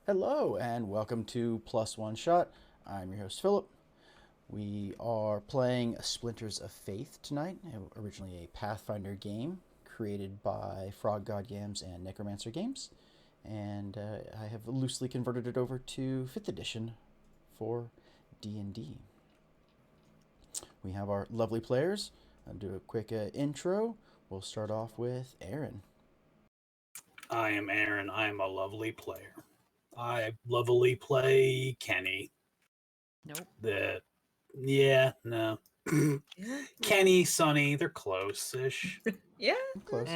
Hello and welcome to Plus One Shot. I'm your host Philip. We are playing Splinters of Faith tonight, originally a Pathfinder game created by Frog God Games and Necromancer Games, and I have loosely converted it over to 5th edition for D&D. We have our lovely players. I'll do a quick intro. We'll start off with Aaron. I am Aaron. I am a lovely player. I lovely play Kenny. Nope. No. Kenny, Sonny, they're close-ish. Yeah. Close.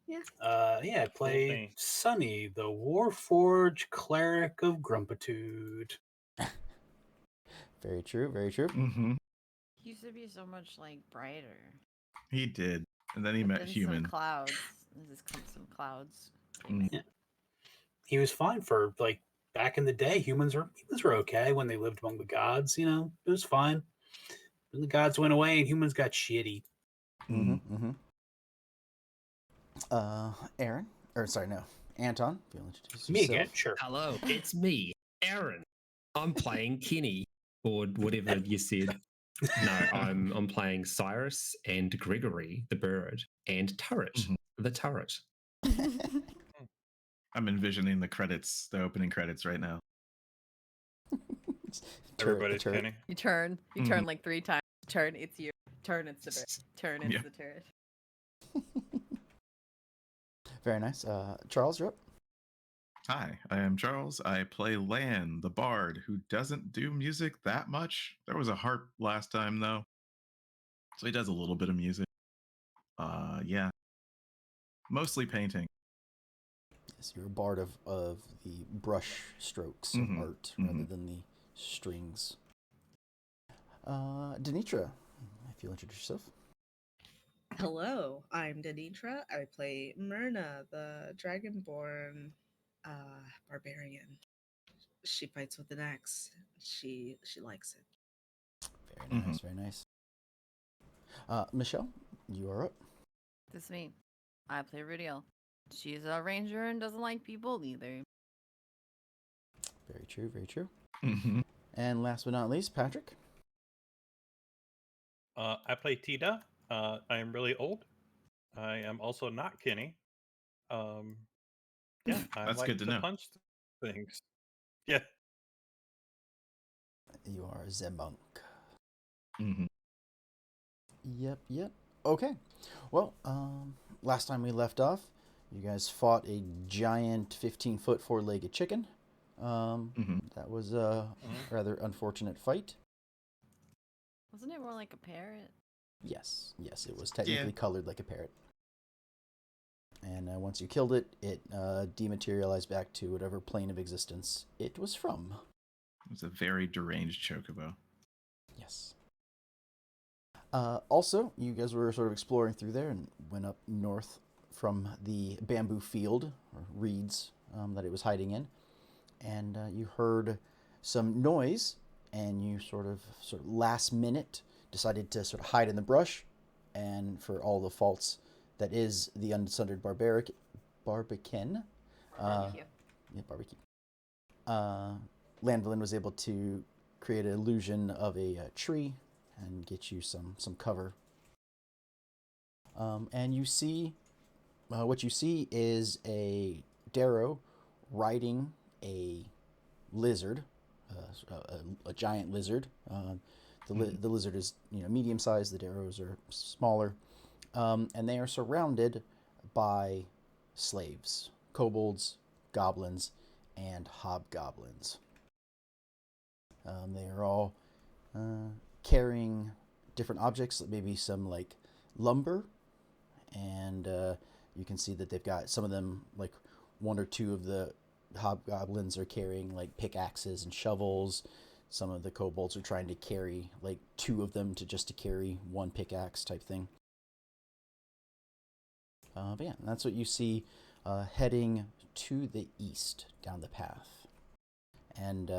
Yeah. I play Sonny, the Warforged Cleric of Grumpitude. Very true, very true. Mm-hmm. He used to be so much brighter. He did, and then he met human. Some clouds. Some clouds. Yeah. He was fine for back in the day. Humans were okay when they lived among the gods. It was fine. Then the gods went away and humans got shitty. Aaron, Anton. If you'll introduce Me yourself. again, sure. Hello, it's me, Aaron. I'm playing Kinney, or whatever you said. No, I'm playing Cyrus and Gregory, the bird, and Turret, the turret. I'm envisioning the opening credits right now. Everybody's Kenny. You turn 3 times. Turn, it's you. Turn, it's the bird. Turn, it's the turret. Very nice. Charles, you're up. Hi, I am Charles. I play Lan, the bard, who doesn't do music that much. There was a harp last time, though. So he does a little bit of music. Yeah. Mostly painting. Yes, you're a bard of the brush strokes of art rather than the strings. Denitra, if you'll introduce yourself. Hello, I'm Denitra. I play Myrna, the dragonborn barbarian. She fights with an axe. She likes it. Very nice, very nice. Michelle, you are up. This is me. I play Rudiel. She's a ranger and doesn't like people either. Very true, very true. Mm-hmm. And last but not least, Patrick. I play Tita. I am really old. I am also not Kenny. Yeah, I That's like good to know. Punch things. Yeah. You are a Zembunk. Mm-hmm. Yep. Okay. Well, last time we left off, you guys fought a giant 15-foot four-legged chicken. That was a rather unfortunate fight. Wasn't it more like a parrot? Yes, it was technically colored like a parrot. And once you killed it, it dematerialized back to whatever plane of existence it was from. It was a very deranged chocobo. Yes. Also, you guys were sort of exploring through there and went up north from the bamboo field, or reeds, that it was hiding in. And you heard some noise, and you sort of last minute decided to sort of hide in the brush, and for all the faults that is the unsundered barbican. Barbecue. Barbecue. Landolin was able to create an illusion of a tree and get you some cover. And you see, what you see is a Derro riding a lizard, a giant lizard. The lizard is medium sized. The Derros are smaller, and they are surrounded by slaves, kobolds, goblins, and hobgoblins. They are all carrying different objects, maybe some lumber, and you can see that they've got some of them, one or two of the hobgoblins are carrying pickaxes and shovels. Some of the kobolds are trying to carry two of them to carry one pickaxe type thing. But yeah, that's what you see heading to the east down the path. And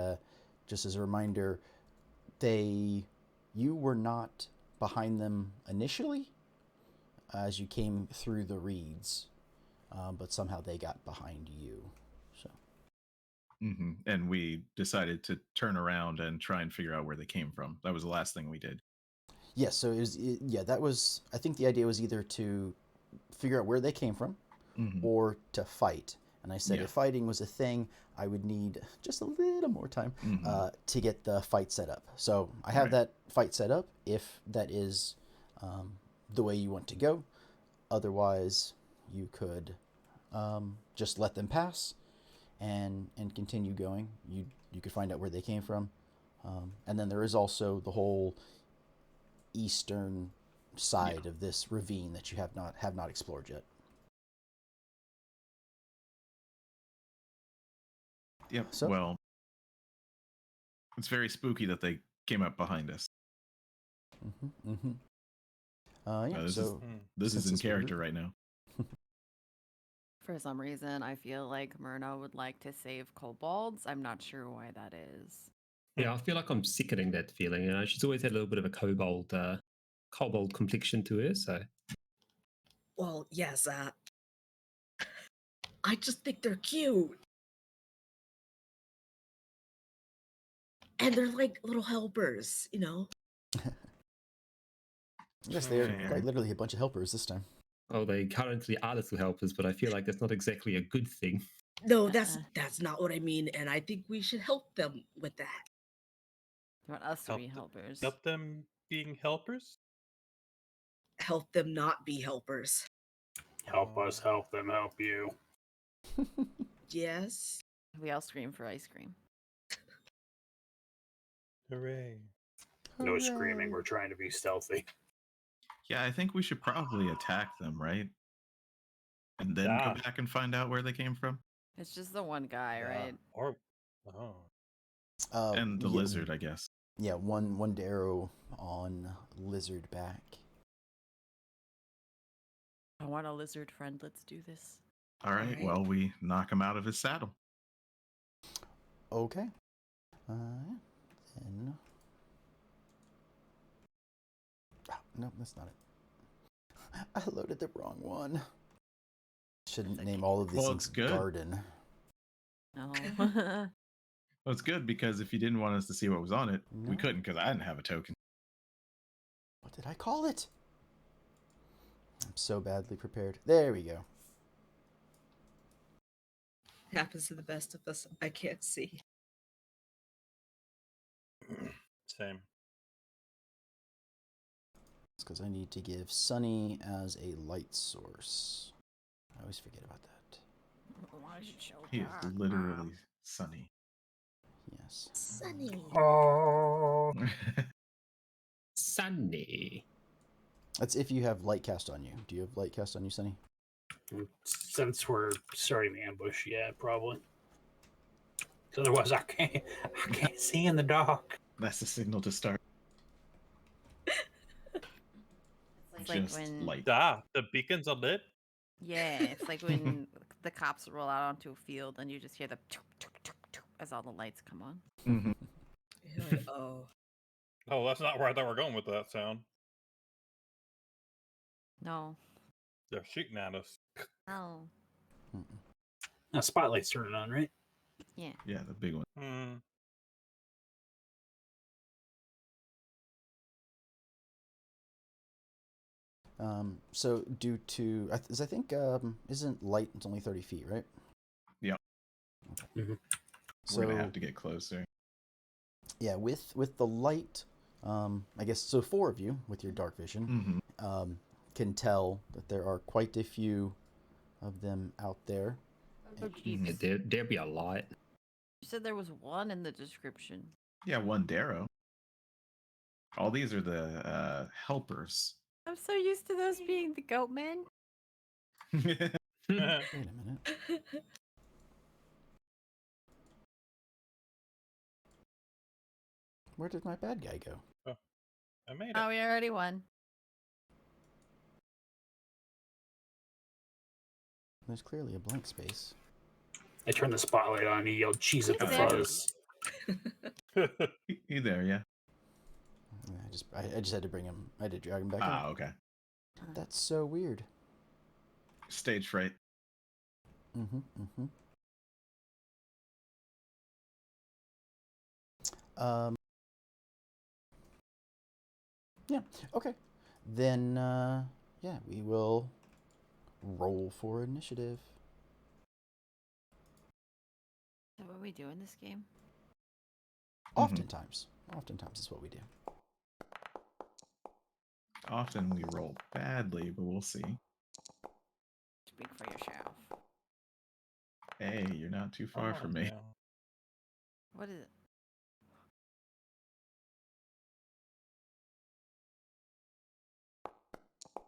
just as a reminder, you were not behind them initially as you came through the reeds, but somehow they got behind you. So And we decided to turn around and try and figure out where they came from. That was the last thing we did. Yeah, so that was, I think the idea was either to figure out where they came from or to fight. And I said if fighting was a thing, I would need just a little more time to get the fight set up. So I have that fight set up if that is the way you want to go. Otherwise, you could just let them pass and continue going. You could find out where they came from. And then there is also the whole eastern side of this ravine that you have not explored yet. Yep. So? Well, it's very spooky that they came up behind us. Yeah. This is in since character right now. For some reason, I feel like Myrna would like to save kobolds. I'm not sure why that is. Yeah, I feel like I'm sickening that feeling. You know, she's always had a little bit of a kobold complexion to her. So, Well, yes, I just think they're cute. And they're like little helpers, you know? Yes, they are quite literally a bunch of helpers this time. oh, they currently are little helpers, but I feel like that's not exactly a good thing. No, that's not what I mean, and I think we should help them with that. You want us to be helpers? Help them being helpers? Help them not be helpers. Help us help them help you. Yes. We all scream for ice cream. Hooray. No screaming. We're trying to be stealthy. Yeah, I think we should probably attack them, right? And then go back and find out where they came from. It's just the one guy, right? Or and the lizard, I guess. Yeah, one Derro on lizard back. I want a lizard friend. Let's do this. All right. Well, we knock him out of his saddle. Okay. Then. Oh, no, that's not it. I loaded the wrong one. Shouldn't name all of these things garden. No. Well, it's good because if you didn't want us to see what was on it, we couldn't because I didn't have a token. What did I call it? I'm so badly prepared. There we go. Happens to the best of us. I can't see. Same. It's because I need to give Sunny as a light source. I always forget about that. Why did you show He is literally Sunny. Yes. Sunny. Oh. Sunny. That's if you have light cast on you. Do you have light cast on you, Sunny? Since we're starting the ambush, yeah, probably. Otherwise, I can't see in the dark. That's the signal to start. It's like Just when light. The beacons are lit? yeah, it's like when the cops roll out onto a field and you just hear the as all the lights come on. Mm-hmm. You're like, oh. Oh, that's not where I thought we were going with that sound. No. They're shooting at us. Oh. Now, spotlight's turning on, right? Yeah. Yeah, the big one. So due to, I think, isn't light, it's only 30 feet, right? Yeah. Okay. Mm-hmm. So, we're going to have to get closer. Yeah, with the light, I guess, so 4 of you with your dark vision can tell that there are quite a few of them out there. Oh, jeez. There'd be a lot. You said there was one in the description. Yeah, one Derro. All these are the helpers. I'm so used to those being the goat men. Wait a minute. Where did my bad guy go? Oh, I made it. Oh, we already won. There's clearly a blank space. I turned the spotlight on. He yelled, "Cheese at the There. fuzz." You there, yeah? I just had to bring him. I had to drag him back Ah, up. okay. That's so weird. Stage fright. Yeah. Okay. Then yeah, we will roll for initiative. Is that what we do in this game? Oftentimes is what we do. Often we roll badly, but we'll see. Speak for yourself. Hey, you're not too far from me. Yeah. What is it?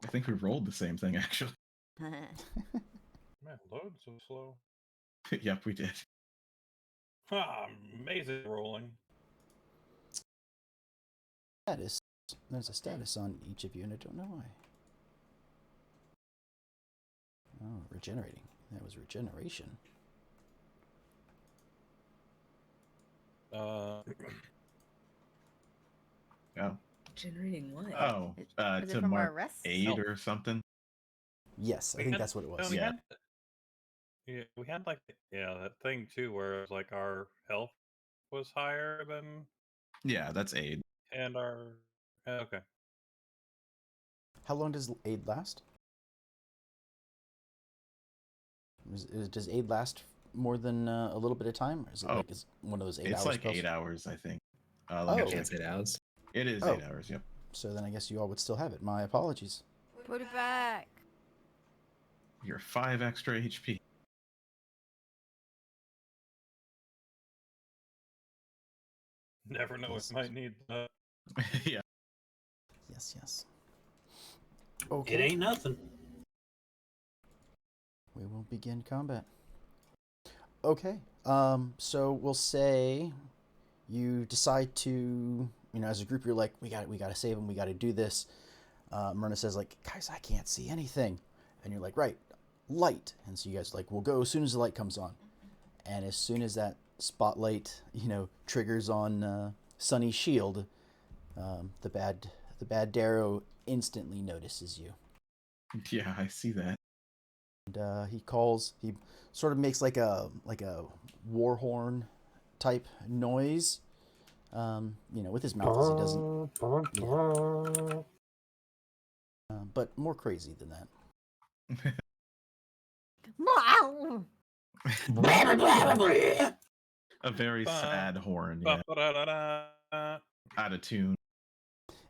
I think we rolled the same thing, actually. Man, load so slow. Yep, we did. Amazing rolling. Status. There's a status on each of you, and I don't know why. Oh, regenerating. That was regeneration. Oh. Generating what? Oh, Is it to from our mark rests? aid or something. Yes, I think that's what it was. Yeah. We had like that thing too where it's like our health was higher than Yeah, that's aid. and our okay. How long does aid last? Does aid last more than a little bit of time? Or is it Oh. like is one of those 8 hours? It's like spells? 8 hours, I think. Oh. Let me It's check. 8 hours. It is Oh. 8 hours, yep. So then I guess you all would still have it. My apologies. Put it back. You're 5 extra HP. Never know Yes. it might need that. Yeah. Yes. Okay. It ain't nothing. We will begin combat. Okay. So we'll say you decide to, as a group, you're like, we got to save him. We got to do this. Myrna says, like, guys, I can't see anything. And you're like, right, light. And so you guys are like, we'll go as soon as the light comes on. And as soon as that spotlight, triggers on Sunny's shield, the bad Derro instantly notices you. Yeah, I see that. And he sort of makes like a war horn type noise, with his mouth, as he doesn't, but more crazy than that. A very sad horn, yeah. Out of tune.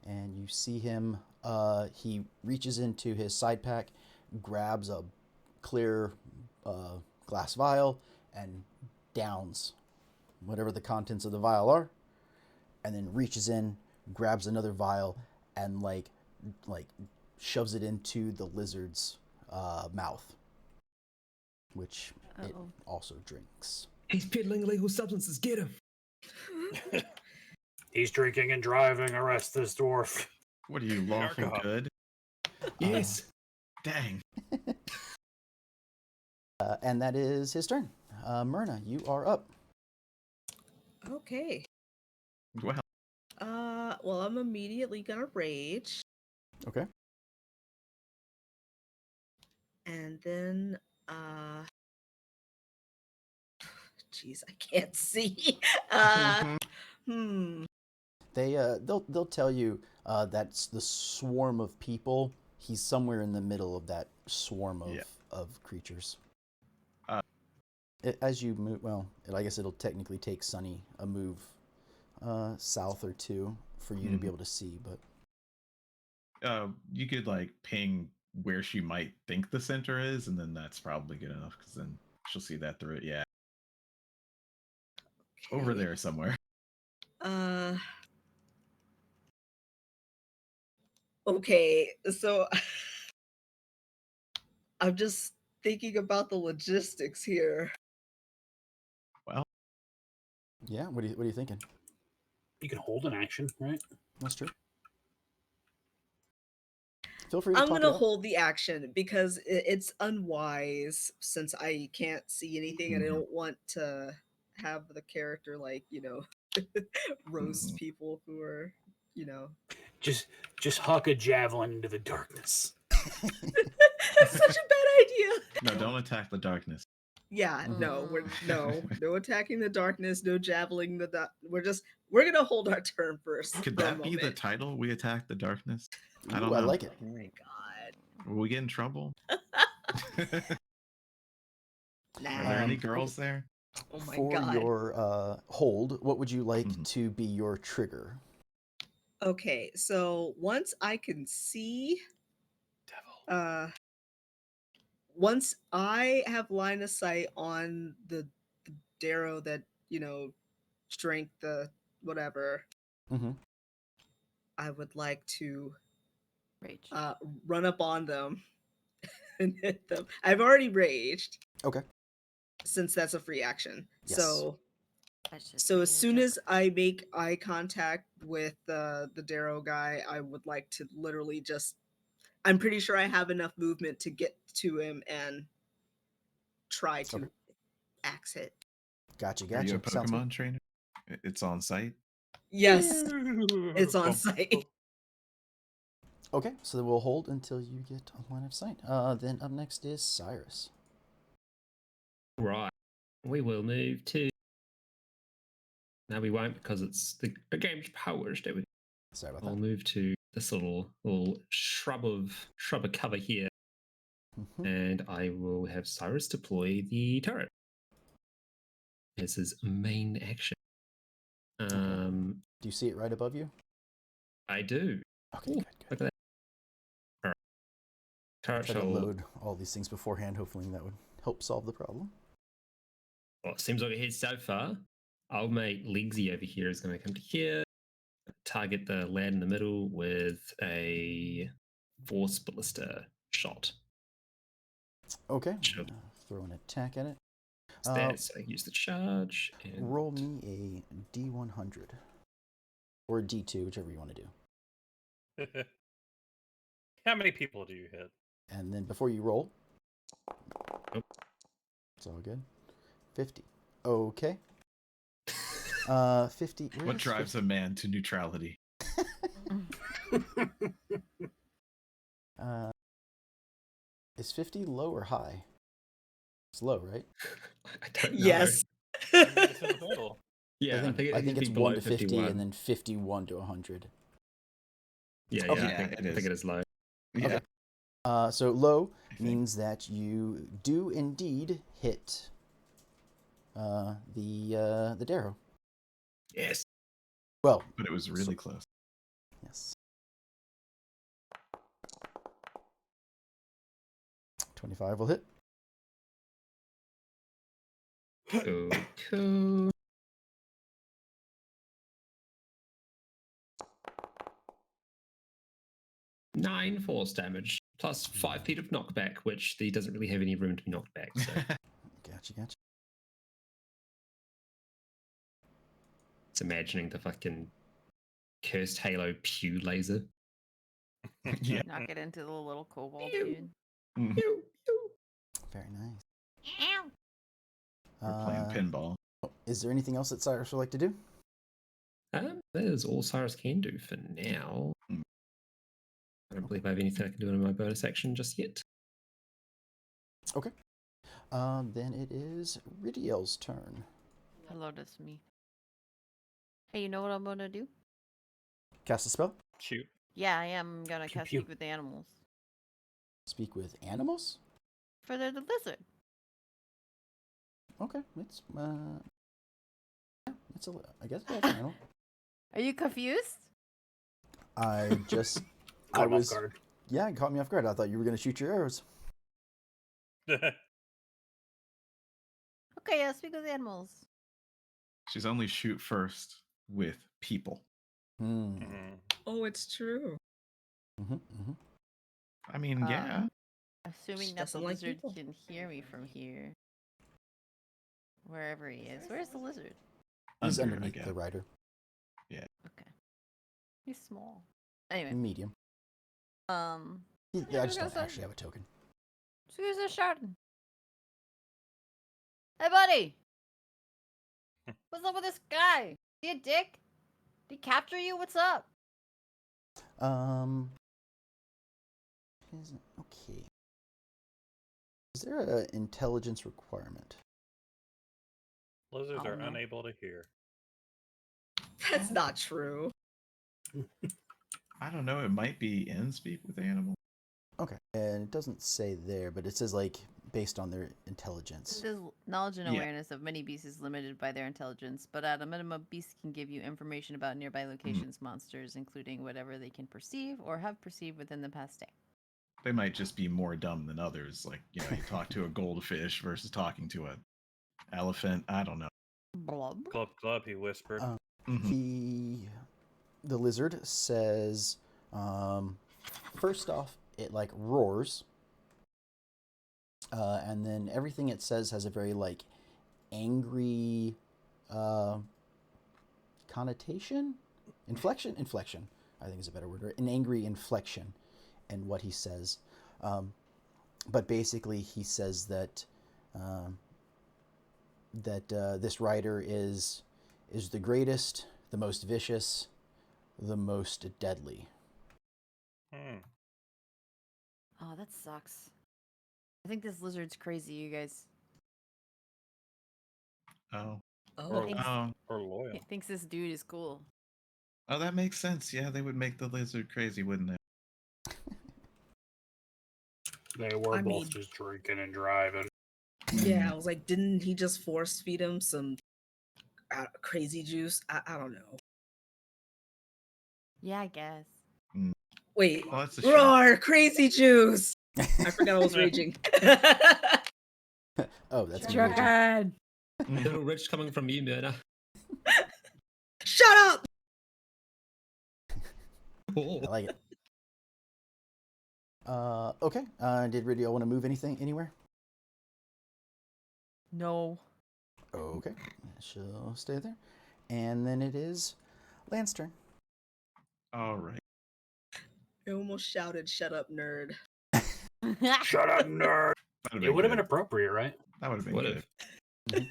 And you see him, he reaches into his side pack, grabs a clear glass vial, and downs whatever the contents of the vial are, and then reaches in, grabs another vial, and like shoves it into the lizard's mouth, which it also drinks. He's peddling illegal substances. Get him. He's drinking and driving. Arrest this dwarf. What are you, lawful Alcohol. good? Yes. Dang. And that is his turn. Myrna, you are up. Okay. Well, Well, I'm immediately gonna rage, Okay. and then, jeez, I can't see. They'll tell you that's the swarm of people. He's somewhere in the middle of that swarm of creatures. As you move, I guess it'll technically take Sunny a move south or two for you to be able to see, but you could like ping where she might think the center is, and then that's probably good enough, because then she'll see that through it. Yeah. Over there somewhere. Okay, so I'm just thinking about the logistics here. Well, yeah. What are you thinking? You can hold an action, right? That's true. Feel free to I'm talk it gonna out. hold the action because it's unwise since I can't see anything and I don't want to have the character roast people who are, Just huck a javelin into the darkness. That's such a bad idea. No, don't attack the darkness. Yeah, no, Mm. no attacking the darkness, no javeling we're gonna hold our turn first. Could for a that be the moment. title? We attack the darkness? I Ooh, don't I know. like it. Oh my god. Will we get in trouble? Nah. Are there any Okay. girls there? Oh my For god. your hold, what would you like Mhm. to be your trigger? Okay, so once I can see, once I have line of sight on the Derro that, drank the whatever, Mm-hmm. I would like to Rage. run up on them and hit them. I've already raged Okay. since that's a free action. Yes. That should So be as a soon joke. as I make eye contact with the Darrow guy, I would like to literally just. I'm pretty sure I have enough movement to get to him and try to Okay. axe it. Gotcha. Are you a Sounds good. Pokemon trainer? It's on site. Yes, it's on site. Okay, so then we'll hold until you get a line of sight. Then up next is Cyrus. Right. We will move to. No, we won't because it's the game's powers. There we go. Sorry about I'll that. move to this little shrub of cover here, Mhm. and I will have Cyrus deploy the turret as his main action. Do you see it right above you? I do. Okay, Ooh, good. Look at that. All right. Turret Try to shall. load all these things beforehand. Hopefully that would help solve the problem. Well, it seems like it hits so far. Our mate Legsy over here is going to come to here, target the lad in the middle with a force ballista shot. Okay, I'm Sure. gonna throw an attack at it. It's that, so I use the charge. And Roll me a D100 or a D2, whichever you want to do. How many people do you hit? And then before you roll, Nope. it's all good. 50. Okay. 50. What drives a man to neutrality? Is 50 low or high? It's low, right? I don't know. Yes. It's in the middle. Yeah, I think it needs to it's be 1 below to 50 51. and then 51 to 100. Yeah, Okay. I think it is low. Yeah. Okay. So low I think. means that you do indeed hit the Darrow. Yes. Well, But it was really close. yes. 25 will hit. Cool. Nine force damage plus 5 feet of knockback, which he doesn't really have any room to be knocked back. So Gotcha. it's imagining the fucking cursed Halo pew laser. Yeah. Knock it into the little kobold Pew. dude. Mhm. Pew, pew. Very nice. We're playing pinball. Is there anything else that Cyrus would like to do? That is all Cyrus can do for now. Mm. I don't believe I have anything I can do in my bonus action just yet. Okay. Then it is Ridiel's turn. Hello, that's me. Hey, you know what I'm gonna do? Cast a spell. Shoot. Yeah, I am gonna Pew, cast pew. Speak with the Animals. Speak with animals. For the lizard. Okay, it's yeah, it's a. I guess yeah, it's an animal. Are you confused? I just. Caught I him off was. guard. Yeah, it caught me off guard. I thought you were gonna shoot your arrows. Okay, yeah, Speak with the Animals. She's only shoot first with people. Hmm. Oh, it's true. Mm-hmm. I mean, yeah. Assuming She that the doesn't like lizard people. can hear me from here. Wherever he is. Where's the lizard? He's Under, I underneath guess. the rider. Okay. He's small. Anyway. Medium. Yeah, I just we're don't gonna actually have a token. Who's a shouting? Hey, buddy! What's up with this guy? Is he a dick? Did he capture you? What's up? Okay. Is there an intelligence requirement? Lizards Oh, are no. unable to hear. That's not true. I don't know. It might be in speak with animals. Okay. And it doesn't say there, but it says like based on their intelligence. It says knowledge and Yeah. awareness of many beasts is limited by their intelligence, but at a minimum, beasts can give you information about nearby locations, monsters, including whatever they can perceive or have perceived within the past day. They might just be more dumb than others. Like, you talk to a goldfish versus talking to an elephant. I don't know. Blob. Club, club, he whispered. The lizard says, first off, it like roars, and then everything it says has a very like angry connotation, inflection. I think is a better word. Or an angry inflection in what he says, but basically he says that this rider is the greatest, the most vicious, the most deadly. Oh, that sucks. I think this lizard's crazy, you guys. Oh. Oh, Or loyal. He thinks this dude is cool. Oh, that makes sense. Yeah, they would make the lizard crazy, wouldn't they? They were I both mean- just drinking and driving. yeah. I was like, didn't he just force feed him some crazy juice? I don't know. Yeah, I guess. Wait, Well, that's a shame. roar, crazy juice! I forgot I was raging. Oh, that's Sure amazing. can. Little rich coming from you, Myrna. Shut up! Oh. I like it. Okay. Did Radio want to move anywhere? No. Okay. She'll stay there. And then it is Lance's turn. All right. I almost shouted, "Shut up, nerd!" Shut up, nerd. That'd It would have been good. appropriate, right? That would have been Would've. good.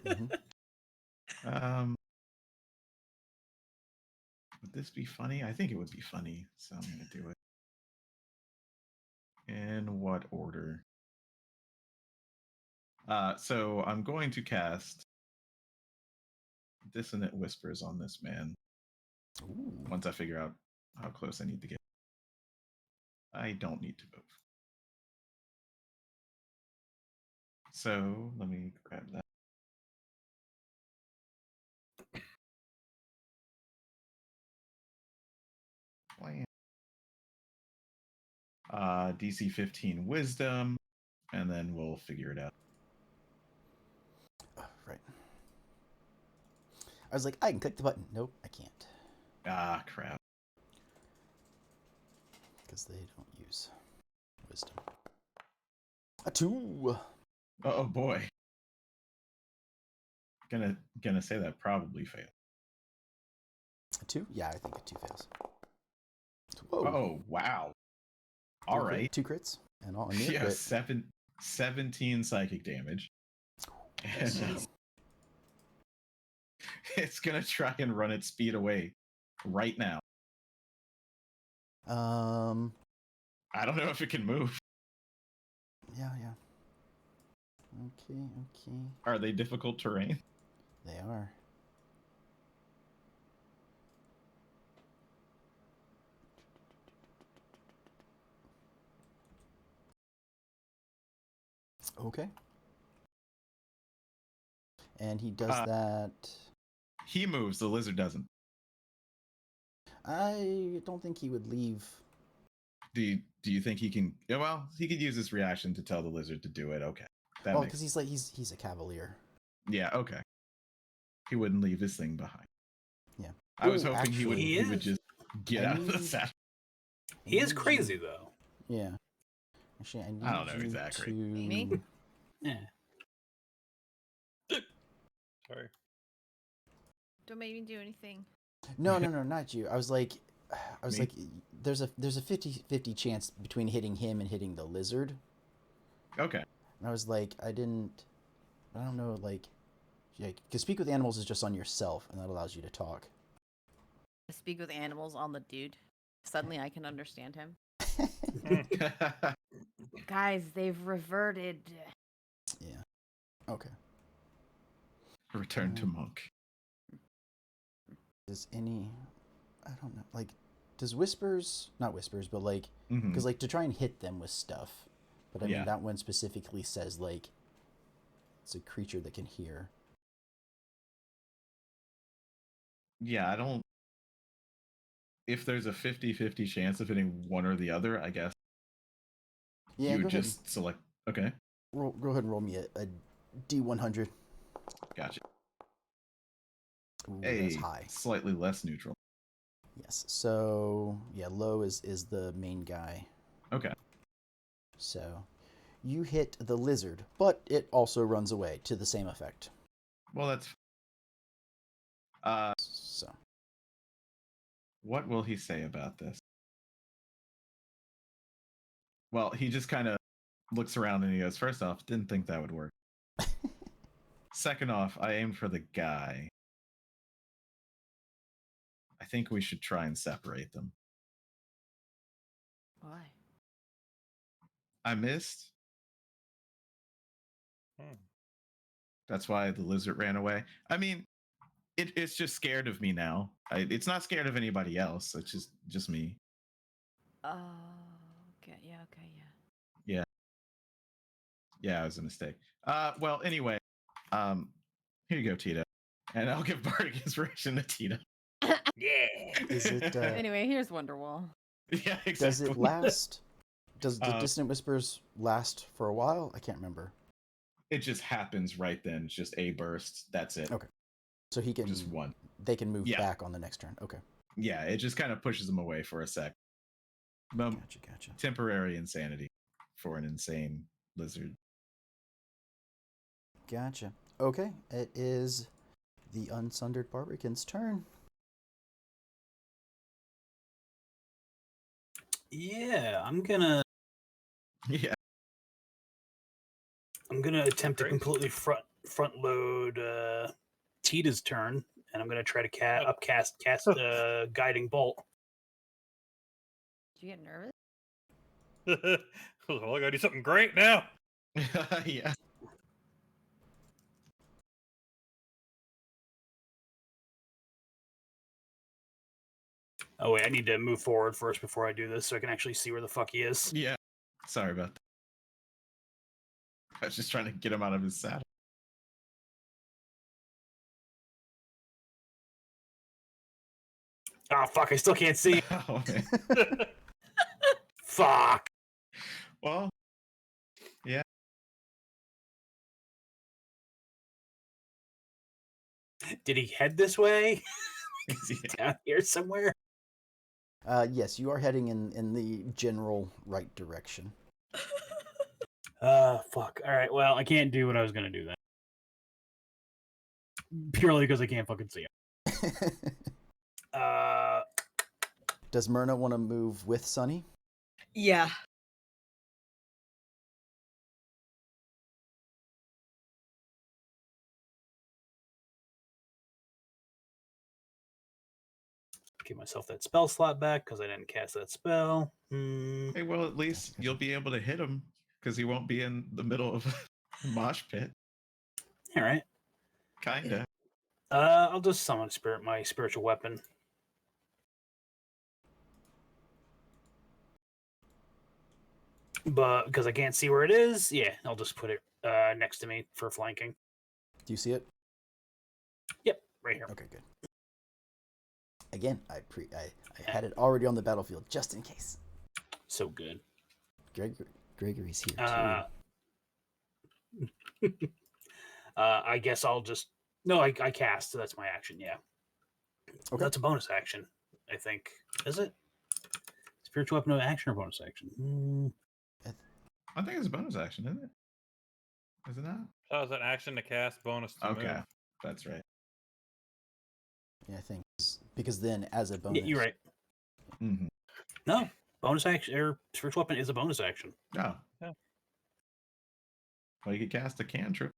Would this be funny? I think it would be funny, so I'm gonna do it. In what order? So I'm going to cast Dissonant Whispers on this man. Ooh. Once I figure out how close I need to get. I don't need to move. So let me grab that. Plan. DC 15 Wisdom, and then we'll figure it out. Right. I was like, I can click the button. Nope, I can't. Ah, crap. Because they don't use wisdom. A 2. Oh boy. Gonna say that probably failed. A 2? Yeah, I think a 2 fails. Whoa. Oh wow. All right. 2 crits. And all near Yeah, crit. 17 psychic damage. And Jeez. it's gonna try and run its speed away right now. I don't know if it can move. Yeah. Okay. Are they difficult terrain? They are. Okay. And he does that. He moves, the lizard doesn't. I don't think he would leave. Do you think he can? Yeah, well, he could use his reaction to tell the lizard to do it. Okay. That Oh, makes because he's a cavalier. Yeah, okay. He wouldn't leave his thing behind. Yeah. I was Ooh, hoping actually, he would just get I out of the need- saddle. He is need crazy, you- though. Yeah. Actually, I need I don't know if you he's that to. great. Me? Yeah. Sorry. Don't make me do anything. No, not you. I was like, Me? there's a 50-50 chance between hitting him and hitting the lizard. Okay. And I was like, I don't know, like, because speak with animals is just on yourself, and that allows you to talk. I speak with animals on the dude. Suddenly I can understand him. Guys, they've reverted. Yeah. Okay. Return to monk. Does any, I don't know, like, does whispers, not whispers, but like, Mhm. because like to try and hit them with stuff, but I Yeah. mean that one specifically says like it's a creature that can hear. Yeah, I don't. If there's a 50-50 chance of hitting one or the other, I guess Yeah, you go would ahead. just select. Okay, Go ahead and roll me a D100. gotcha. Ooh, that's A high. slightly less neutral. Yes. So yeah, low is the main guy. Okay. So you hit the lizard, but it also runs away to the same effect. Well, that's. So What will he say about this? Well, he just kind of looks around and he goes, first off, didn't think that would work. Second off, I aimed for the guy. I think we should try and separate them. Why? I missed. Hmm. That's why the lizard ran away. I mean, it's just scared of me now. It's not scared of anybody else. It's just me. Oh, okay. Yeah, okay, yeah. Yeah. Yeah, it was a mistake. Well, anyway, here you go, Tita. And I'll give Bardic Inspiration to Tita. Yeah. is it? Anyway, here's Wonderwall. Yeah, exactly. Does it last? Does the Uh, Dissonant Whispers last for a while? I can't remember. It just happens right then. It's just a burst. That's it. Okay. So he can Just one. They can move Yeah. back on the next turn. Okay. Yeah, it just kind of pushes them away for a sec. Gotcha. Temporary insanity for an insane lizard. Gotcha. Okay. It is the Unsundered Barbican's turn. Yeah, I'm gonna Yeah. attempt to Great. completely front load Tita's turn, and I'm gonna try to cast guiding bolt. Did you get nervous? Well, I gotta do something great now. Yeah. Oh wait, I need to move forward first before I do this, so I can actually see where the fuck he is. Yeah. Sorry about that. I was just trying to get him out of his saddle. Oh fuck, I still can't see. Oh, man. Fuck. Well, yeah. Did he head this way? Yeah. Down here somewhere? Yes, you are heading in the general right direction. Fuck. All right, well, I can't do what I was gonna do then. Purely because I can't fucking see him. Does Myrna want to move with Sunny? Yeah. Give myself that spell slot back because I didn't cast that spell. Hey, well, at least you'll be able to hit him because he won't be in the middle of a mosh pit. All right. Kinda. I'll just summon my spiritual weapon. But because I can't see where it is, yeah, I'll just put it next to me for flanking. Do you see it? Yep, right here. Okay, good. Again, I had it already on the battlefield just in case. So good. Gregory's here too. I guess I'll just I cast, so that's my action. Yeah. Okay. That's a bonus action, I think. Is it? Spiritual weapon of action or bonus action? I think it's a bonus action, isn't it? Is it not? That was an action to cast, bonus to Okay, move. that's right. Yeah, I think because then as a bonus. Yeah, you're right. Mm-hmm. No, bonus action or spiritual weapon is a bonus action. Oh. Yeah. Well, you could cast a cantrip.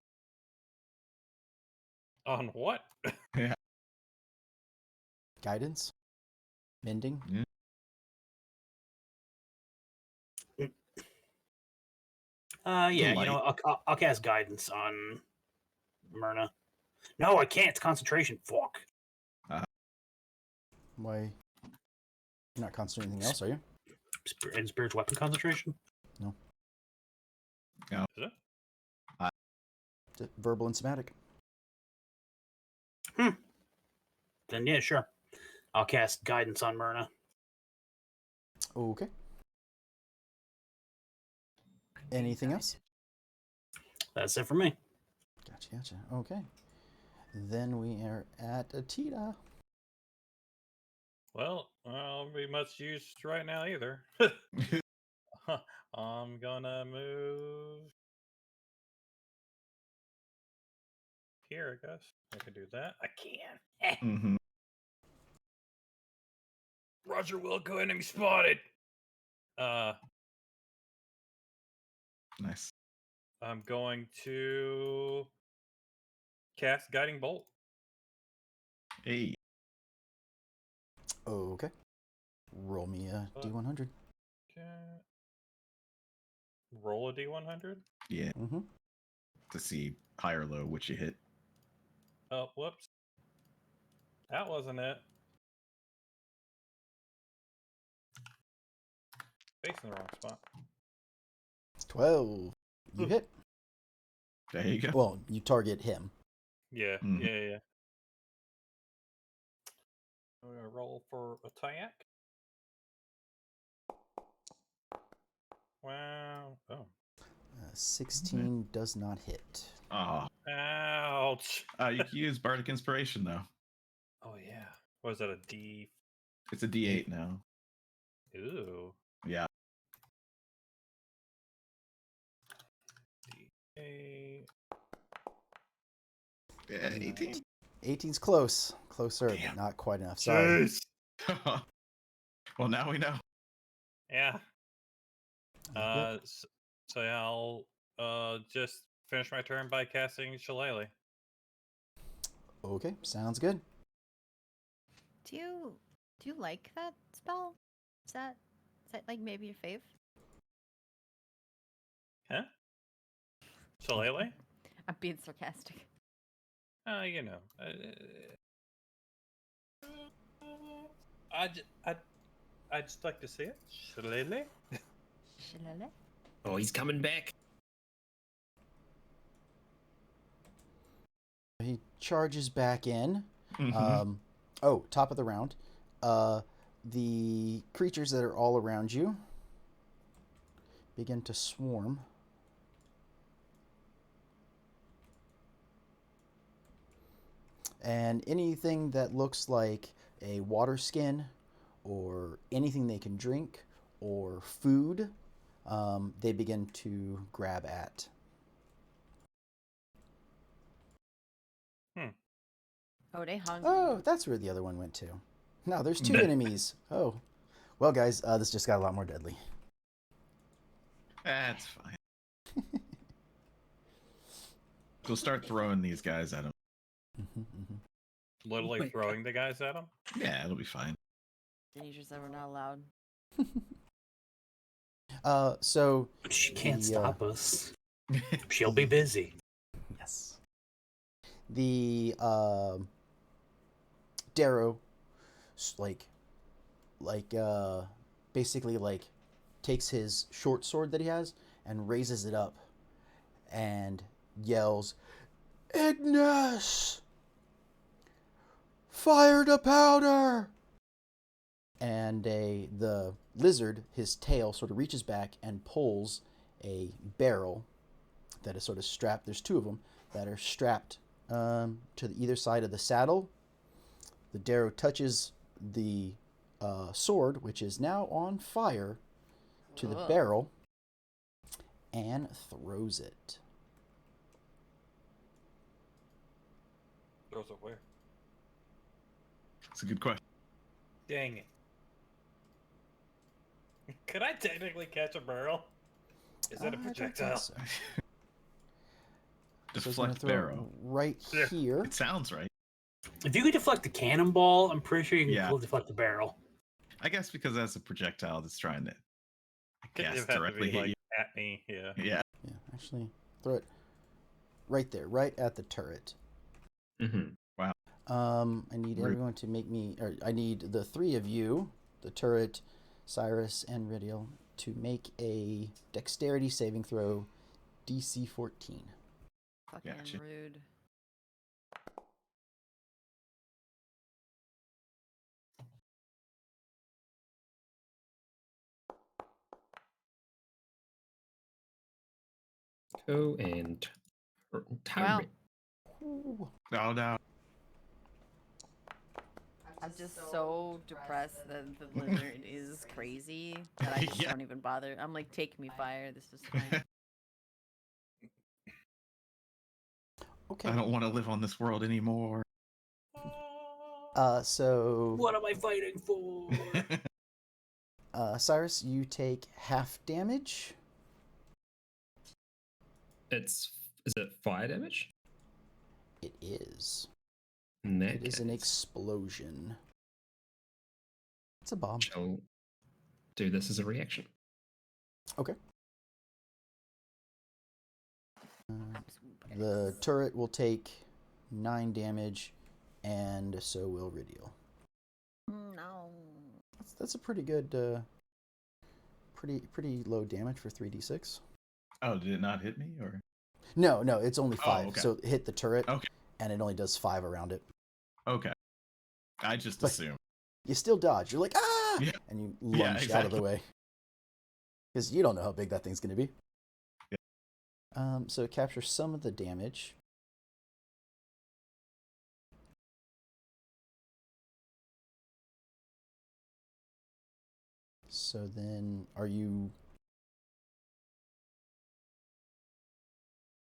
On what? Yeah. Guidance, mending. Yeah. Yeah, Light. I'll cast guidance on Myrna. No, I can't. It's concentration. Fuck. Why? You're not concentrating anything else, are you? And spiritual weapon concentration? No. No. Is it? Verbal and somatic. Then yeah, sure. I'll cast guidance on Myrna. Okay. Anything else? That's it for me. Gotcha. Okay. Then we are at Atita. Well, I don't be much use right now either. I'm gonna move here, I guess. I can do that. I can. Mm-hmm. Roger Wilco, enemy spotted. Nice. I'm going to cast Guiding Bolt. Hey. Okay. Roll me a D100. Okay. Roll a D100. Yeah. Mm-hmm. To see high or low, which you hit. Oh, whoops. That wasn't it. Facing the wrong spot. 12. You hit. There you go. Well, you target him. Yeah, Mhm. yeah. I'm gonna roll for attack. Wow. Oh. 16 does not hit. Oh. Ouch. You can use Bardic Inspiration, though. Oh yeah. What is that? A D? It's a D8 now. Ooh. Yeah. D8. Yeah, 18. 18's close. Closer, Damn. but not quite enough. Sorry. Jeez. Well, now we know. Yeah. Yep. So yeah, I'll just finish my turn by casting Shillelagh. Okay, sounds good. Do you like that spell? Is that like maybe your fave? Huh? Shillelagh? I'm being sarcastic. You know. I just like to see it. Shillelagh. Shillelagh? Oh, he's coming back. He charges back in. Mhm. Top of the round. The creatures that are all around you begin to swarm. And anything that looks like a water skin or anything they can drink or food, they begin to grab at. Oh, they hungry. Oh, that's where the other one went to. No, there's two enemies. Oh. Well, guys, this just got a lot more deadly. That's fine. We'll start throwing these guys at him. Literally my throwing the guys at him. Yeah, it'll be fine. Teenagers that were not allowed. So But she can't The, stop us. She'll be busy. yes, the Derro, basically takes his short sword that he has and raises it up, and yells, "Ignis! Fire to powder!" And the lizard, his tail sort of reaches back and pulls a barrel that is sort of strapped. There's two of them that are strapped to either side of the saddle. The Derro touches the sword, which is now on fire, to the Ugh. barrel and throws it. Throws it where? It's a good question. Dang it. Could I technically catch a barrel? Is that a I don't think projectile? so. So it's gonna Deflect throw it barrow. right Yeah. here. It sounds right. If you could deflect the cannonball, I'm pretty sure you can Yeah. deflect the barrel. I guess because that's a projectile that's trying to It cast had to directly be hit like you. at me, yeah. Yeah. Yeah, actually, throw it right there, right at the turret. Mm-hmm. I need everyone to make me, or I need the three of you, the turret, Cyrus, and Ridial, to make a dexterity saving throw, DC 14. Fucking Gotcha. rude. Cool, and Wow. Ooh. Oh no. I'm just so depressed that the lizard is crazy that I just Yeah. don't even bother. I'm like, take me, fire. This is fine. Okay. I don't want to live on this world anymore. So What am I fighting for? Cyrus, you take half damage. is it fire damage? It is. In that It is an case, explosion. It's a bomb. shall do this as a reaction. Okay. The turret will take 9 damage, and so will Ridial. No. That's a pretty good, pretty low damage for 3d6. Oh, did it not hit me or? No, it's only 5. okay. So hit the turret, Okay. and it only does 5 around it. Okay. I just But- assumed. You still dodge. You're like, ah! Yeah. And you Yeah, lunge out of the exactly. way. Because you don't know how big that thing's going to be. Yeah. So it captures some of the damage. So then, are you...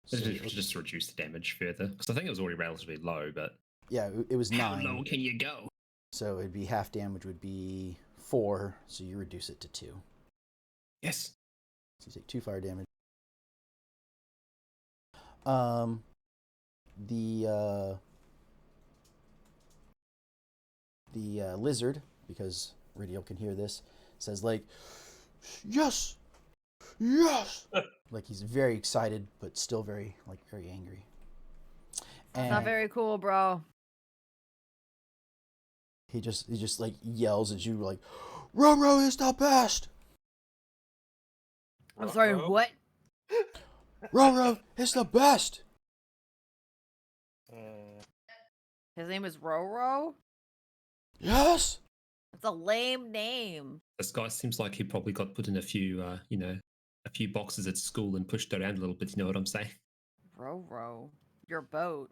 So, Just to reduce the damage further, because I think it was already relatively low, but yeah, it was 9. how low can you go? So it'd be half damage would be 4, so you reduce it to 2. Yes. So you take 2 fire damage. The lizard, because Ridial can hear this, says like, yes, like he's very excited, but still very angry. It's not very cool, bro. He just like yells at you like, Roro is the best. I'm sorry, Ruh-roh? what? Roro is the best. His name is Roro? Yes. It's a lame name. This guy seems like he probably got put in a few, a few boxes at school and pushed around a little bit. You know what I'm saying? Roro. Your boat.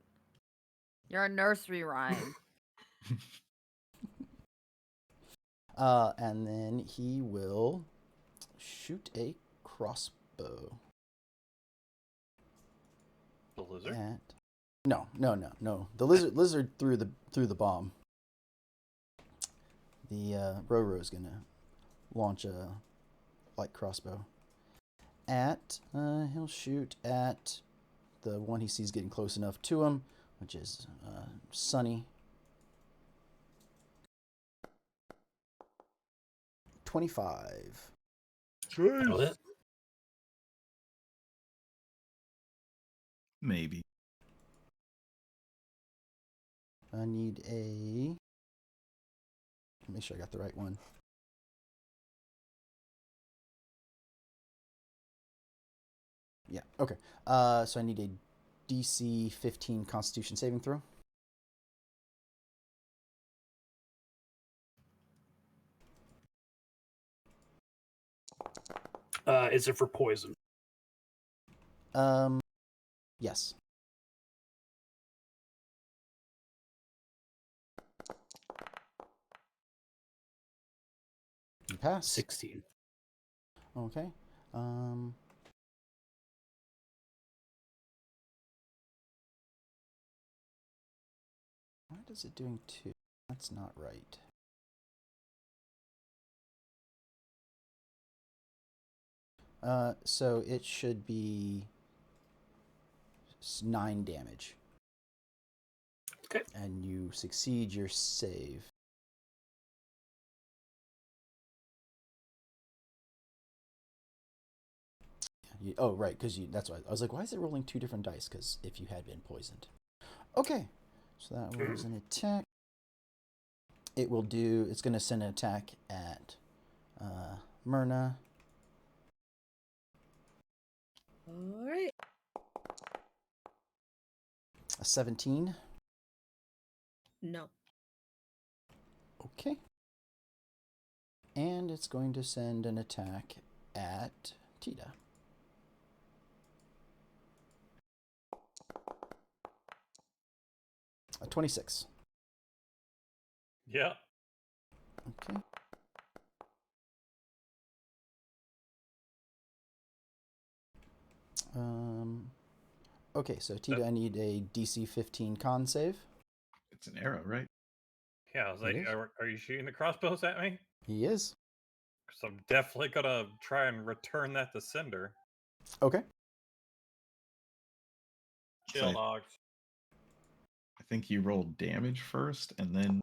You're a nursery rhyme. And then he will shoot a crossbow The lizard? at. No. The lizard threw the bomb. The Roro is gonna launch a light crossbow at. He'll shoot at the one he sees getting close enough to him, which is Sunny. 25. That'll hit. Maybe. I need a. Make sure I got the right one. Yeah. Okay. So I need a DC 15 Constitution saving throw. Is it for poison? Yes. You pass. 16. Okay. Why does it doing 2? That's not right. So it should be 9 damage. Okay. And you succeed your save. Oh, right, because that's why I was like, why is it rolling 2 different dice? Because if you had been poisoned. Okay, So that was an attack. It will do. It's going to send an attack at Myrna. All right. A 17. No. Okay. And it's going to send an attack at Tita. A 26. Yeah. Okay. Okay, so Tita, I need a DC 15 con save. It's an arrow, right? Yeah, I was It like, is. are you shooting the crossbows at me? He is. Because I'm definitely gonna try and return that to Cinder. Okay. Chill, So dogs. I think you roll damage first, and then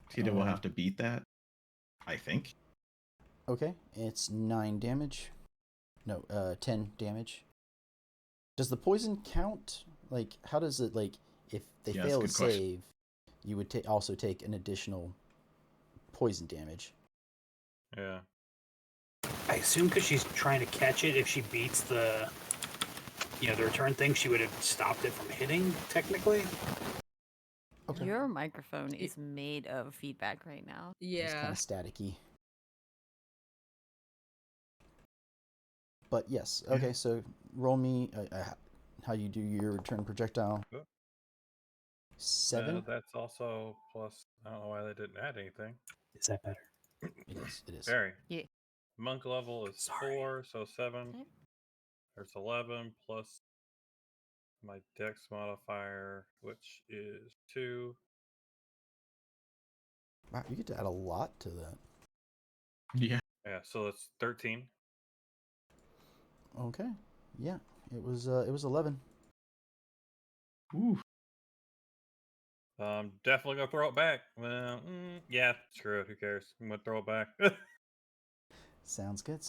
Tita will have to beat that. I think. Okay, it's 9 damage. No, 10 damage. Does the poison count? Like, how does it, like, if they Yes, fail a good question. save, you would also take an additional poison damage? Yeah. I assume because she's trying to catch it, if she beats the return thing, she would have stopped it from hitting, technically. Okay. Your microphone is made of feedback right now. It's kind Yeah. of staticky. But yes, okay, so roll me how you do your return projectile. Cool. 7? That's also plus. I don't know why they didn't add anything. Is that better? It is. Very. Yeah. Monk level is Sorry. 4, so 7. Okay. There's 11 plus my dex modifier, which is 2. Wow, you get to add a lot to that. Yeah. Yeah, so it's 13. Okay. Yeah, it was 11. Ooh. I'm definitely gonna throw it back. Well, yeah, screw it. Who cares? I'm gonna throw it back. Sounds good.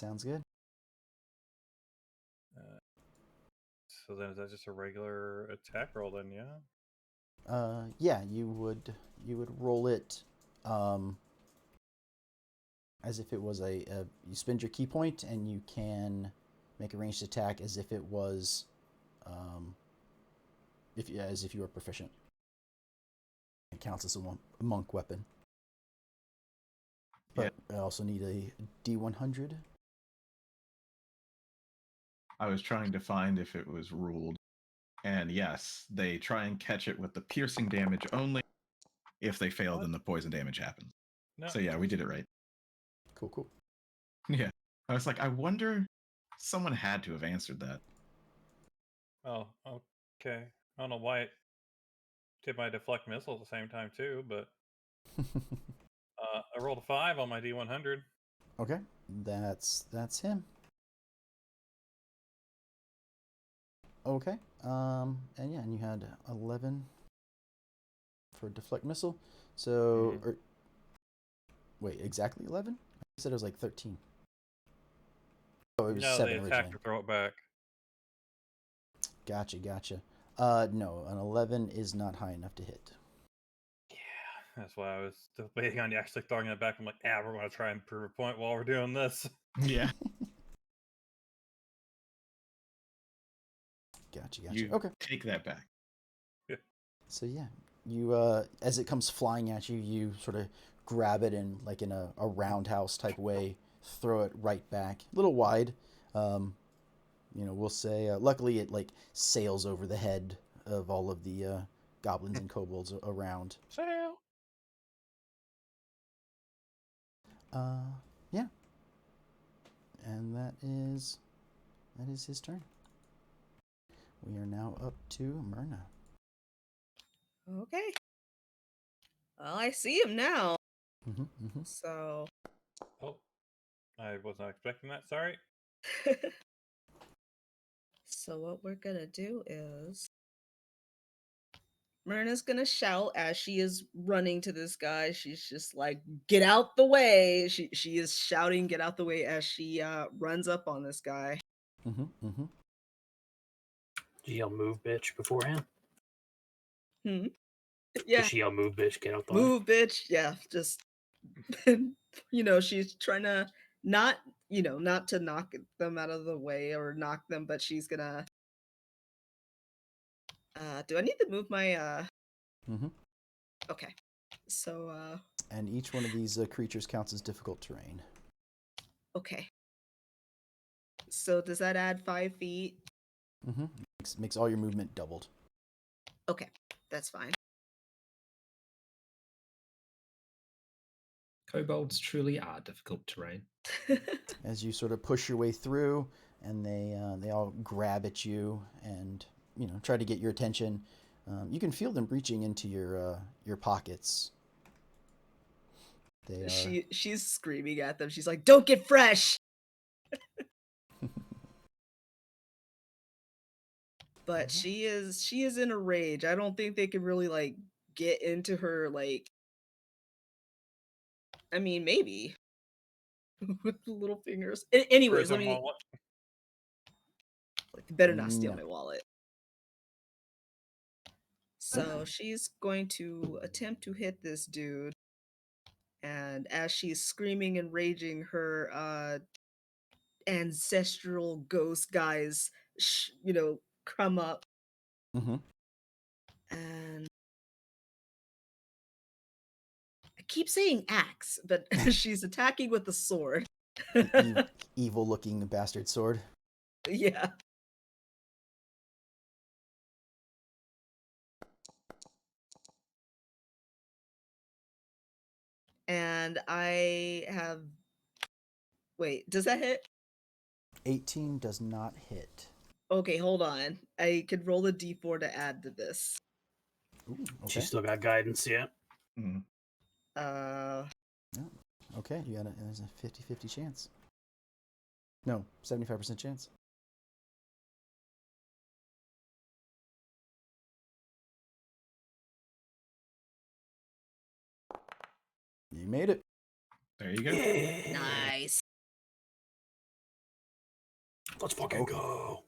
So then, is that just a regular attack roll? Then, yeah. Yeah, you would roll it as if it was you spend your key point and you can make a ranged attack as if it was as if you were proficient. It counts as a monk weapon. But I also need a D100. I was trying to find if it was ruled. And yes, they try and catch it with the piercing damage only. If they fail, then the poison damage happens. No. So yeah, we did it right. Cool. Yeah. I was like, I wonder, someone had to have answered that. Oh, okay. I don't know why it did my deflect missile at the same time too, but I rolled a 5 on my D100. Okay, that's him. Okay, and you had 11 for deflect missile. So, wait, exactly 11? I said it was like 13. Oh, it was 7 they originally. attacked to throw it back. Gotcha. No, an 11 is not high enough to hit. Yeah, that's why I was debating on you actually throwing it back. I'm like, we're going to try and prove a point while we're doing this. Yeah. Gotcha. You Okay. take that back. So yeah, you as it comes flying at you, you sort of grab it and like in a roundhouse type way, throw it right back, a little wide. We'll say luckily it like sails over the head of all of the goblins and kobolds around. Sail. Yeah. And that is his turn. We are now up to Myrna. Okay. Well, I see him now. So. Oh, I was not expecting that. Sorry. So what we're gonna do is Myrna's gonna shout as she is running to this guy. She's just like, "Get out the way!" She is shouting, "Get out the way!" as she runs up on this guy. Did you yell move, bitch, beforehand? Yeah. Does she yell, "Move, bitch, get out the way"? Move, bitch. Yeah, just she's trying to not not to knock them out of the way or knock them, but she's gonna do I need to move my Mm-hmm. okay. So And each one of these creatures counts as difficult terrain. okay. So does that add 5 feet? Mm-hmm. Makes all your movement doubled. Okay, that's fine. Kobolds truly are difficult terrain. As you sort of push your way through, and they all grab at you and try to get your attention. You can feel them reaching into your pockets. They are. She's screaming at them. She's like, "Don't get fresh!" But she is in a rage. I don't think they can really like get into her, like, I mean, maybe with the little fingers. Anyways, let Prison me wallet. like, better not steal No. my wallet. So she's going to attempt to hit this dude, and as she's screaming and raging, her ancestral ghost guys come up, Mm-hmm. and I keep saying axe, but she's attacking with a sword. Evil-looking bastard sword. Yeah. And I have. Wait, does that hit? 18 does not hit. Okay, hold on. I could roll a d4 to add to this. Ooh, okay. She's still got guidance, yeah. Mm. Uh, Okay, there's a 50-50 chance. No, 75% chance. You made it. There you go. nice. Let's fucking go.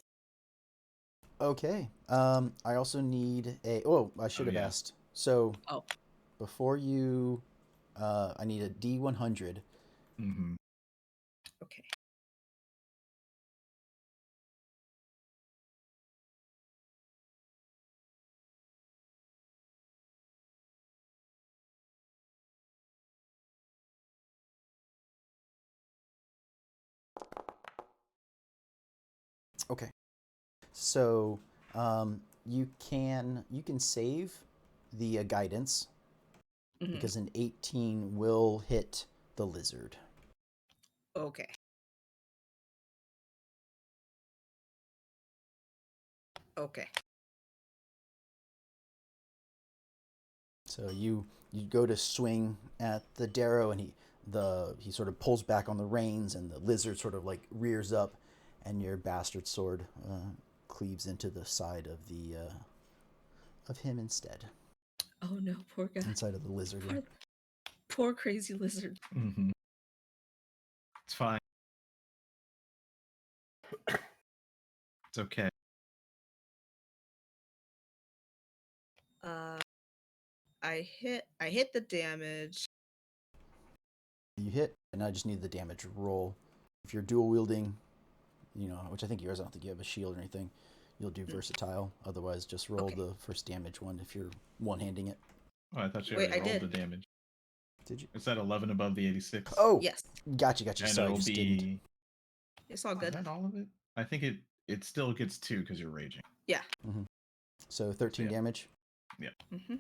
Okay. I also need a. Oh, I should have yeah. asked. So. Oh. Before you, I need a D100. Mm-hmm. Okay. Okay. So, you can save the guidance because an 18 will hit the lizard. Okay. Okay. So you go to swing at the Derro, and he sort of pulls back on the reins, and the lizard sort of like rears up, and your bastard sword cleaves into the side of the of him instead. Oh no, poor guy. Inside of the lizard. Poor, poor crazy lizard. Mm-hmm. It's fine. It's okay. I hit the damage. You hit, and I just need the damage roll. If you're dual wielding, which I think yours, I don't think you have a shield or anything, you'll do versatile. Otherwise, just roll Okay. the first damage one if you're one-handing it. Oh, I thought you Wait, already I rolled did. the damage. Did you? Is that 11 above the 86? Oh, Yes. Gotcha. and Sorry, I it'll just be. didn't. It's all Is good. that all of it? I think it still gets 2 because you're raging. Yeah. Mm-hmm. So 13 Yeah. damage. Mm-hmm.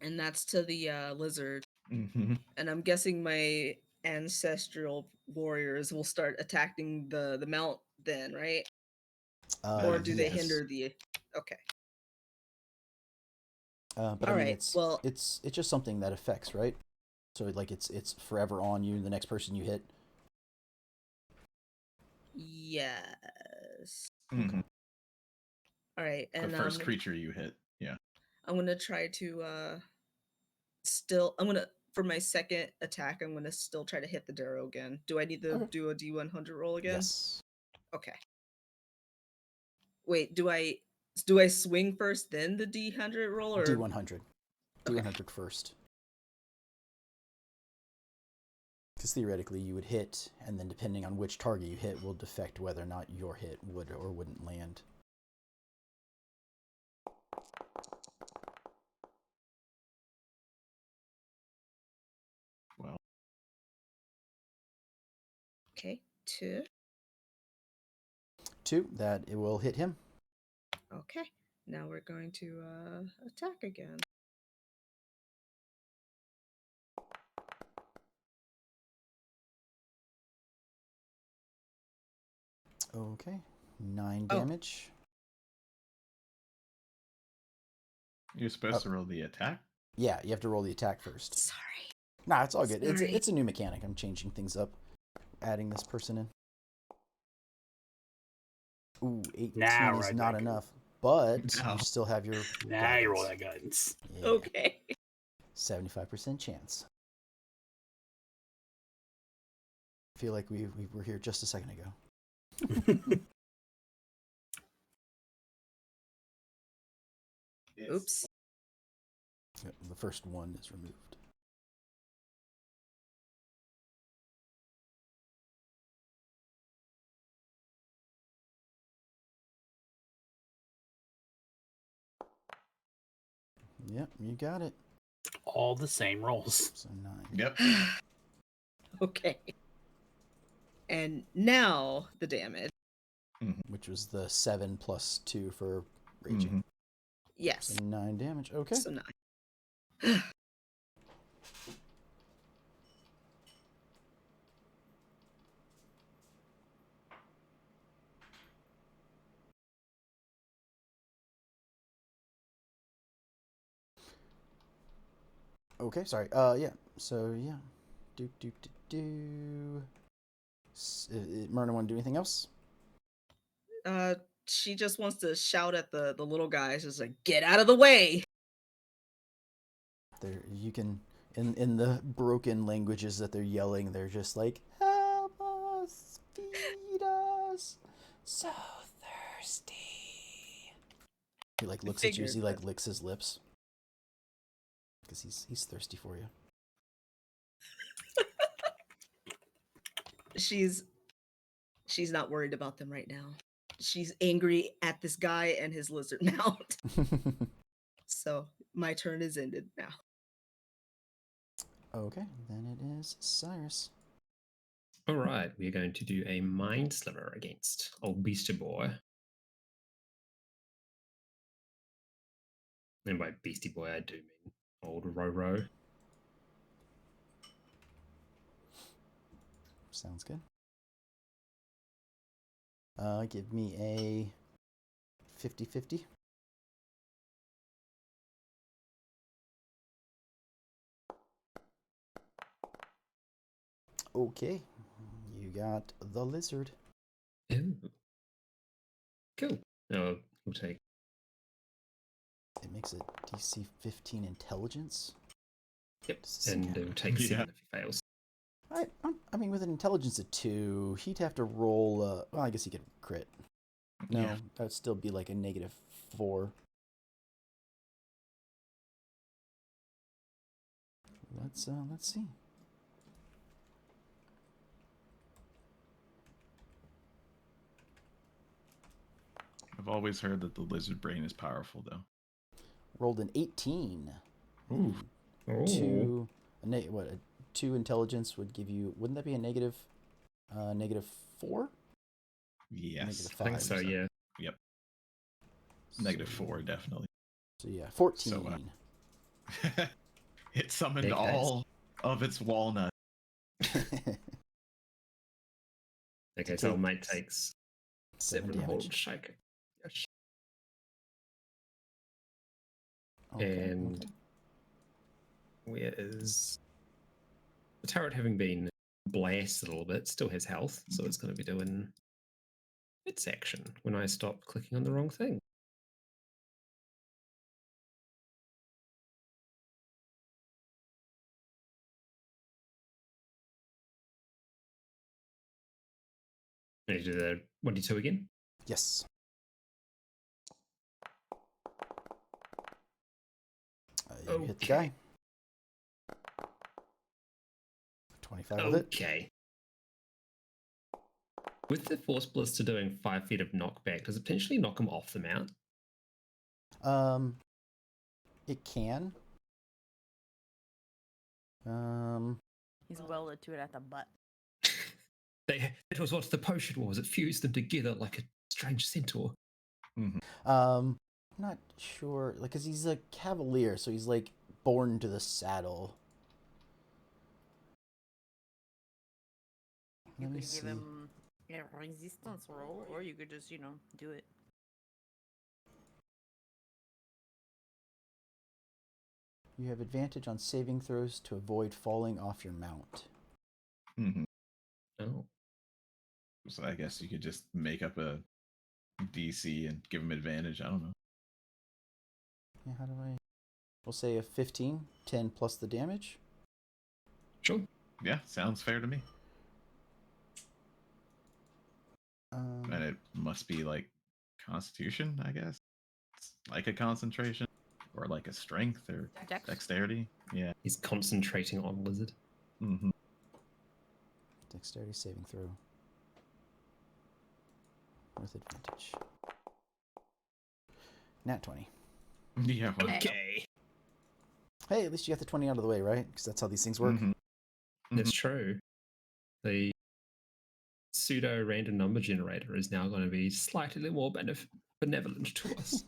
And that's to the lizard. Mm-hmm. And I'm guessing my ancestral warriors will start attacking the mount then, right? Or do they Yes. hinder the? Okay. But All I mean, right, well- it's just something that affects, right? So like it's forever on you. The next person you hit. Yes. Mm-hmm. All right, The and first creature you hit. Yeah. I'm gonna try to for my second attack, I'm gonna still try to hit the Derro again. Do I need to Okay. do a D100 roll again? Yes. Okay. Wait, do I Do I swing first, then the D100 roll, or D100. Okay. D100 first. Because theoretically, you would hit, and then depending on which target you hit will affect whether or not your hit would or wouldn't land. Well, Okay, 2. 2, that it will hit him. Okay, now we're going to attack again. Okay, 9 Oh. damage. you're supposed to roll the attack. Yeah, you have to roll the attack first. Sorry. Nah, it's all good. Sorry. It's a new mechanic. I'm changing things up, adding this person in. Ooh, 18 Now, is right not back. enough, but No. you still have your Now you roll guidance. that guidance. Yeah, Okay. 75% chance. I feel like we were here just a second ago. Oops. The first one is removed. Yep, you got it. All the same rolls. So 9. Yep. Okay. And now the damage. Which was the 7 plus 2 for raging. Mhm. Yes. So 9 damage. Okay. So 9. Okay, sorry. Yeah. So yeah. Myrna want to do anything else? She just wants to shout at the little guys, just like, get out of the way. There, you can in the broken languages that they're yelling. They're just like, "Help us, feed us, so thirsty." He like looks at you as he like licks his lips because he's thirsty for you. She's not worried about them right now. She's angry at this guy and his lizard mount. So my turn is ended now. Okay, then it is Cyrus. All right, we're going to do a Mind Sliver against old Beastie Boy. And by Beastie Boy, I do mean old Roro. Sounds good. Give me a 50-50. Okay, you got the lizard. Ooh. Cool. No, we'll take. It makes it DC 15 intelligence. Yep, Does this and count? it'll take Yeah. 7 if he fails. I mean, with an intelligence of 2, he'd have to roll. Well, I guess he could crit. No, Yeah. that would still be like a -4. Let's see. I've always heard that the lizard brain is powerful, though. Rolled an 18. Ooh. Oh. 2. A 2 intelligence would give you. Wouldn't that be a -4? Yes. I think so, yeah. Yep. So- -4, definitely. So yeah, 14. So, it summoned Big dice. all of its walnuts. Okay, so Take mate takes 7 damage. hold shake. Yes. Okay, And okay. where is the turret, having been blasted a little bit, still has health, so it's going to be doing its action when I stop clicking on the wrong thing. I need to do the 1d2 again. Yes. You hit the guy. 25 will hit. Okay. With the Force Blister doing 5 feet of knockback, does it potentially knock him off the mount? It can. He's welded to it at the butt. It was what the potion was. It fused them together like a strange centaur. I'm not sure, like, cause he's a cavalier, so he's like born to the saddle. You Let me could see. give him a resistance roll, or you could just, do it. You have advantage on saving throws to avoid falling off your mount. Oh. So I guess you could just make up a DC and give him advantage. I don't know. Yeah, how do I? We'll say a 15, 10 plus the damage. Sure. Yeah, sounds fair to me. And it must be like Constitution, I guess. It's like a concentration, or like a strength, or dexterity. Yeah. He's concentrating on lizard. Dexterity saving throw. With advantage. Nat 20. Yeah. Well, Okay. Hey, at least you got the 20 out of the way, right? Because that's how these things work. That's true. The pseudo random number generator is now going to be slightly more benevolent to us.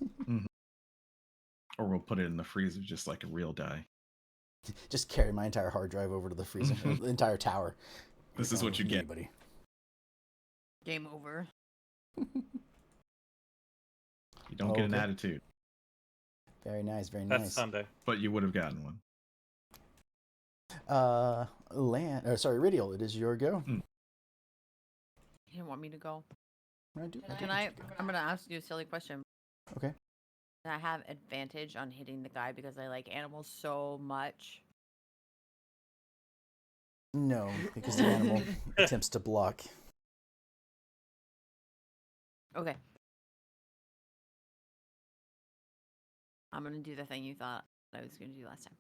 Or we'll put it in the freezer just like a real die. Just carry my entire hard drive over to the freezer, the entire tower. This is what you get. Anybody. Game over. You don't get an attitude. Very nice, very That's nice. Sunday. But you would have gotten one. Ridial, it is your go. You didn't want me to go. I'm gonna ask you a silly question. Okay. Can I have advantage on hitting the guy because I like animals so much? No, because the animal attempts to block. Okay. I'm gonna do the thing you thought I was gonna do last time.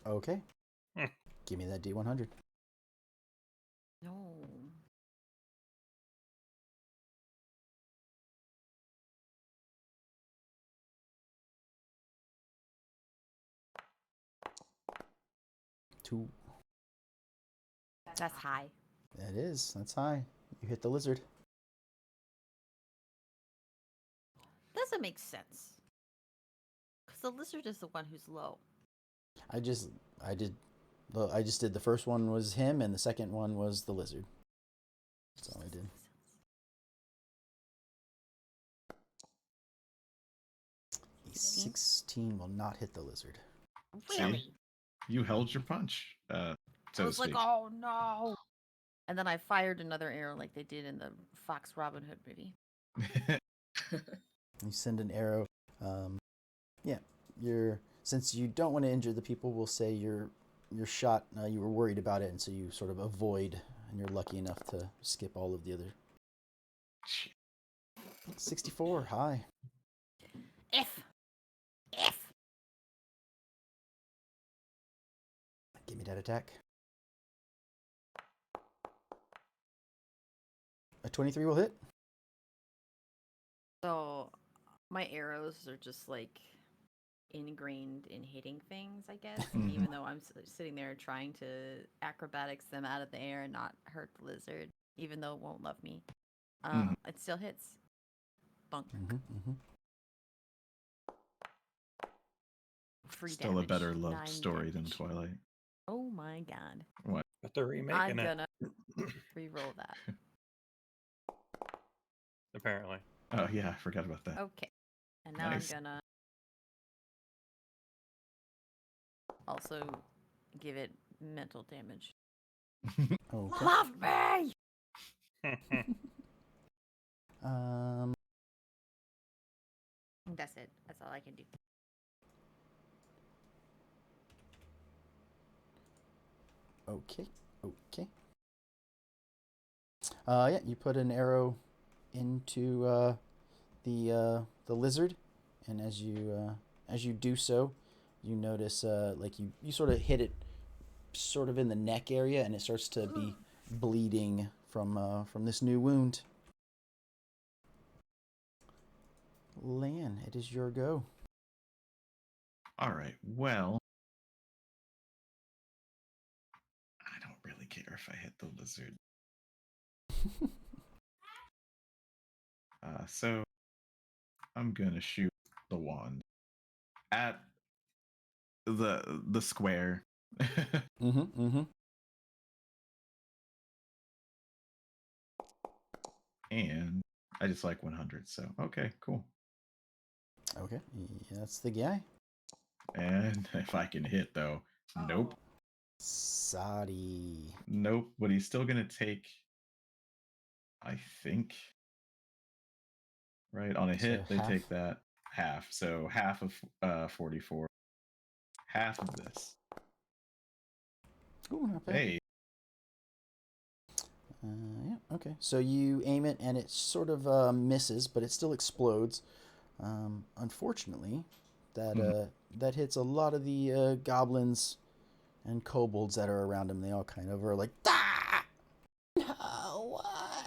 Okay. Give me that D100. No. Two. That's high. That is. That's high. You hit the lizard. Doesn't make sense. Because the lizard is the one who's low. I just did the first one was him, and the second one was the lizard. That's all I did. A 16 will not hit the lizard. Really? See? You held your punch. I So was to like, speak. oh no. And then I fired another arrow like they did in the Fox Robin Hood movie. You send an arrow. Since you don't want to injure the people, we'll say your shot. You were worried about it, and so you sort of avoid, and you're lucky enough to skip all of the other. 64 high. F. Give me that attack. A 23 will hit. So my arrows are just like ingrained in hitting things, I guess. Even though I'm sitting there trying to acrobatics them out of the air and not hurt the lizard, even though it won't love me. It still hits. Bunk. Free Still damage. a better love 9 story than damage. Twilight. Oh my god. What? But they're remaking I'm it, gonna re-roll that. apparently. Oh yeah, I forgot about that. Okay. And now Nice. I'm gonna also give it mental damage. Okay. Love me! That's it. That's all I can do. Okay. Yeah, you put an arrow into the lizard, and as you do so, you notice like you sort of hit it sort of in the neck area, and it starts to be bleeding from this new wound. Lan, it is your go. All right. Well, I don't really care if I hit the lizard. So I'm gonna shoot the wand at the square. And I just like 100, so okay, cool. Okay, that's the guy. And if I can hit though, nope. Sadi. Nope, but he's still gonna take, I think, right, on a hit, So they half? take that half. So half of 44. Half of this. Ooh, not bad. Hey. Yeah, okay. So you aim it, and it sort of misses, but it still explodes. Unfortunately, that hits a lot of the goblins and kobolds that are around him. They all kind of are like, ah! No, why?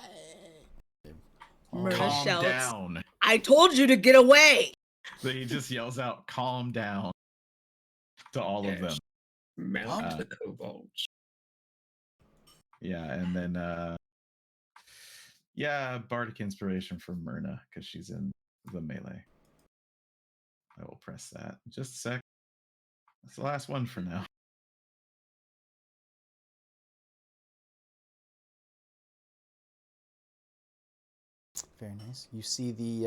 Myrna Calm shouts, down. I told you to get away! So he just yells out, calm down, to all of them. Mount the kobolds. Yeah, and then yeah, bardic inspiration for Myrna, because she's in the melee. I will press that. Just a sec. That's the last one for now. Very nice. You see the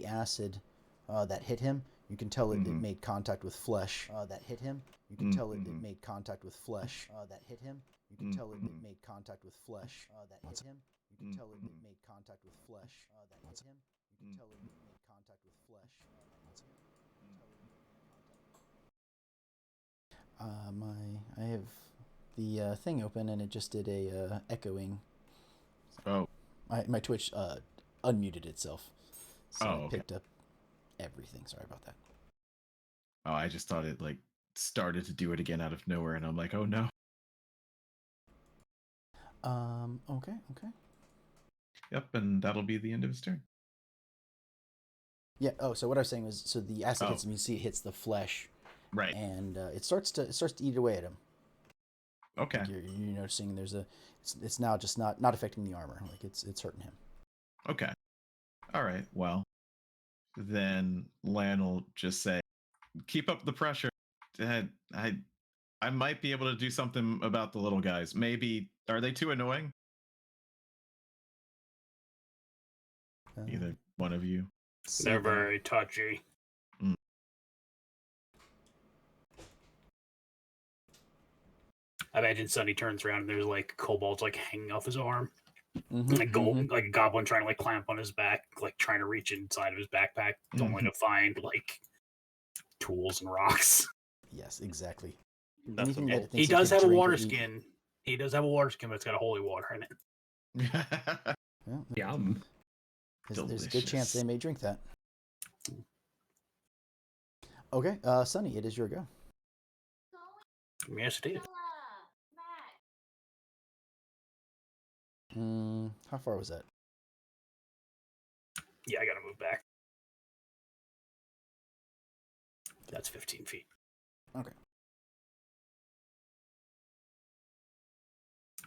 acid that hit him. You can tell it made contact with flesh that hit him. You can tell it made contact with flesh that hit him. You can tell it made contact with flesh that hit him. You can tell it made contact with flesh that hit him. You can tell it made contact with flesh that hit him. I have the thing open, and it just did a echoing. Oh. My Twitch unmuted itself, so Oh, it picked up everything. Sorry about that. Oh, I just thought it like started to do it again out of nowhere, and I'm like, oh no. Okay. Yep, and that'll be the end of his turn. Yeah. Oh, so what I was saying was, so the acid hits him. You see, it hits the flesh, right, and it starts to eat away at him. Okay. Like you're noticing there's it's now just not affecting the armor. Like it's hurting him. Okay. All right. Well, then Lan will just say, "Keep up the pressure. I might be able to do something about the little guys. Maybe are they too annoying? Either one of you. They're very touchy. I imagine Sonny turns around and there's like kobolds like hanging off his arm. Like a goblin trying to like clamp on his back, like trying to reach inside of his backpack, only to find like tools and rocks. Yes, exactly. Anything that he does have a water skin. He does have a water skin, but it's got a holy water in it. Well, Yum. There's a good chance they may drink that. Okay, Sonny, it is your go. Yes, it is. How far was that? Yeah, I gotta move back. That's 15 feet. Okay.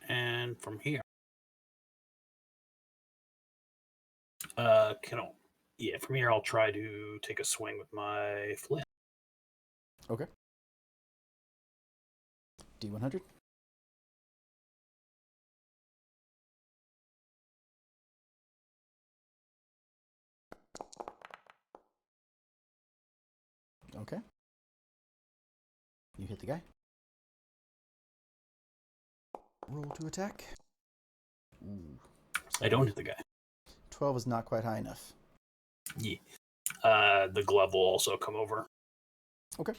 And from here, from here I'll try to take a swing with my flint. Okay. D100. Okay. You hit the guy. Roll to attack. Ooh. I don't hit the guy. 12 is not quite high enough. Yeah. The glove will also come over. Okay.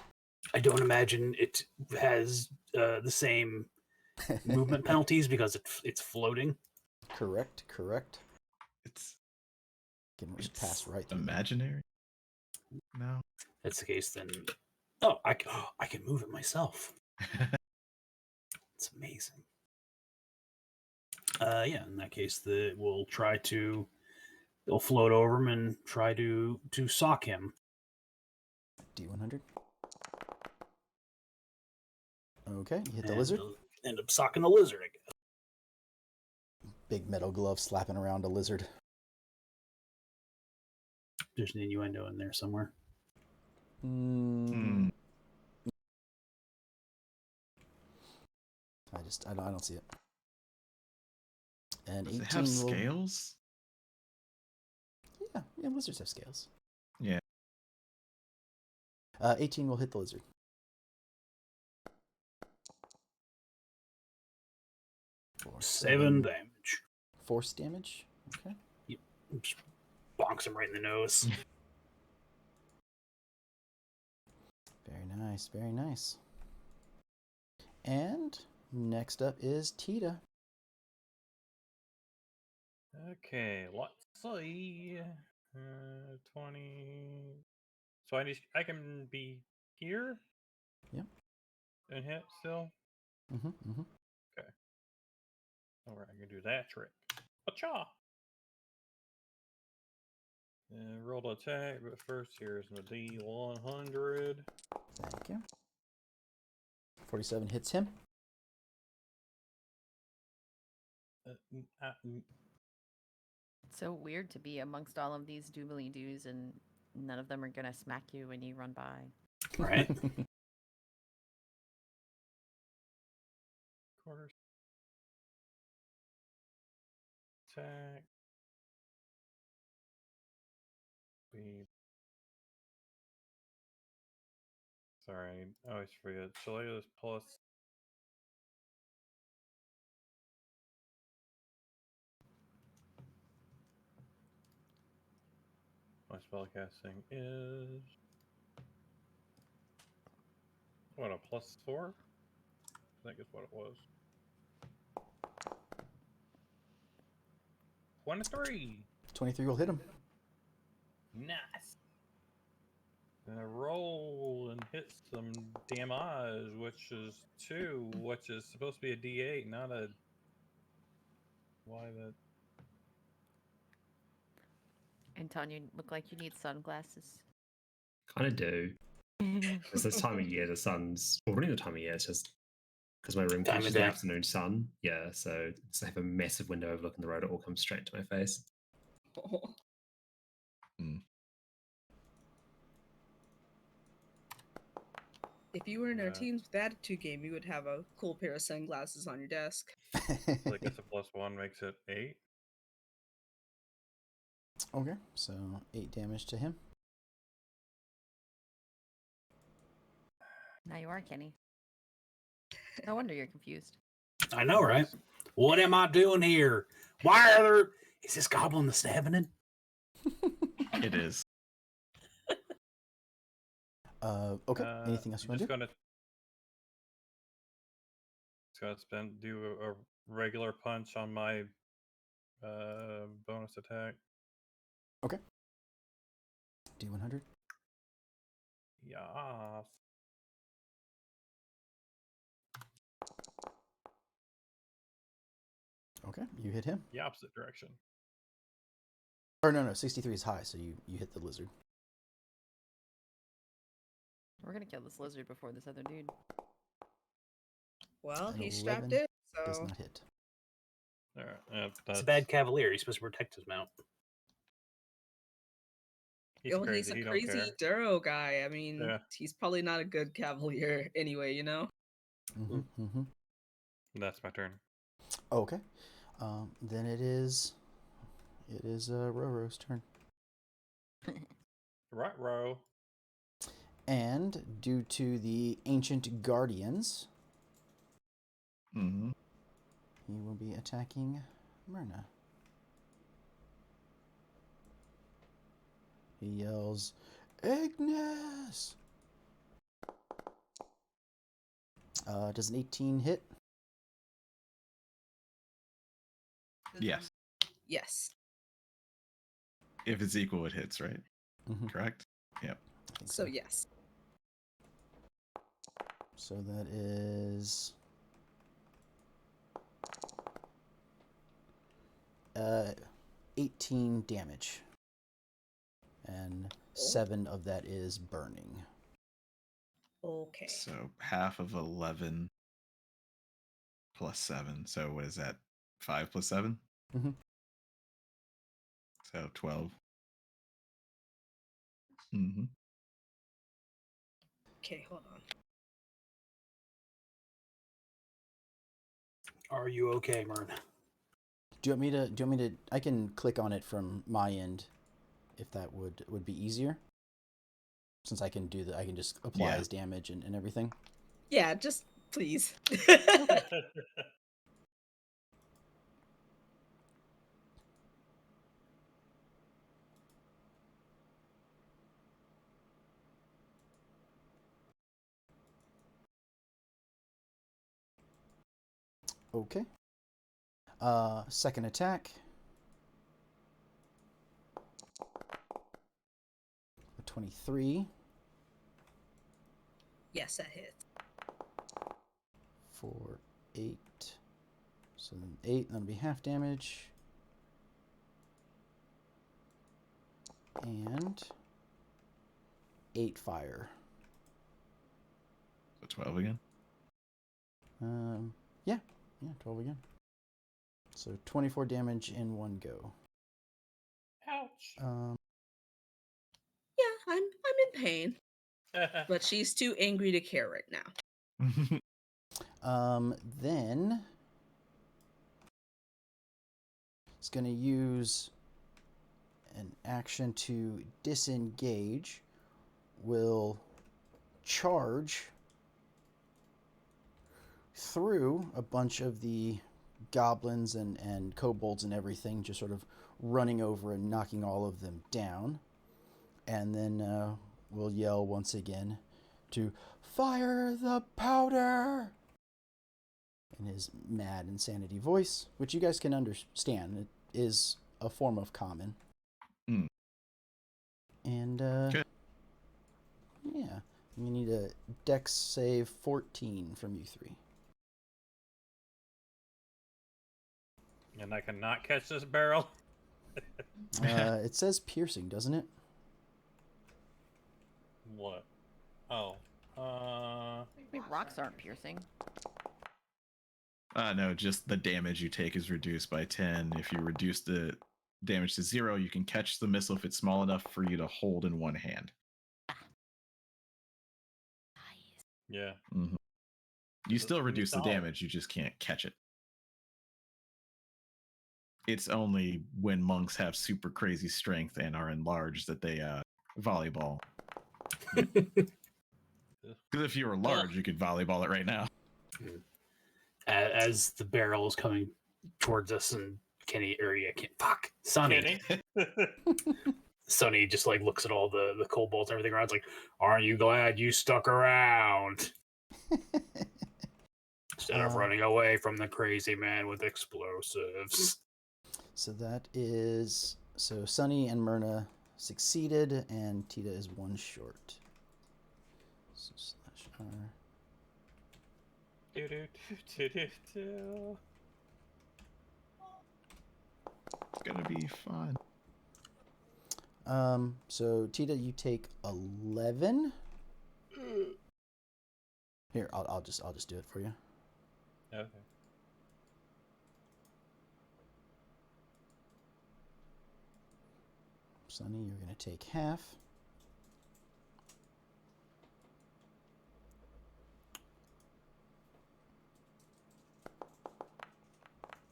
I don't imagine it has the same movement penalties because it's floating. Correct. It's Can pass right through imaginary. No. If that's the case, then Oh, I can move it myself. It's amazing. Yeah, in that case, we'll try to. They'll float over him and try to sock him. D100. Okay, you hit the And lizard. they'll end up socking the lizard, I guess. Big metal glove slapping around a lizard. There's an innuendo in there somewhere. I don't see it. And Does 18 it have will... scales? Yeah, lizards have scales. Yeah. 18 will hit the lizard. For 7 damage. Force damage. Okay. Yep. Just bonks him right in the nose. Very nice, very nice. And next up is Tita. Okay, let's see. 20. So I can be here? Yep. And hit still? Mm-hmm. Okay. Alright, I can do that trick. Acha! Roll to attack, but first here's my D100. Thank you. 47 hits him. It's so weird to be amongst all of these doobly doos and none of them are gonna smack you when you run by. Right? Quarters. Attack. Sorry, I always forget. Shalea's plus. My spellcasting is. What, a +4? I think is what it was. 23! 23 will hit him. Nice! And I roll and hit some damage, which is 2, which is supposed to be a D8, not a. Why that? Antonio, you look like you need sunglasses. Kind of do. It's this time of year, the sun's, well, really the time of year, it's just because my room Time of catches the day. afternoon sun. Yeah, so I have a massive window overlooking the road. It all comes straight to my face. If you were in our Teams with Attitude game, you would have a cool pair of sunglasses on your desk. So I guess a +1 makes it 8. Okay, so 8 damage to him. Now you are, Kenny. No wonder you're confused. I know, right? What am I doing here? Why are there... Is this goblin the stabbing? It is. Okay, anything else you want to do? Just gonna do a regular punch on my bonus attack. Okay. D100. Yes. Okay, you hit him. The opposite direction. Or no, 63 is high, so you hit the lizard. We're gonna kill this lizard before this other dude. Well, An he's strapped 11 in, Does so not hit. Alright, He's a bad cavalier. He's supposed to protect his mount. He's he's crazy. a He don't crazy care. Derro guy. I mean, Yeah. he's probably not a good cavalier anyway, you know? That's my turn. Okay. Then it is Roro's turn. Right, row. And due to the ancient guardians, Mm-hmm. he will be attacking Myrna. He yells, Ignis! Does an 18 hit? Yes. Yes. If it's equal, it hits, right? Mm-hmm. Correct? Yep. I think So yes. So that is 18 damage. And 7 of that is burning. Okay. So half of 11 plus 7. So what is that? 5 plus 7? Mhm. So 12. Mm-hmm. Okay, hold on. Are you okay, Mern? Do you want me to I can click on it from my end if that would be easier. Since I can I can just apply his damage and everything. Yeah, just please. Okay. Second attack. 23 Yes, that hits. for 8. So then 8, that'll be half damage. And 8 fire. So 12 again? Yeah, 12 again. So 24 damage in one go. Ouch. Yeah, I'm in pain. But she's too angry to care right now. Then it's going to use an action to disengage. Will charge through a bunch of the goblins and kobolds and everything, just sort of running over and knocking all of them down. And then we'll yell once again to fire the powder in his mad insanity voice, which you guys can understand. It is a form of common. Mm. And Good. yeah, you need a dex save 14 from you three. And I cannot catch this barrel. It says piercing, doesn't it? What? Oh. I mean, rocks aren't piercing. No, just the damage you take is reduced by 10. If you reduce the damage to 0, you can catch the missile if it's small enough for you to hold in one hand. Yeah. Mm-hmm. You It's still pretty reduce the solid. damage, you just can't catch it. It's only when monks have super crazy strength and are enlarged that they volleyball. Because if you were large, you could volleyball it right now. As the barrel is coming towards us, and Sonny. Sonny just like looks at all the kobolds and everything around. It's like, aren't you glad you stuck around? Instead of running away from the crazy man with explosives. So that is... So Sunny and Myrna succeeded, and Tita is 1 short. So /R. It's going to be fun. So Tita, you take 11. Here, I'll just do it for you. Okay. Sunny, you're gonna take half.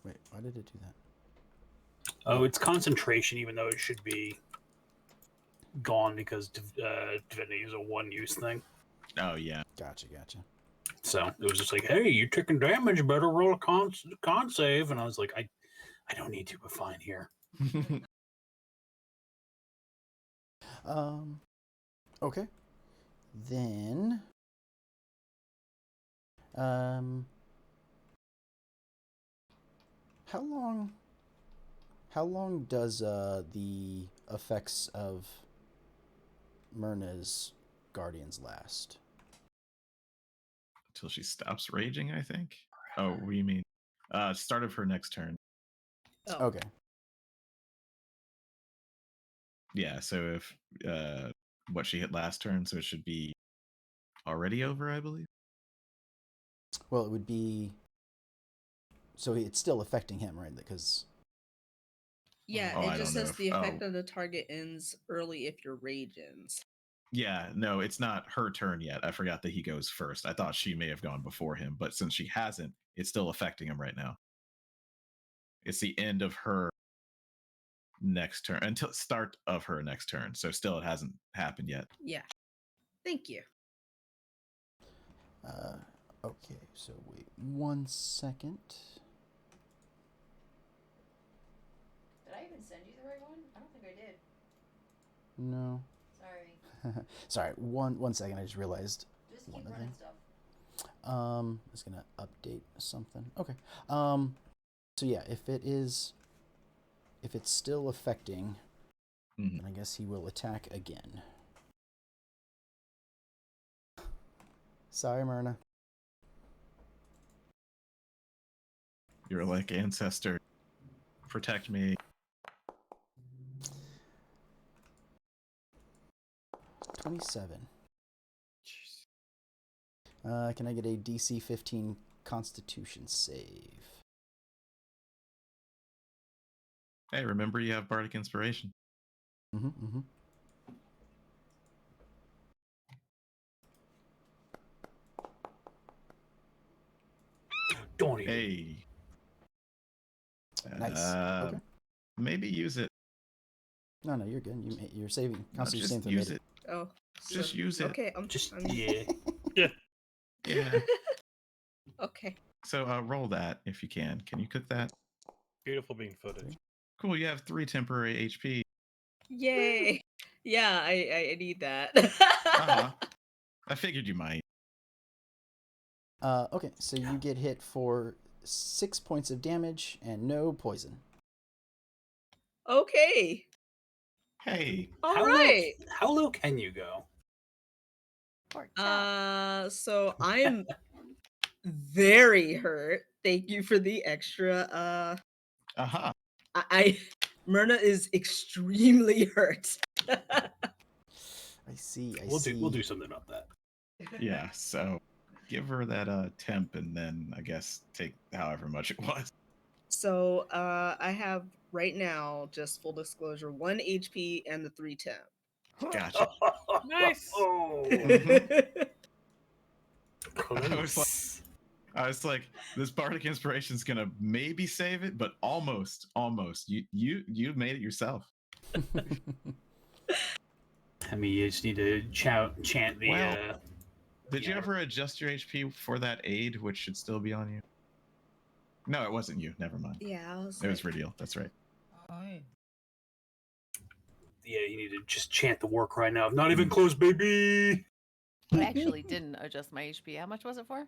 Wait, why did it do that? Oh, it's concentration, even though it should be gone because divinity is a one-use thing. Oh, yeah. Gotcha. So it was just like, hey, you're taking damage, better roll a con save. And I was like, I don't need to, but fine here. Okay. Then, how long does the effects of Myrna's guardians last? till she stops raging, I think. Oh, what do you mean? Start of her next turn. Oh. Okay. Yeah, so if what she hit last turn, so it should be already over, I believe. Well, it would be. So it's still affecting him, right? Because. Yeah, Oh, it I just don't know says if- the effect oh. of the target ends early if your rage ends. Yeah, no, it's not her turn yet. I forgot that he goes first. I thought she may have gone before him, but since she hasn't, it's still affecting him right now. It's the end of her next turn until start of her next turn. So still, it hasn't happened yet. Yeah. Thank you. Okay, so wait 1 second. Did I even send you the right one? I don't think I did. No. Sorry. Sorry, one second. I just realized Just one keep other running thing. stuff. I'm just gonna update something. Okay. So yeah, if it's still affecting, Mhm. then I guess he will attack again. Sorry, Myrna. You're like, ancestor, protect me. 27. Can I get a DC 15 Constitution save? Hey, remember you have Bardic Inspiration. Mm-hmm. Don't even. Hey. Nice. Okay. Maybe use it. No, you're good. You're saving No, Constitution just saving throw use made it. Oh. Just use it. Okay, I'm Just I'm- yeah. Yeah. Okay. So roll that if you can. Can you cook that? Beautiful bean footage. Cool. You have 3 temporary HP. Yay. Yeah, I need that. Uh-huh. I figured you might. Okay, so you get hit for 6 points of damage and no poison. Okay. Hey. All right. How low can you go? Poor chap. So I'm very hurt. Thank you for the extra. Uh-huh. I Myrna is extremely hurt. I see. We'll do something about that. Yeah, so give her that temp and then I guess take however much it was. So I have right now, just full disclosure, 1 HP and the 3 temp. Gotcha. Nice. Oh, Mhm. close. I was like, this Bardic Inspiration's gonna maybe save it, but almost. You made it yourself. I mean, you just need to chant the. Well, Did you Yeah. ever adjust your HP for that aid, which should still be on you? No, it wasn't you. Never mind. Yeah, I was It was like, Ridial. That's right. Yeah, you need to just chant the war cry now. Not even close, baby. I actually didn't adjust my HP. How much was it for?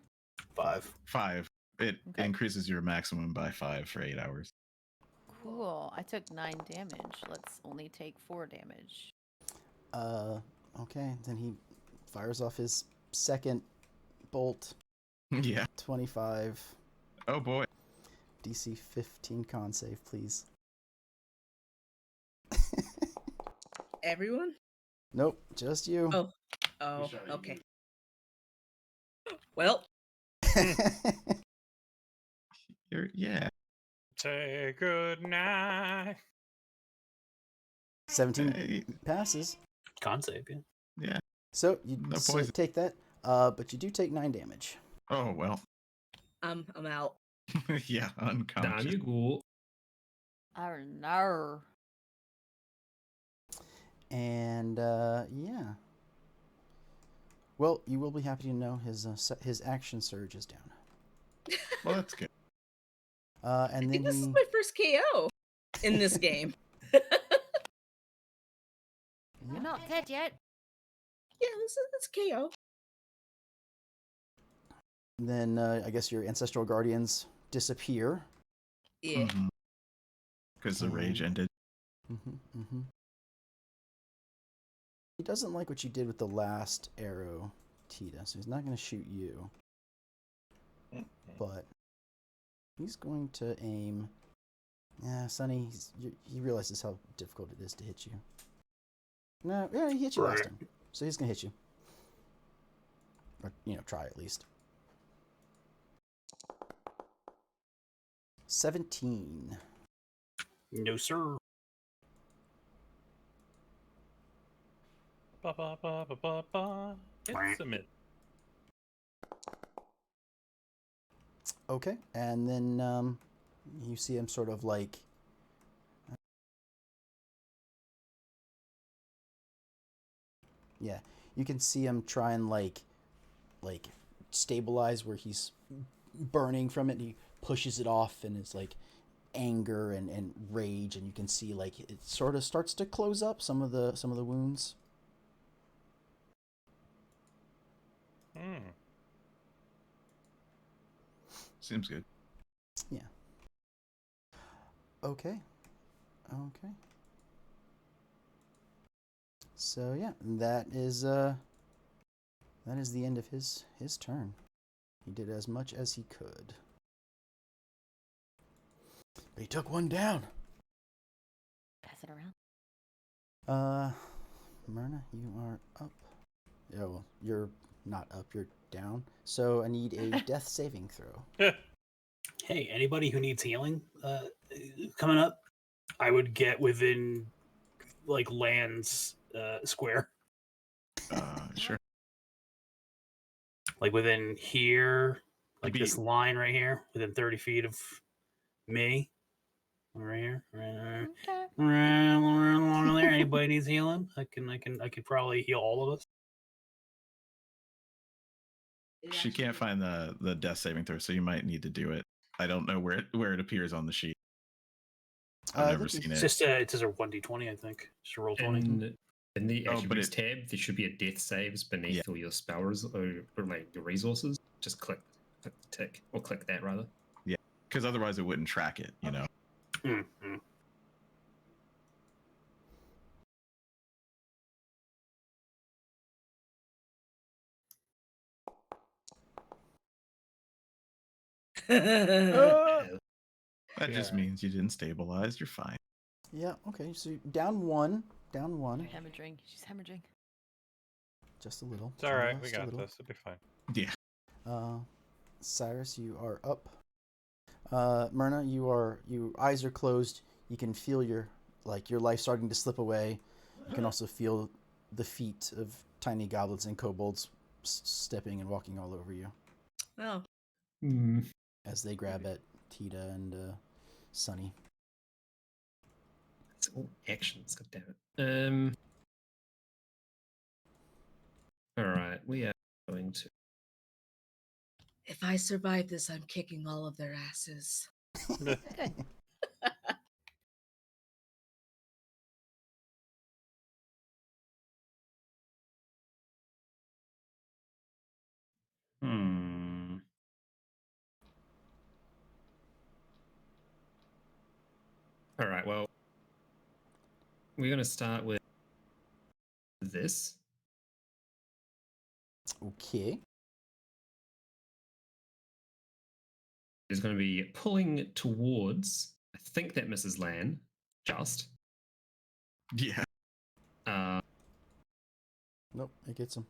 5. 5. It Okay. increases your maximum by 5 for 8 hours. Cool. I took 9 damage. Let's only take 4 damage. Okay, then he fires off his second bolt. Yeah. 25. Oh boy. DC 15 con save, please. everyone? Nope, just you. Oh. Oh, okay. Well, Yeah. Say good night. 17 Hey, passes. Con save, yeah. yeah. So you No poison. take that, but you do take 9 damage. Oh well. I'm out. Yeah. Damn Unconscious. you, ghoul. Oh no. And yeah. Well, you will be happy to know his action surge is down. Well, that's good. I And think then this is he my first KO in this game. You're not dead yet. Yeah, this is KO. then I guess your ancestral guardians disappear. Yeah. Because the rage ended. He doesn't like what you did with the last arrow, Tita, so he's not going to shoot you. but he's going to aim. Yeah, Sonny, he realizes how difficult it is to hit you. No, yeah, he hit you last time, so he's gonna hit you, or try at least. 17. No, sir. Ba ba ba ba ba ba. It's a mid. Okay, and then you see him sort of like. Yeah, you can see him try and like stabilize where he's burning from it. And he pushes it off, and it's like anger and rage, and you can see like it sort of starts to close up some of the wounds. Seems good. Yeah. Okay. So yeah, that is the end of his turn. He did as much as he could. But he took one down. Pass it around. Myrna, you are up. Yeah, well, you're not up, you're down. So I need a death saving throw. Hey, anybody who needs healing coming up, I would get within like Land's square. Sure. Like within here, like this line right here, within 30 feet of me. Right here. Right along there. Anybody needs healing? I could probably heal all of us. She can't find the death saving throw, so you might need to do it. I don't know where it appears on the sheet. I've never seen it. It's just it says a 1d20, I think. Just a roll 20. In the attributes tab, there should be a death saves beneath all your spells or like your resources. Just click the tick, or click that rather. Yeah, because otherwise it wouldn't track it, you know. Mm-hmm. That just means you didn't stabilize. You're fine. Yeah, okay. So down one. Hemorrhaging. She's hemorrhaging. Just a little. It's all right. We got this. It'll be fine. Yeah. Cyrus, you are up. Myrna, your eyes are closed. You can feel your life starting to slip away. You can also feel the feet of tiny goblins and kobolds stepping and walking all over you. Oh. As they grab at Tita and Sunny. It's all actions, goddammit. Alright, we are going to. If I survive this, I'm kicking all of their asses. Good. All right, well, we're going to start with this. Okay. Is going to be pulling towards, I think that misses Lan, just. Yeah. Nope, it gets him.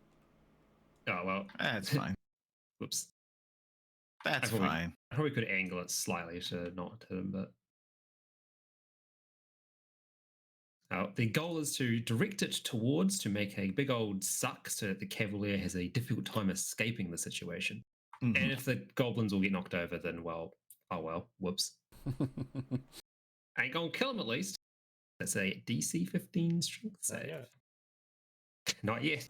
Oh, well. That's fine. Whoops. That's fine. I probably could angle it slightly to not hit him, but. The goal is to direct it towards to make a big old suck so that the Cavalier has a difficult time escaping the situation. Mm-hmm. And if the goblins will get knocked over, then, well, oh well, whoops. Ain't gonna kill him at least. That's a DC 15 strength save. Not yet.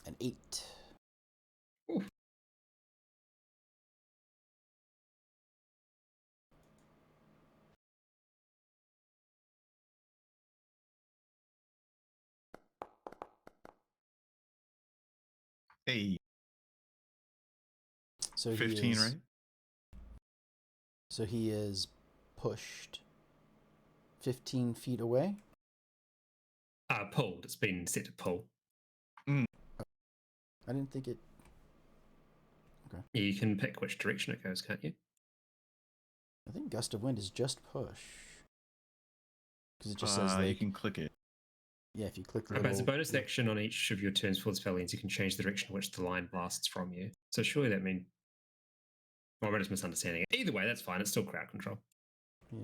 An 8. Ooh. Hey. So 15, right? So he is pushed 15 feet away. Pulled. It's been set to pull. I didn't think it. Yeah, you can pick which direction it goes, can't you? I think gust of wind is just push. Because it just says you like can click it. yeah, if you click the But as a little bonus action on each of your turns for the spellians, you can change the direction in which the line blasts from you. So surely that means. Well, I'm just misunderstanding it. Either way, that's fine. It's still crowd control. yeah.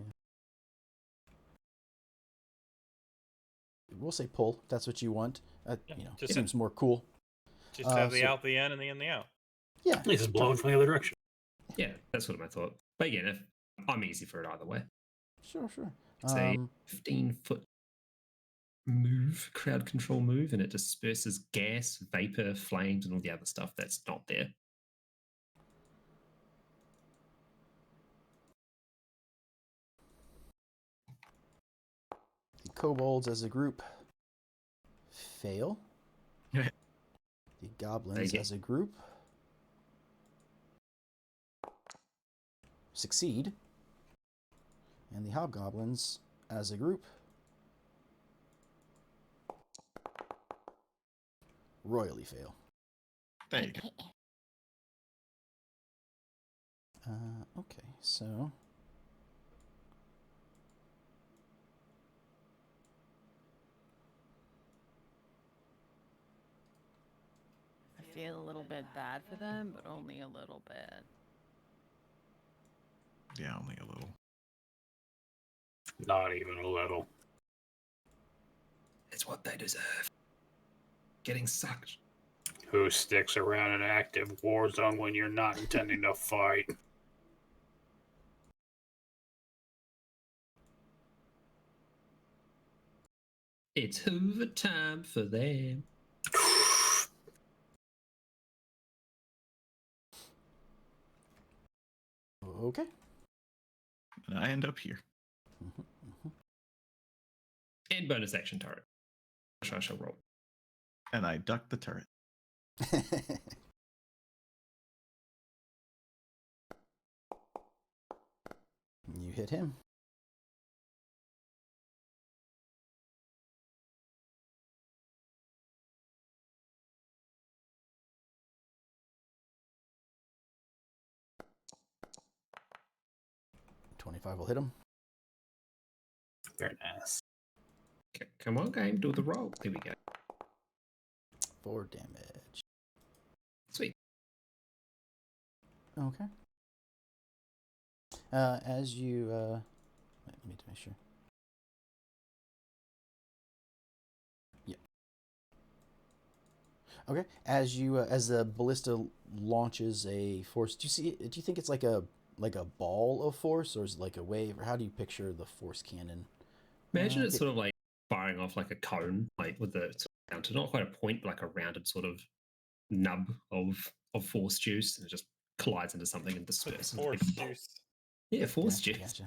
We'll say pull. If that's what you want. Yeah, You know, just it seems more cool. Just have the so- out, the in, and the in, the out. Yeah. He's just blowing from the other direction. Yeah, that's sort of my thought. But again, if I'm easy for it either way. Sure. It's a 15-foot move, crowd control move, and it disperses gas, vapor, flames, and all the other stuff that's not there. The kobolds as a group fail. The goblins as a group succeed. And the hobgoblins as a group royally fail. There you go. Okay, so I feel a little bit bad for them, but only a little bit. Yeah, only a little. Not even a little. It's what they deserve. Getting sucked. Who sticks around an active war zone when you're not intending to fight? It's Hoover time for them. okay. And I end up here. And bonus action turret. I shall roll. And I duck the turret. You hit him. $25 will hit him. Very nice. Okay, come on, game, do the roll. There we go. 4 damage. Sweet. Okay. As you, let me make sure. Yeah. Okay. As you, as the ballista launches a force, do you think it's like a ball of force, or is it like a wave, or how do you picture the force cannon? Imagine it's sort of like firing off like a cone, like with the sort of counter, not quite a point, but like a rounded sort of nub of force juice, and it just collides into something and disperses. Force juice. Yeah, force Gotcha, juice.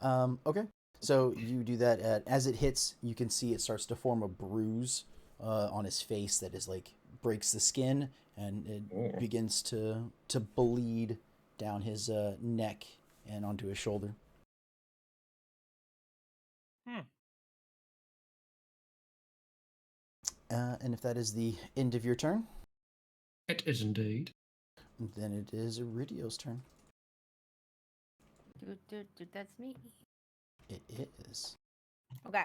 gotcha. Okay. So you do that. As it hits, you can see it starts to form a bruise on his face that is like breaks the skin, and it begins to bleed down his neck and onto his shoulder. And if that is the end of your turn, It is indeed. then it is Iridio's turn. That's me. It is. Okay.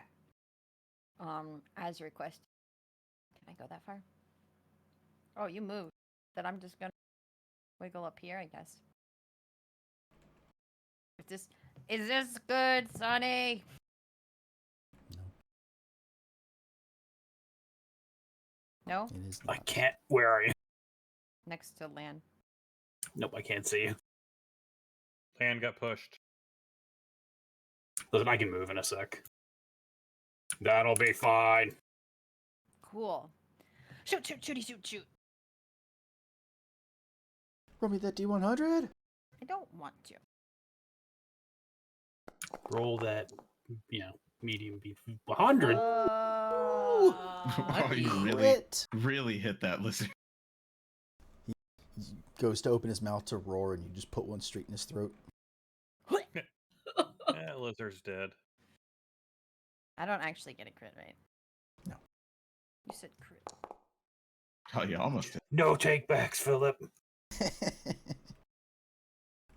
As requested. Can I go that far? Oh, you moved. Then I'm just gonna wiggle up here, I guess. Is this good, Sonny? No? It is I not. can't. Where are you? Next to land. Nope, I can't see you. Land got pushed. Listen, I can move in a sec. That'll be fine. Cool. Shoot, shoot, shooty, shoot, shoot. Roll me that D100. I don't want to. Roll that, medium beat 100. Oh, you really hit that lizard. He goes to open his mouth to roar, and you just put one straight in his throat. That lizard's dead. I don't actually get a crit, right? No. You said crit. Oh, you almost did. No take backs, Philip.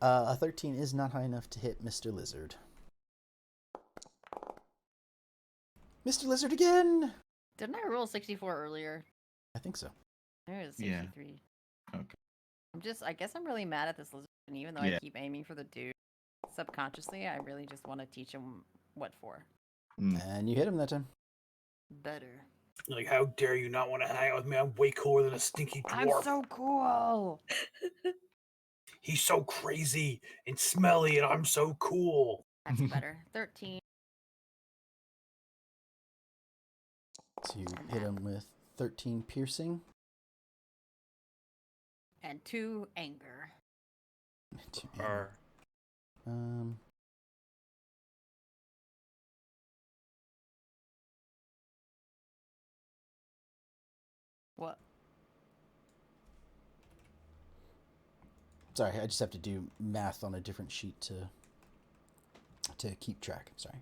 A 13 is not high enough to hit Mr. Lizard. Mr. Lizard again! Didn't I roll 64 earlier? I think so. It was Yeah. 63. Okay. I guess I'm really mad at this lizard, and even though Yeah. I keep aiming for the dude, subconsciously, I really just want to teach him what for. And you hit him that time. Better. Like, how dare you not want to hang out with me? I'm way cooler than a stinky I'm dwarf. so cool! He's so crazy and smelly, and I'm so cool. That's better. 13. So you hit him with 13 piercing. And 2 anger. Um, What? sorry, I just have to do math on a different sheet to keep track. Sorry.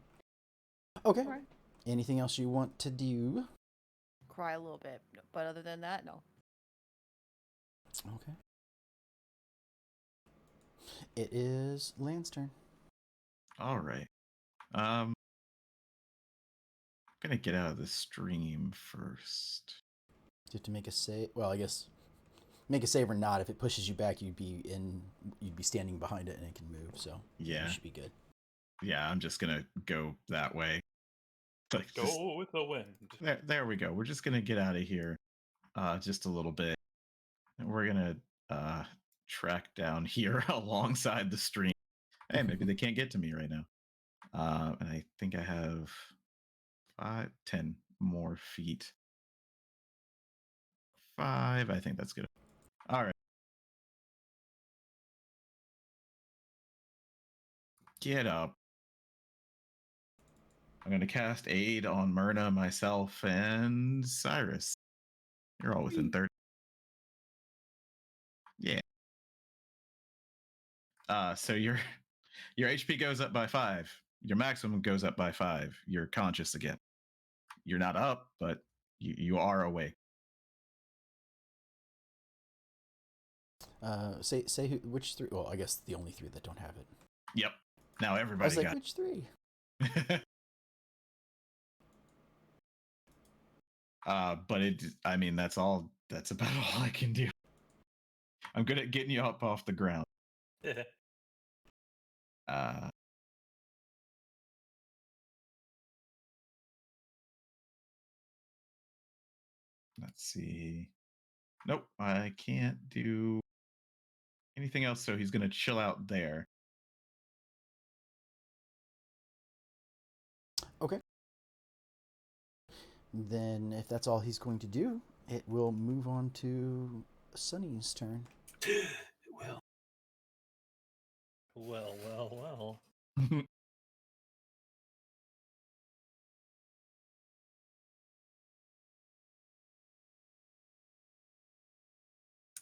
Okay. Alright. Anything else you want to do? Cry a little bit, but other than that, no. Okay. It is Land's turn. All right. I'm gonna get out of the stream first. Do you have to make a save? Well, I guess make a save or not. If it pushes you back, you'd be standing behind it and it can move. So Yeah. you should be good. Yeah, I'm just gonna go that way. Like, just- Go with the wind. there we go. We're just gonna get out of here, just a little bit. And we're gonna track down here alongside the stream. Hey, maybe they can't get to me right now. And I think I have 10 more feet. 5. I think that's good. All right. Get up. I'm going to cast Aid on Myrna, myself, and Cyrus. You're all within 30. Yeah. So your HP goes up by 5. Your maximum goes up by 5. You're conscious again. You're not up, but you are awake. Say which 3? Well, I guess the only 3 that don't have it. Yep. Now I everybody was like, got which 3? But I mean, that's about all I can do. I'm good at getting you up off the ground. Let's see. Nope, I can't do anything else, so he's going to chill out there. Okay. Then, if that's all he's going to do, it will move on to Sunny's turn. Well, Well.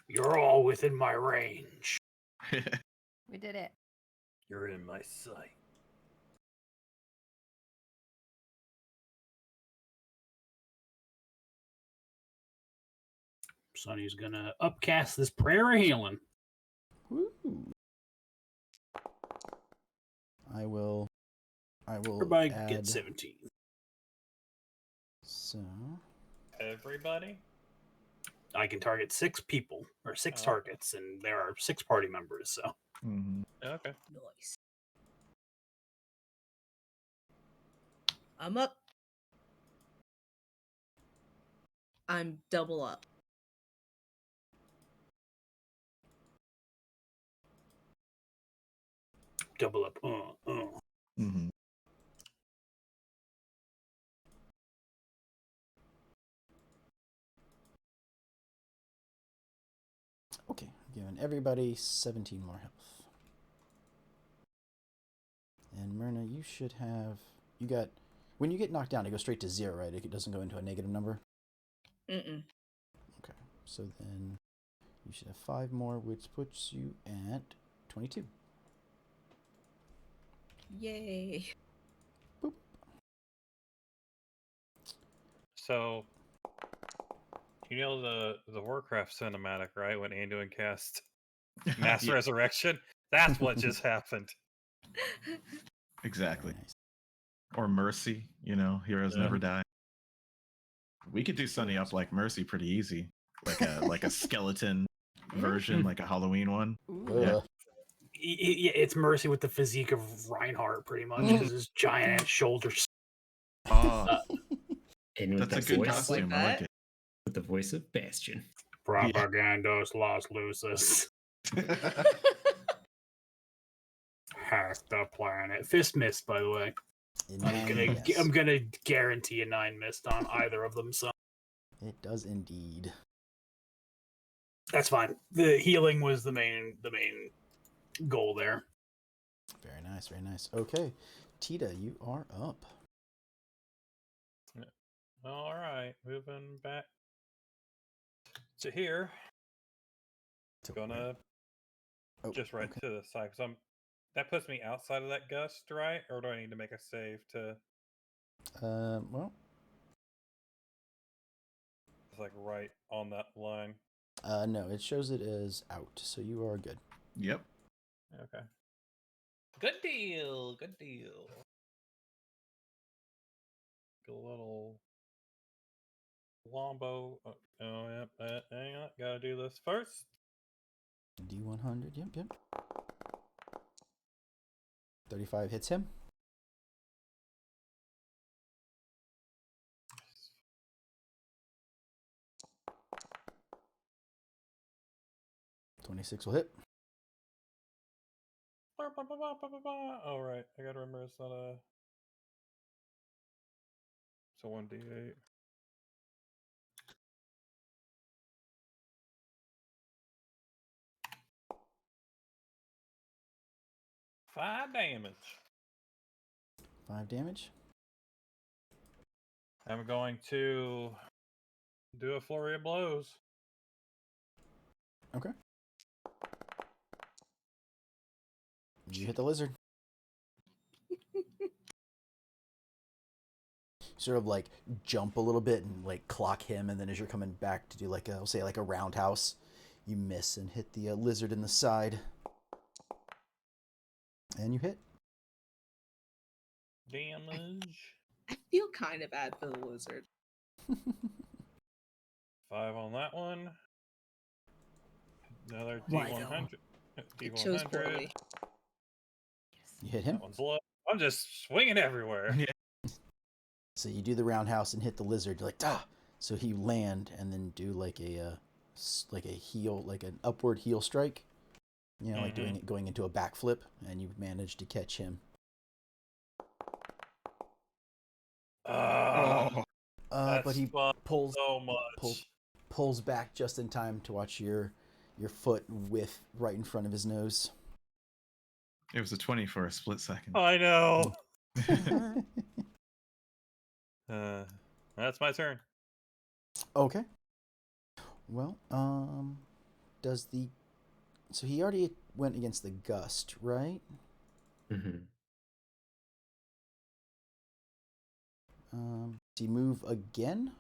you're all within my range. We did it. You're in my sight. Sonny's gonna upcast this prayer of healing. Woo. I will Everybody add, get 17. So Everybody? I can target 6 people, or 6 Oh. targets, and there are 6 party members, so. Mhm. Okay. Nice. I'm up. I'm double up. Double up. Mhm. okay, giving everybody 17 more health. And Myrna, you should have when you get knocked down, it goes straight to 0, right? It doesn't go into a negative number. Mm-mm. Okay, so then you should have 5 more, which puts you at 22. Yay. So You know the Warcraft cinematic, right? When Anduin cast Mass Yeah, Resurrection? That's what just happened. exactly. Very nice. Or Mercy, heroes Yeah. never die. We could do Sunny up like Mercy pretty easy. Like a skeleton version, like a Halloween one. Ooh. Yeah. It's Mercy with the physique of Reinhardt, pretty much, Mhm. because his giant ass shoulders. Oh, And with that's the a good voice, costume. like I like that. with the voice of Bastion. Propagandos Los Luces. it. Hack the planet. Fist missed, by the way. Yes. I'm gonna guarantee a 9 missed on either of them, so It does indeed. that's fine. The healing was the main goal there. Very nice, very nice. Okay, Tita, you are up. All right, moving back to here. So, Gonna oh, just right okay. to the side because that puts me outside of that gust, right? Or do I need to make a save to Well, it's like right on that line? no, it shows it as out, so you are good. Yep. Okay. Good deal. Good deal. A little Wombo. Oh, yep. Hang on. Gotta do this first. D100, yep. 35 hits him. $26 will hit. All right. I gotta remember it's not a. It's a 1d8. Five damage. 5 damage. I'm going to do a flurry of blows. Okay. You hit the lizard. Sort of like jump a little bit and like clock him, and then as you're coming back to do like a, I'll say like a roundhouse, you miss and hit the lizard in the side. And you hit. Damage. I feel kind of bad for the lizard. 5 on that one. Another Why D100. It chose D100. poorly. You hit him. That one's low. I'm just swinging everywhere. Yeah. So you do the roundhouse and hit the lizard. You're like, ah! So you land and then do like a heel, like an upward heel strike. You know, like going into a backflip, and you manage to catch him. Oh, But he fun pulls so much. pulls back just in time to watch your foot whiff right in front of his nose. It was a 20 for a split second. I know. That's my turn. Okay. Well, so he already went against the gust, right? Mm-hmm. Does he move again?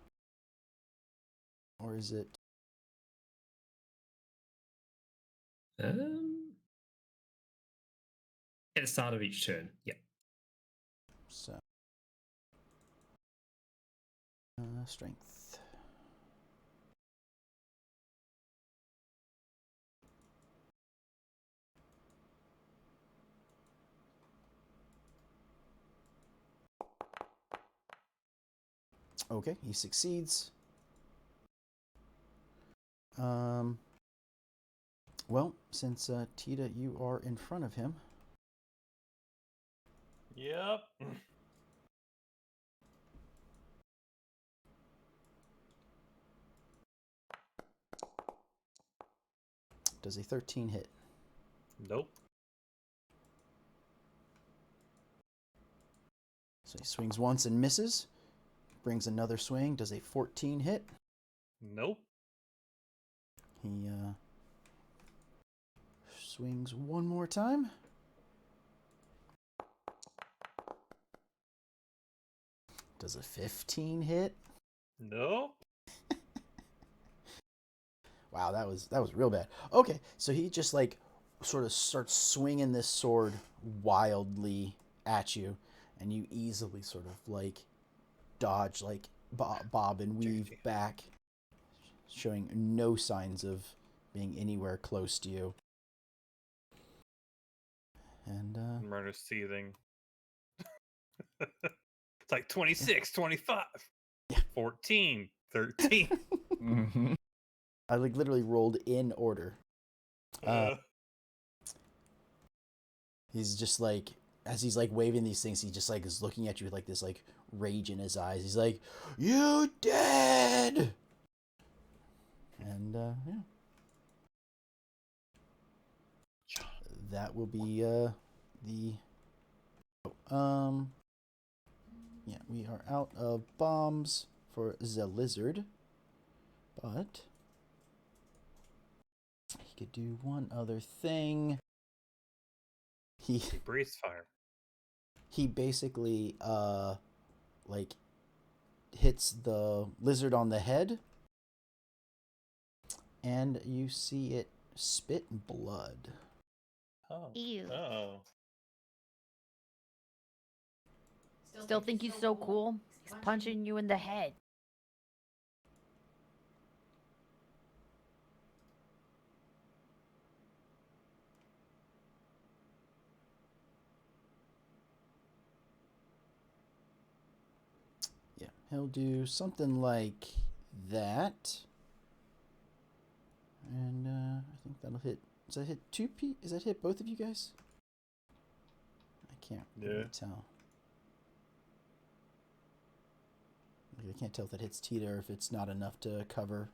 Or is it... At the start of each turn, yeah. So... strength. Okay, he succeeds. Well, since Tita, you are in front of him. Yep. Does a 13 hit? Nope. So he swings once and misses. Brings another swing. Does a 14 hit? Nope. He swings one more time. Does a 15 hit? Nope. Wow, that was real bad. Okay, so he just like sort of starts swinging this sword wildly at you, and you easily sort of like dodge, like bob and weave back, showing no signs of being anywhere close to you. And Murder's seething. It's like 26, 25, 14, 13. Mm-hmm. I like literally rolled in order. He's just like, as he's like waving these things, he just like is looking at you with like this like rage in his eyes. He's like, "You dead!" And yeah, that will be the. Yeah, we are out of bombs for the lizard, but he could do one other thing. He breathes fire. He basically like hits the lizard on the head, and you see it spit blood. Oh. Ew. Oh. Still think he's so cool? He's punching you in the head. Yeah, he'll do something like that. And I think that'll hit. Does that hit two P? Is that hit both of you guys? I can't really tell. I can't tell if that hits Tita or if it's not enough to cover.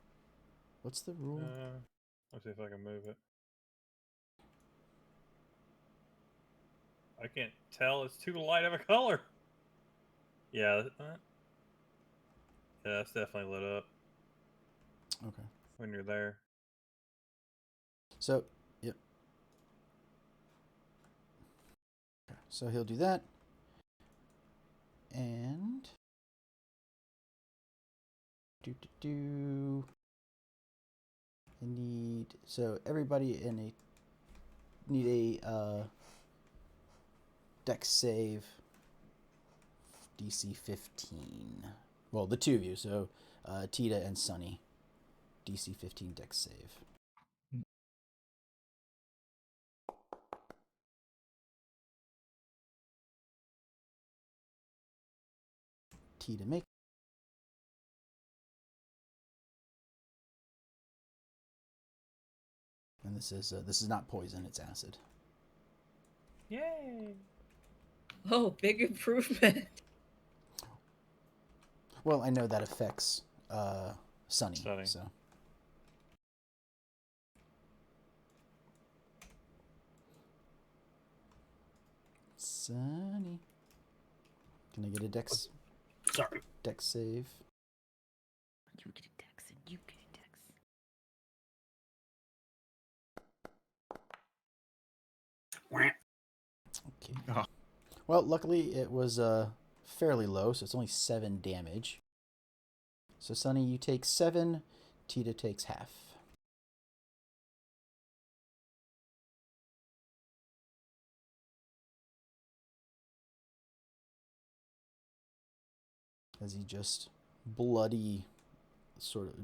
What's the rule? Let's see if I can move it. I can't tell. It's too light of a color. Yeah. Yeah, it's definitely lit up. Okay. When you're there. So, yep. Okay. So he'll do that. And I need, so everybody need a dex save, DC 15. Well, the two of you, so Tita and Sunny, DC 15 dex save. Tita make. And this is not poison; it's acid. Yay! Oh, big improvement. Well, I know that affects Sunny. So. Sunny. Can I get a dex? Sorry. Dex save. You get a dex and you get a dex. Okay. Oh. Well, luckily it was fairly low, so it's only 7 damage. So Sunny, you take 7. Tita takes half. As he just blood sort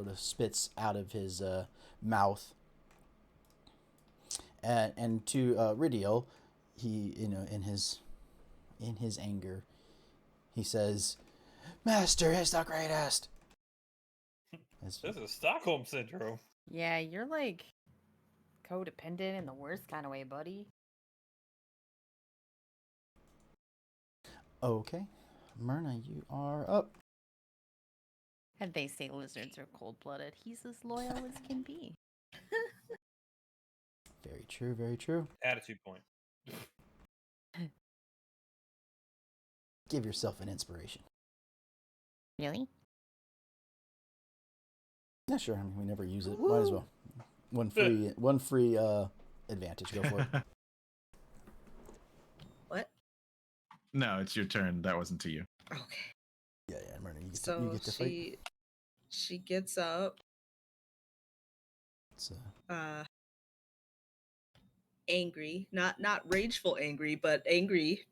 of spits out of his mouth. And to Ridiel, he, in his anger, he says, "Master is the greatest." This is Stockholm syndrome. Yeah, you're like codependent in the worst kind of way, buddy. Okay, Myrna, you are up. And they say lizards are cold-blooded. He's as loyal as can be. Very true, very true. Attitude point. Give yourself an inspiration. Really? Yeah, sure. I mean, we never use it. Might as well. One free advantage. Go for it. What? No, it's your turn. That wasn't to you. Okay. Yeah, Myrna, you get So to fight. she gets up It's angry, not rageful angry, but angry.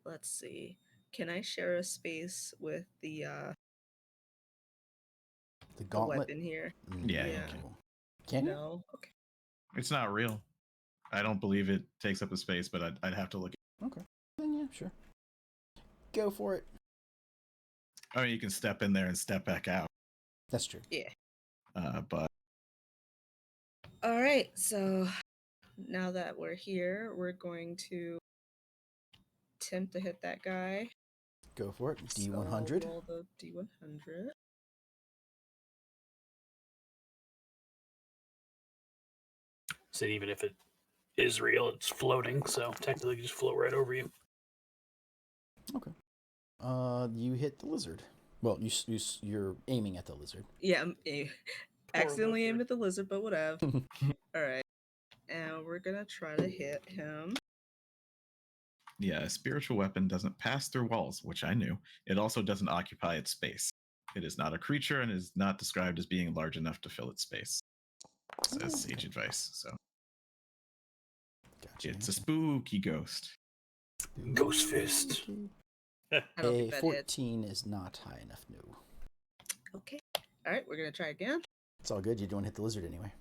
Let's see. Can I share a space with the gauntlet. weapon here? Yeah, Yeah. you can. Can you? No. Okay. It's not real. I don't believe it takes up the space, but I'd have to look. Okay. Then yeah, sure. Go for it. I mean, you can step in there and step back out. That's true. Yeah. But All right. So now that we're here, we're going to attempt to hit that guy. Go for it. D100. So roll the D100. So even if it is real, it's floating, so technically just float right over you. Okay. You hit the lizard. Well, you're aiming at the lizard. Yeah, I'm accidentally aimed lizard. at the lizard, but whatever. All right. And we're going to try to hit him. yeah, a spiritual weapon doesn't pass through walls, which I knew. It also doesn't occupy its space. It is not a creature and is not described as being large enough to fill its space. Says sage advice. So Gotcha. it's a spooky ghost. Ghost fist. I don't A think that hits. 14 is not high enough, no. Okay. All right, we're going to try again. It's all good. You don't hit the lizard anyway.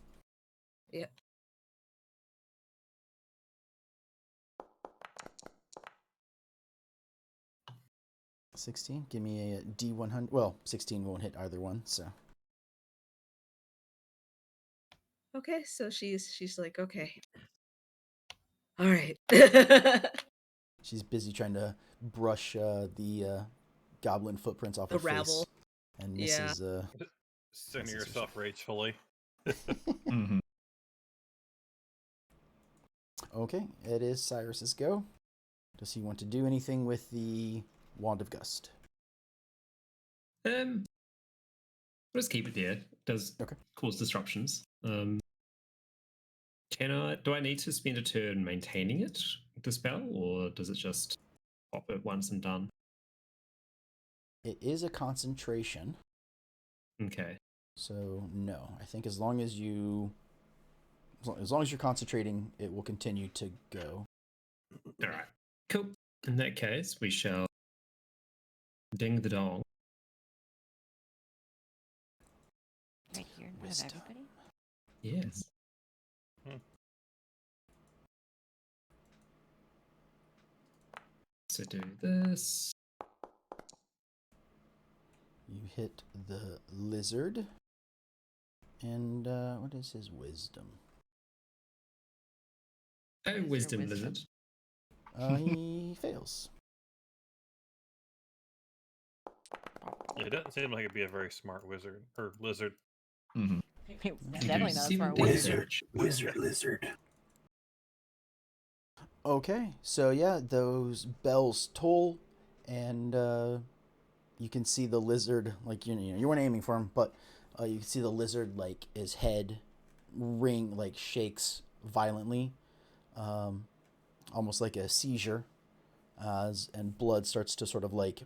Yep. $16. Give me a D100. Well, 16 won't hit either one, so. Okay, so she's like, okay. All right. She's busy trying to brush the goblin footprints off The her rabble. face. And misses. Sending This is yourself ragefully. Mm-hmm. Okay, it is Cyrus's go. Does he want to do anything with the Wand of Gust? Just keep it there. It does Okay. cause disruptions. Do I need to spend a turn maintaining it, the spell, or does it just pop it once and done? It is a concentration, Okay. so no. I think as long as you're concentrating, it will continue to go. All right. Cool. In that case, we shall ding the dong. Right here in front of Wisdom. everybody. Yes. Hmm. So do this. You hit the lizard. And what is his wisdom? Oh, your wisdom wisdom? lizard. He fails. It doesn't seem like it'd be a very smart wizard or lizard. Mm-hmm. Definitely not a smart seem wizard. Wizard lizard. Okay, so yeah, those bells toll, and you can see the lizard, like, you weren't aiming for him, but you can see the lizard, like, his head shakes violently, almost like a seizure, and blood starts to sort of like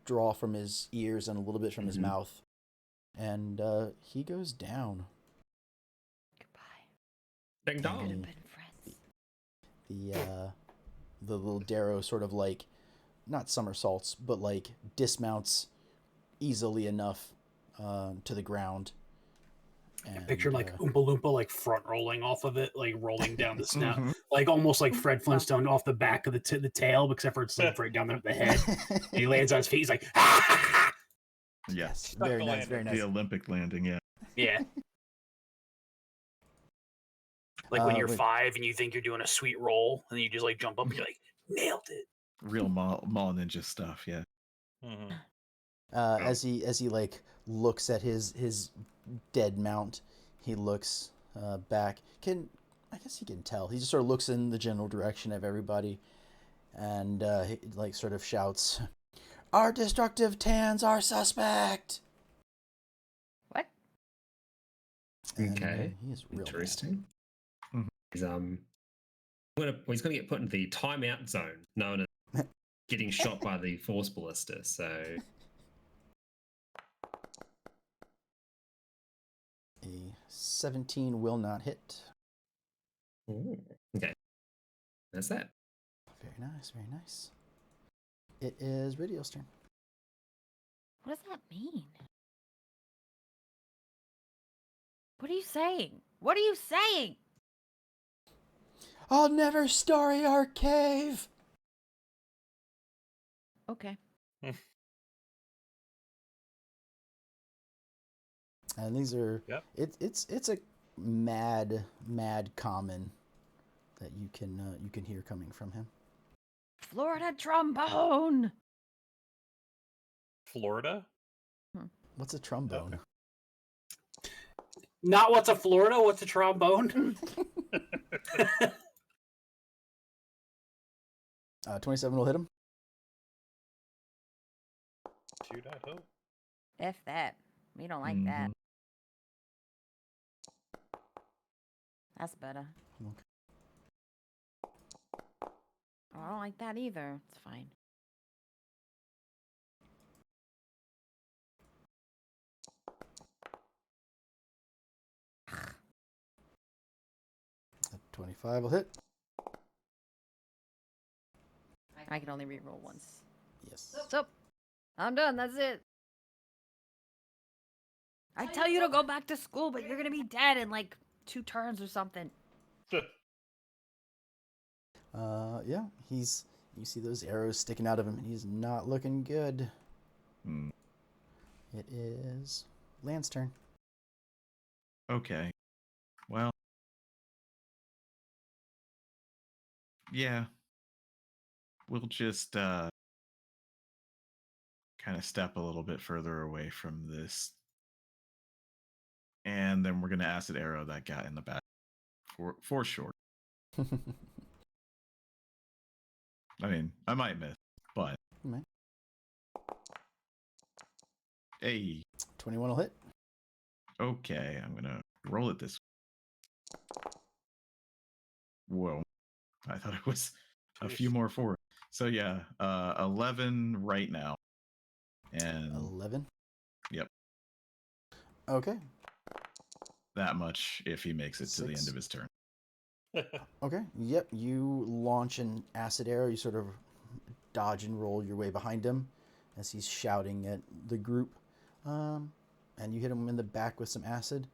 draw from his ears and a little bit from his mouth, and he goes down. Goodbye. Ding Could have dong. been friends. The little Derro sort of like, not somersaults, but like dismounts easily enough to the ground. And, Picture like Oompa Loompa like front rolling off of it, like rolling down the snout, Mhm. like almost like Fred Flintstone off the back of the tail, except for it's like right down there at the head. And he lands on his feet. He's like, Yes. very nice, very nice. The Olympic landing, yeah. yeah. Like when you're wait. 5 and you think you're doing a sweet roll, and then you just like jump up and you're like, nailed it. Real mall ninja stuff, yeah. Mm-hmm. As he like looks at his dead mount, he looks back. I guess he can tell. He just sort of looks in the general direction of everybody, and he like sort of shouts, "Our destructive tans are suspect." What? And, Okay. he is real mad. Interesting. Mhm. He's gonna get put into the timeout zone, known as getting shot by the force ballista. So A 17 will not hit. ooh, okay, that's that. Very nice, very nice. It is Ridio's turn. What does that mean? What are you saying? What are you saying? I'll never story our cave. Okay. And these are Yep. it's a mad common that you can hear coming from him. Florida trombone. Florida? What's a trombone? Not what's a Florida, what's a trombone? 27 will hit him. Shoot, I hope. F that. We don't like that. That's better. Okay. Oh, I don't like that either. It's fine. A 25 will hit. I can only reroll once. Yes. So, I'm done. That's it. I tell you to go back to school, but you're gonna be dead in like 2 turns or something. Yeah, you see those arrows sticking out of him, and he's not looking good. It is Lance's turn. Okay. Well. Yeah. We'll just kind of step a little bit further away from this. And then we're going to acid arrow that guy in the back for sure. I mean, I might miss, but Right. Hey, 21 will hit. okay, I'm gonna roll it this way. Whoa, I thought it was a few more forward. So yeah, 11 right now, and 11. Yep, Okay. that much if he makes it to the end 6. of his turn. Okay. Yep. You launch an acid arrow. You sort of dodge and roll your way behind him as he's shouting at the group. And you hit him in the back with some acid.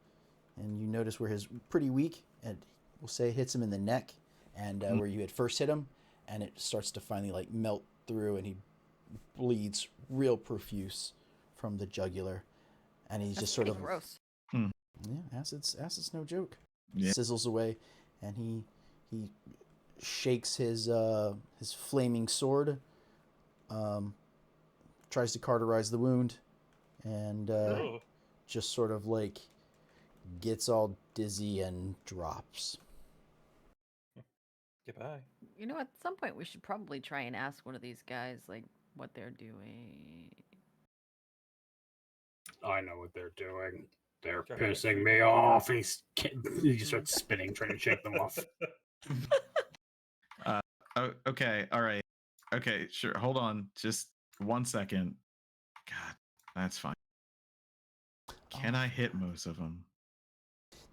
And you notice where his pretty weak, and we'll say hits him in the neck, and where you had first hit him, and it starts to finally like melt through, and he bleeds real profuse from the jugular, and he's just sort of gross. Yeah, acid's no joke. Yeah. Sizzles away, and he shakes his flaming sword, tries to cauterize the wound, and just sort of like gets all dizzy and drops. Goodbye. You know, at some point we should probably try and ask one of these guys like what they're doing. I know what they're doing. They're Trying to pissing shoot me them off. He just starts spinning, trying to shake them off. Okay, all right. Okay, sure. Hold on, just 1 second. God, that's fine. Can I hit most of them?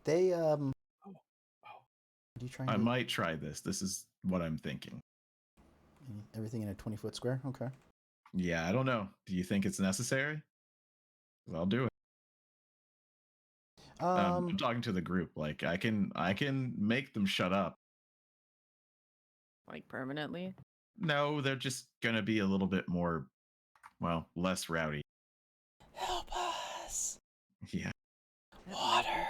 They Do you try? I might try this. This is what I'm thinking. Everything in a 20-foot square. Okay. Yeah, I don't know. Do you think it's necessary? I'll do it. I'm talking to the group. Like I can make them shut up. Like permanently? No, they're just gonna be a little bit more, well, less rowdy. Help us! Yeah. Water.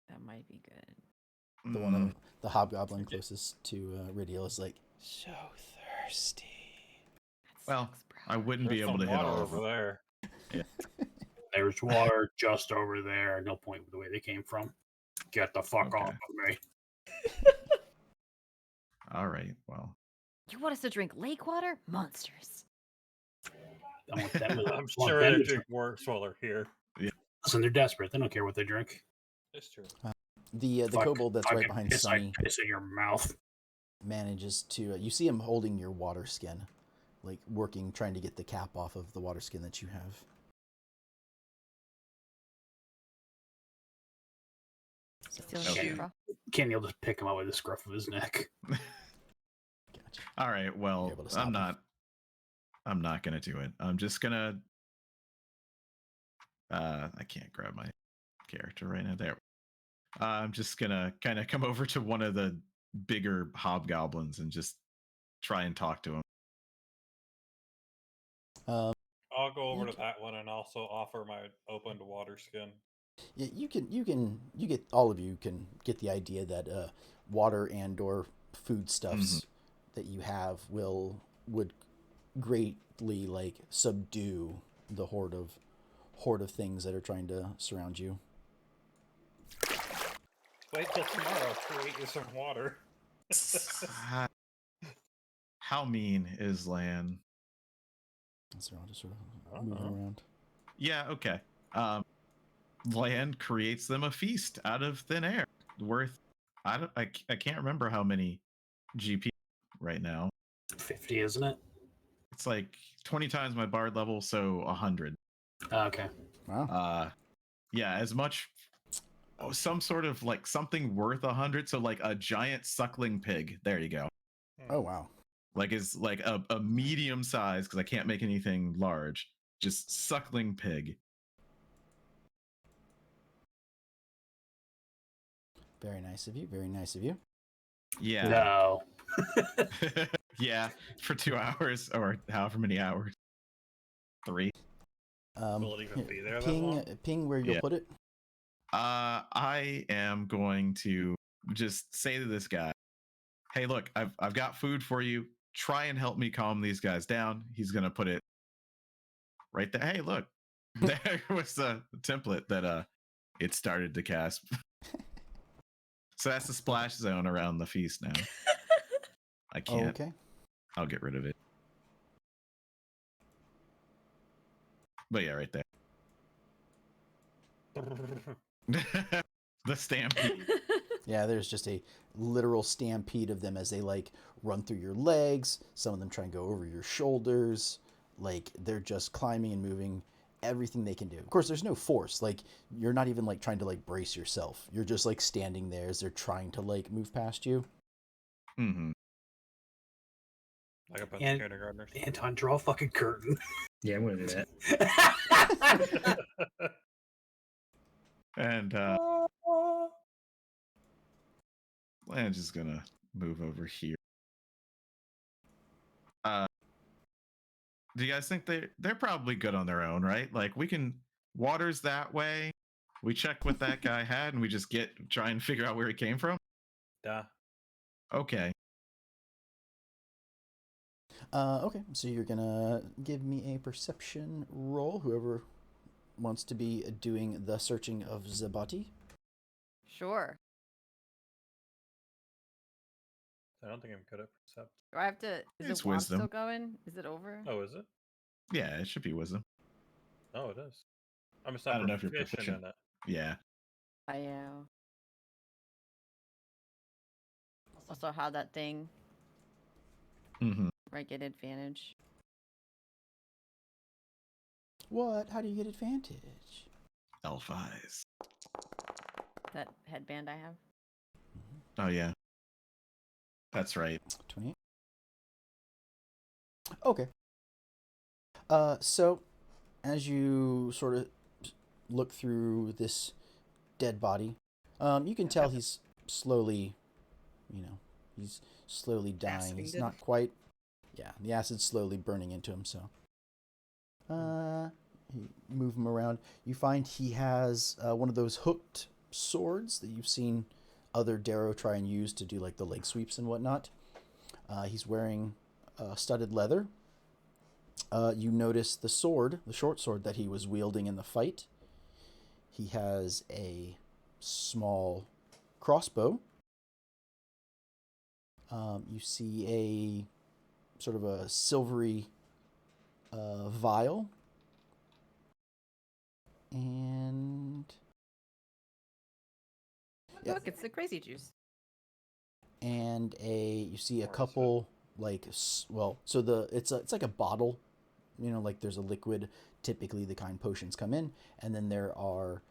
That might be good. The one, the hobgoblin closest to Ridiel is like, so thirsty. Well, I wouldn't be There's able to some hit water all of over them. there. There's water just over there. No point with the way they came from. Get the fuck Okay. off of me. All right. Well, You want us to drink lake water? Monsters. I want them to- I'm I want sure them they to drink worse while they're here. Listen, they're desperate. They don't care what they drink. It's true. The Fuck- kobold that's right fucking behind piss, Sunny I piss in your mouth. manages to. You see him holding your water skin, like working, trying to get the cap off of the water skin that you have. Still Okay. shoot, bro. Kenny will just pick him up with the scruff of his neck. Gotcha. All right. Well, You're able to stop I'm him. not. I'm not gonna do it. I'm just gonna. I can't grab my character right now. There. I'm just gonna kind of come over to one of the bigger hobgoblins and just try and talk to him. Um, I'll go over You to that one and also offer my opened water skin. yeah, you get all of you can get the idea that water and or foodstuffs that you have would greatly like subdue the horde of things that are trying to surround you. Wait till tomorrow. Create you some water. How mean is Lan? So I'll just sort of moving around. Yeah. Okay. Land creates them a feast out of thin air, worth I can't remember how many GP right now. 50, isn't it? It's like 20 times my bard level, so 100. Okay. Wow. Yeah, as much some sort of like something worth 100, so like a giant suckling pig. There you go. Oh wow. Like is like a medium size, because I can't make anything large. Just suckling pig. Very nice of you. Very nice of you. Yeah. No. Yeah, for 2 hours or however many hours. 3. Will it even be there that ping long? ping where you'll Yeah. put it. I am going to just say to this guy, "Hey, look, I've got food for you. Try and help me calm these guys down." He's gonna put it right there. Hey, look, there was the template that it started to cast. So that's the splash zone around the feast now. I can't. Okay. I'll get rid of it. But yeah, right there. The stampede. Yeah, there's just a literal stampede of them as they like run through your legs. Some of them try and go over your shoulders. Like they're just climbing and moving everything they can do. Of course, there's no force. Like you're not even like trying to like brace yourself. You're just like standing there as they're trying to like move past you. Mm-hmm. Like a bunch And- of kindergartners. Anton, draw a fucking curtain. Yeah, I'm gonna do that. And Lange is gonna move over here. Do you guys think they're probably good on their own, right? Like we can water's that way. We check what that guy had, and we just try and figure out where he came from. Duh. Okay. Okay, so you're gonna give me a perception roll. Whoever wants to be doing the searching of Zabati. Sure. I don't think I'm good at percept. Do I have to? Is It's the wand still wisdom. going? Is it over? Oh, is it? Yeah, it should be wisdom. Oh, it is. I'm just I not don't know if you're proficient proficient. in it. Yeah. I am. Also, how that thing Mm-hmm. where I get advantage. What? How do you get advantage? Elf eyes. That headband I have. Oh yeah. That's right. 28. Okay. So as you sort of look through this dead body, you can tell he's slowly, he's slowly dying. He's Acided. not quite. Yeah, the acid's slowly burning into him. So, you move him around. You find he has one of those hooked swords that you've seen other Derro try and use to do like the leg sweeps and whatnot. He's wearing studded leather. You notice the sword, the short sword that he was wielding in the fight. He has a small crossbow. You see a sort of a silvery vial. And Look, it's the crazy juice. you see a Or is couple it's like a bottle, like there's a liquid, typically the kind potions come in, and then there are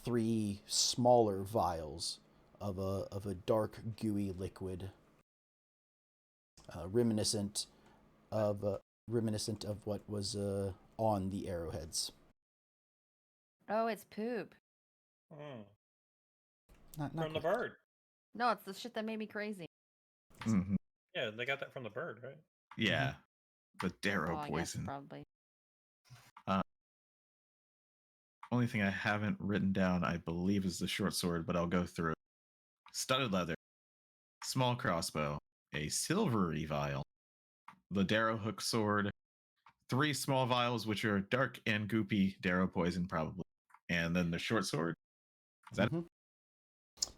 3 smaller vials of a dark gooey liquid, reminiscent of what was on the arrowheads. Oh, it's poop. Hmm. Not From the quite. bird. No, it's the shit that made me crazy. Mhm. Yeah, they got that from the bird, right? Yeah, the Derro Oh, I guess poison. probably. Only thing I haven't written down, I believe, is the short sword, but I'll go through it. Studded leather, small crossbow, a silvery vial, the Darrow hook sword, 3 small vials, which are dark and goopy Darrow poison, probably, and then the short sword. Is that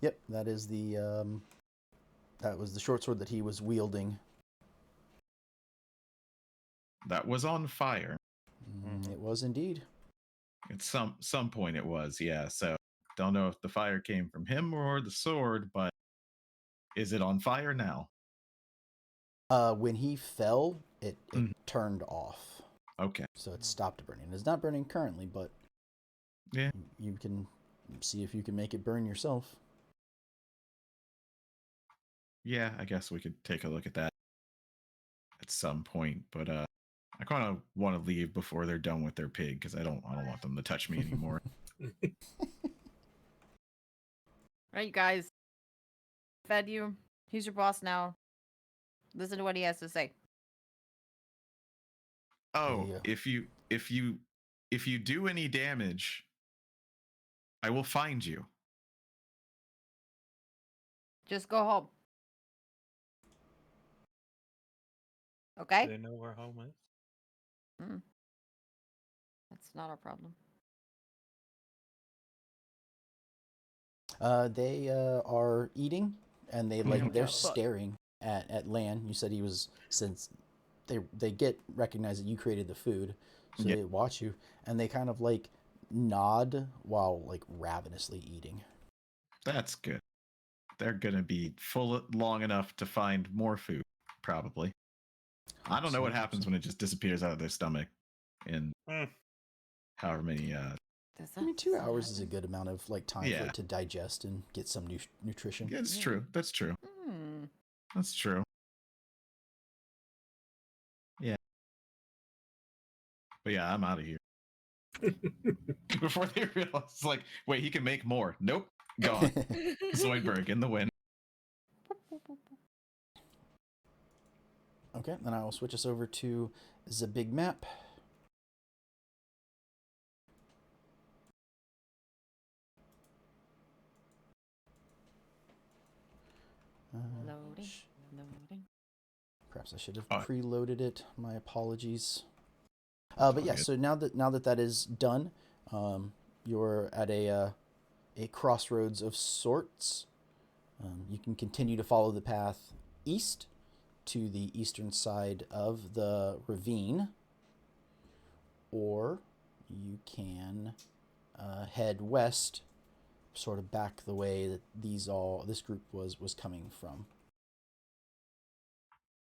Yep, that is that was the short sword that he was wielding. that was on fire? It was indeed. At some point, it was, yeah. So don't know if the fire came from him or the sword, but is it on fire now? When he fell, it turned off. Okay. So it stopped burning. It's not burning currently, but Yeah. you can see if you can make it burn yourself. Yeah, I guess we could take a look at that at some point, but I kind of want to leave before they're done with their pig because I don't want them to touch me anymore. All right, you guys. Fed you. He's your boss now. Listen to what he has to say. Oh, Yeah. if you do any damage, I will find you. Just go home. Okay? Do they know where home is? That's not our problem. They are eating, and don't they're give a fuck. staring at Lan. You said he was, since they recognize that you created the food, so Yeah. they watch you, and they kind of like nod while like ravenously eating. That's good. They're gonna be full long enough to find more food, probably. I don't know what happens when it just disappears out of their stomach in however many. I mean, 2 hours is a good amount of like time for Yeah. it to digest and get some nutrition. Yeah, it's true. That's true. That's true. Yeah. But yeah, I'm out of here. Before they realize, it's like, wait, he can make more. Nope, gone. Zoidberg in the wind. Okay, then I will switch us over to the big map. Loading. Perhaps I should have Oh. preloaded it. My apologies. But yeah, good. so now that is done, you're at a crossroads of sorts. You can continue to follow the path east to the eastern side of the ravine, or you can head west, sort of back the way that this group was coming from.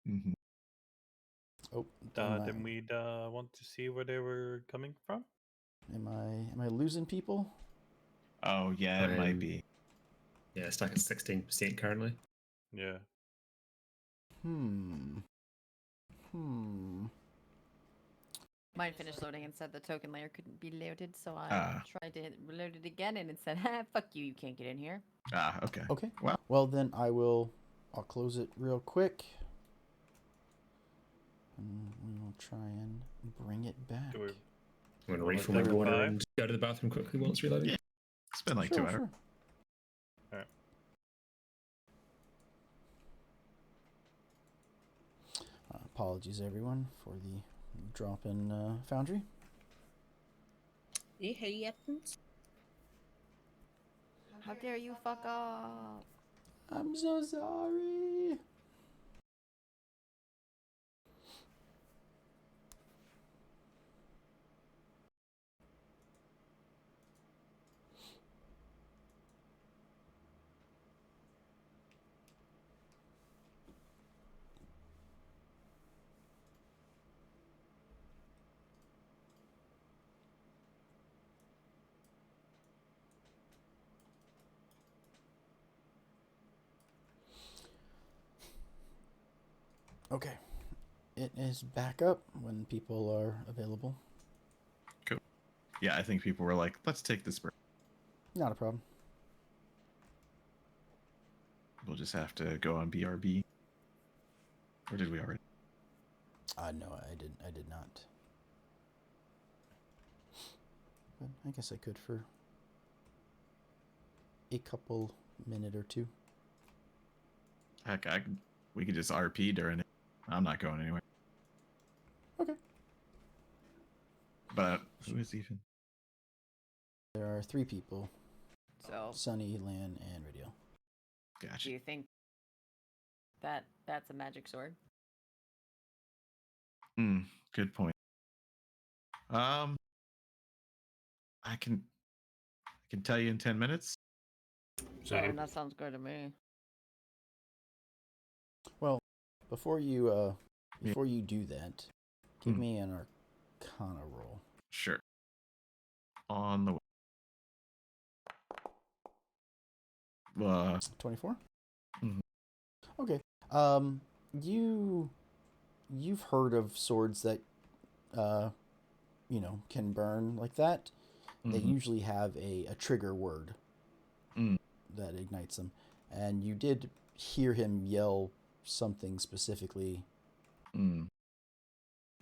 Mm-hmm. Oh, Then we'd want to see where they were coming from. am I losing people? Oh yeah, it might be. Yeah, stuck at 16% currently. Yeah. Mine finished loading and said the token layer couldn't be loaded, so I tried to reload it again, and it said, "Fuck you, you can't get in here." Okay. Okay. Well, Well, then I'll close it real quick. And we will try and bring it back. Do we I'm going to wanna refill my take a water 5? and go to the bathroom quickly while it's reloading. Yeah. It's been like Sure, 2 hours. sure. Alright. Apologies, everyone, for the drop in Foundry. How dare you fuck off? I'm so sorry. Okay. It is back up when people are available. Cool. Yeah, I think people were like, let's take this break. Not a problem. We'll just have to go on BRB. Or did we already? No, I did not. But I guess I could for a couple minute or two. Heck, we could just RP during it. I'm not going anywhere. Okay. But who is even? There are 3 people. So, Sunny, Lan, and Radio. do Gotcha. you think that that's a magic sword? Good point. I can tell you in 10 minutes. Same. That sounds good to me. Well, before you do that, give me an Arcana roll. Sure. On the way. 24? Mhm. Okay. You've heard of swords that can burn like that. They usually have a trigger word that ignites them. And you did hear him yell something specifically.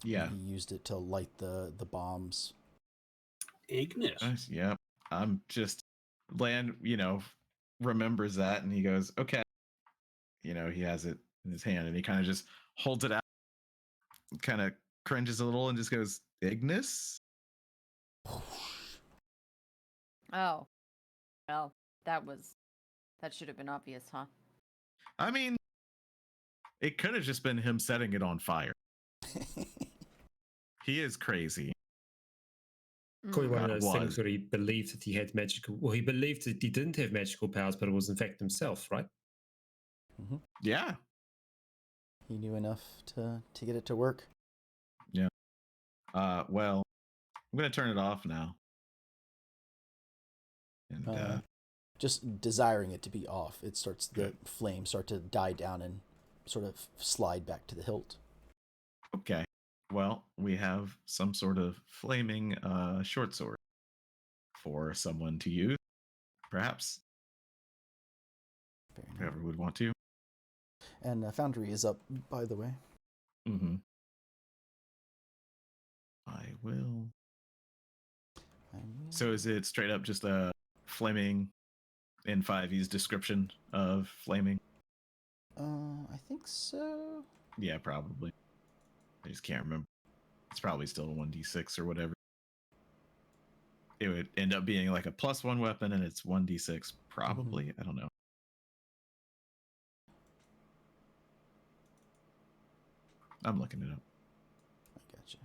Yeah. He used it to light the bombs. Ignis. Nice. Yeah. I'm just Lan, remembers that and he goes, okay. He has it in his hand and he kind of just holds it out, kind of cringes a little and just goes, Ignis? Oh. Well, that should have been obvious, huh? I mean, it could have just been him setting it on fire. He is crazy. Probably one of those Was. things where he believed that he had magical. Well, he believed that he didn't have magical powers, but it was in fact himself, right? Mm-hmm. Yeah. He knew enough to get it to work. Yeah. Well, I'm gonna turn it off now. And just desiring it to be off, it starts the good. flames start to die down and sort of slide back to the hilt. Okay. Well, we have some sort of flaming short sword for someone to use, perhaps. Very nice. Whoever would want to. And Foundry is up, by the way. Mm-hmm. I will. So is it straight up just a flaming in 5e's description of flaming? I think so. Yeah, probably. I just can't remember. It's probably still a 1d6 or whatever. It would end up being like a +1 weapon and it's 1d6 probably. I don't know. I'm looking it up. I gotcha.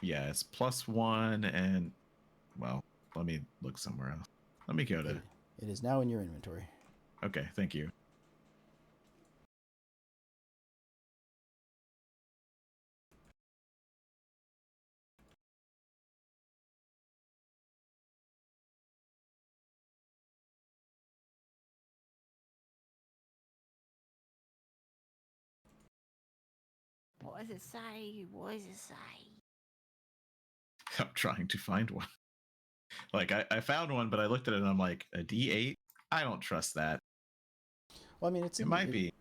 Yeah, it's +1 and, well, let me look somewhere else. Let me go to... It is now in your inventory. Okay, thank you. What does it say? What does it say? I'm trying to find one. Like, I found one, but I looked at it and I'm like, a D8? I don't trust that. Well, I mean, It might be.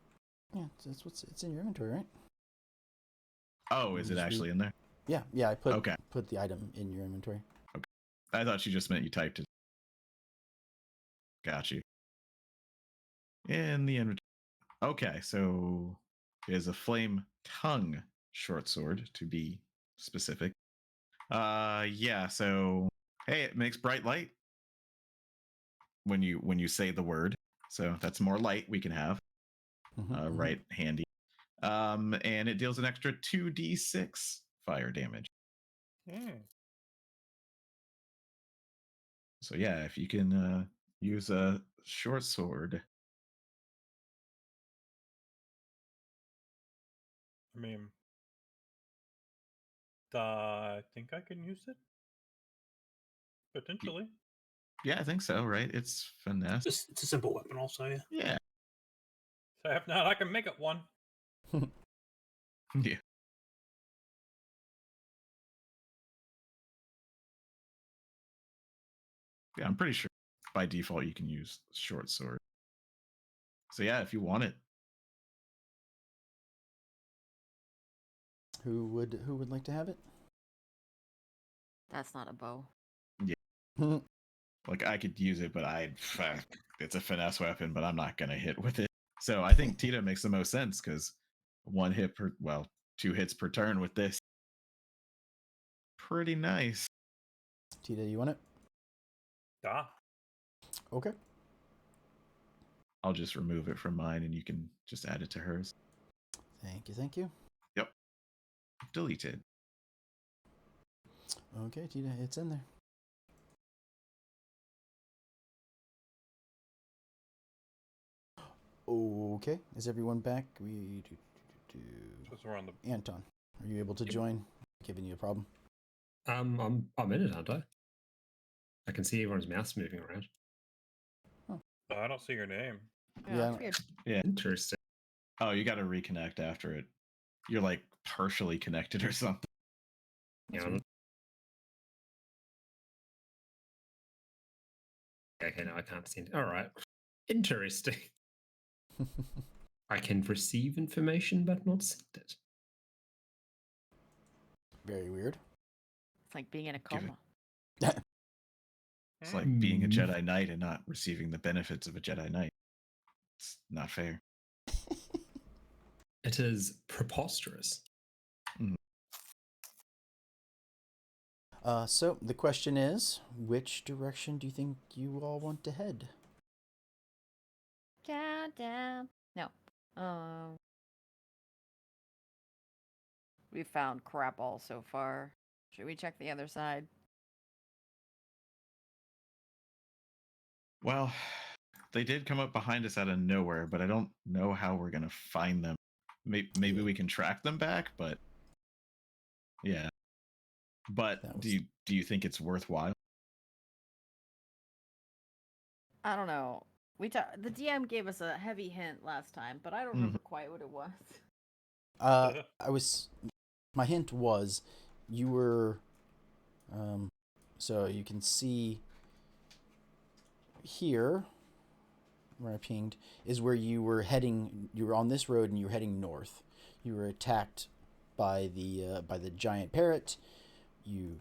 Yeah, it's in your inventory, right? Oh, is it actually in there? Yeah, I put the item in your inventory. Okay. I thought you just meant you typed it. Got you. In the inventory. Okay, so it is a flame tongue short sword, to be specific. Yeah, so hey, it makes bright light when you say the word. So that's more light we can have. Right handy. And it deals an extra 2d6 fire damage. So yeah, if you can use a short sword. I mean, I think I can use it. Potentially. Yeah, I think so, right? It's finesse. It's a simple weapon, I'll say. Yeah. So if not, I can make it one. Yeah. Yeah, I'm pretty sure by default you can use short sword. So yeah, if you want it. Who would like to have it? That's not a bow. Yeah. Like I could use it, but it's a finesse weapon, but I'm not gonna hit with it. So I think Tito makes the most sense because 2 hits per turn with this. Pretty nice. Tita, you want it? Ah, Okay. I'll just remove it from mine and you can just add it to hers. Thank you, thank you. Yep. Deleted. Okay, Tita, it's in there. Okay, is everyone back? just around the. Anton, are you able to join? Giving you a problem? I'm in it, aren't I? I can see everyone's mouse moving around. I don't see your name. Yeah, Yeah. that's weird. Yeah. Interesting. Oh, you got to reconnect after it. You're like partially connected or something. That's Yeah. weird. Okay, no, I can't see it. All right. Interesting. I can receive information but not send it. Very weird. It's like being in a Give it- coma. It's like being a Hmm. Jedi Knight and not receiving the benefits of a Jedi Knight. It's not fair. It is preposterous. So the question is, which direction do you think you all want to head? Countdown. No. We found crap all so far. Should we check the other side? Well, they did come up behind us out of nowhere, but I don't know how we're gonna find them. Maybe Yeah. we can track them back, but yeah. But That was- do you think it's worthwhile? I don't know. The DM gave us a heavy hint last time, but I don't remember quite what it was. My hint was, you were, so you can see here, where I pinged, is where you were heading. You were on this road and you were heading north. You were attacked by the giant parrot. You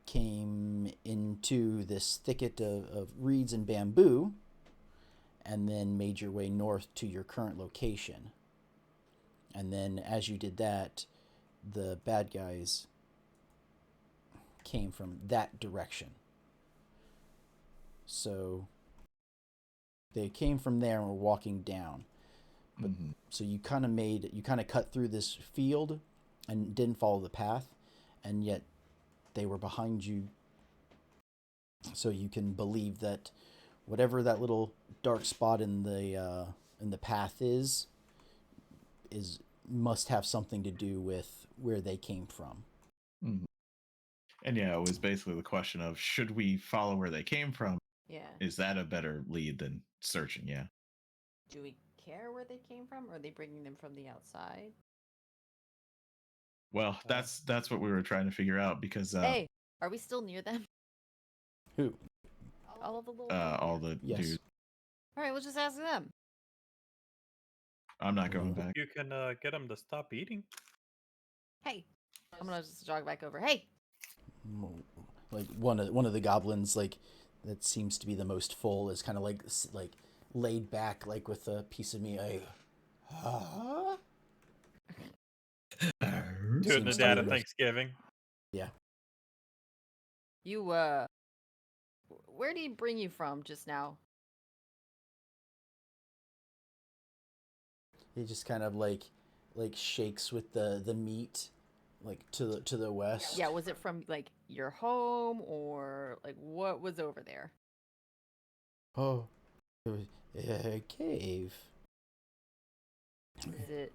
came into this thicket of reeds and bamboo, and then made your way north to your current location. And then as you did that, the bad guys came from that direction. So they came from there and were walking down. But so you kind of cut through this field and didn't follow the path, and yet they were behind you. So you can believe that whatever that little dark spot in the path is must have something to do with where they came from. And yeah, it was basically the question of, should we follow where they came from? Yeah. Is that a better lead than searching? Yeah. Do we care where they came from? Or are they bringing them from the outside? Well, that's what we were trying to figure out because Hey, are we still near them? Who? All of the little. all the Yes. dudes. All right, we'll just ask them. I'm not going back. You can get them to stop eating. Hey, I'm gonna just jog back over. Hey, Like one of the goblins, like that seems to be the most full, is kind of like laid back, like with a piece of meat. Like, huh? Doing the Seems dad to of be- Thanksgiving. Yeah. you where did he bring you from just now? He just kind of like shakes with the meat, like to the west. Yeah, was it from like your home or like what was over there? Oh, it was a cave. Is it?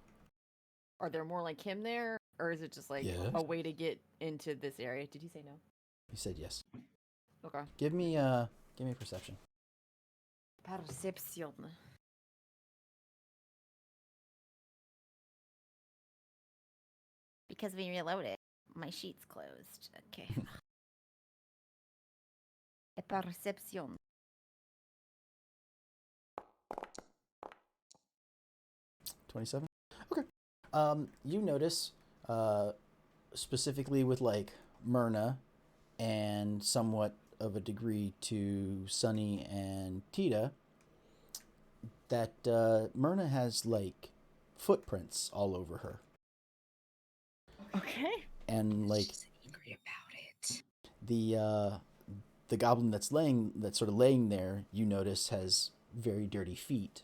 Are there more like him there, or is it just like Yes. a way to get into this area? Did he say no? He said yes. Okay. Give me perception. Perception. because we reloaded. My sheet's closed. Okay. Perception. 27. Okay. You notice, specifically with like Myrna, and somewhat of a degree to Sunny and Tita, that Myrna has like footprints all over her, Okay. and like She's angry about it. the goblin that's sort of laying there, you notice has very dirty feet,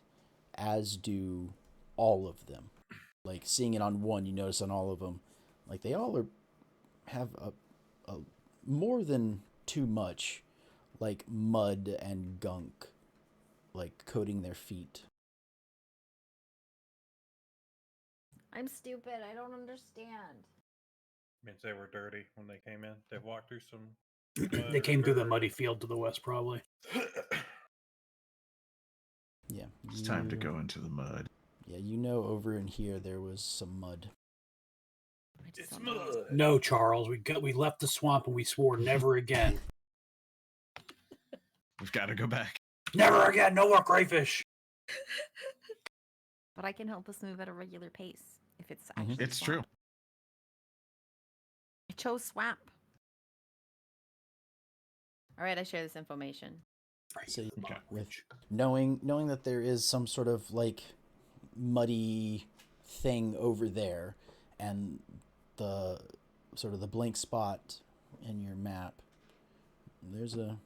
as do all of them. Like seeing it on one, you notice on all of them, like they all have a more than too much, like mud and gunk, like coating their feet. I'm stupid. I don't understand. Means they were dirty when they came in. They walked through some. They came through the muddy field to the west, probably. Yeah, It's time to go into the mud. Yeah, you know, over in here there was some mud. I just It's don't know. mud. No, Charles, we left the swamp and we swore never again. We've got to go back. Never again. No more crayfish. But I can help us move at a regular pace if it's actually. It's true. swamp. I chose swamp. All right, I share this information. So Okay. with knowing that there is some sort of like muddy thing over there, and the sort of the blank spot in your map, there's a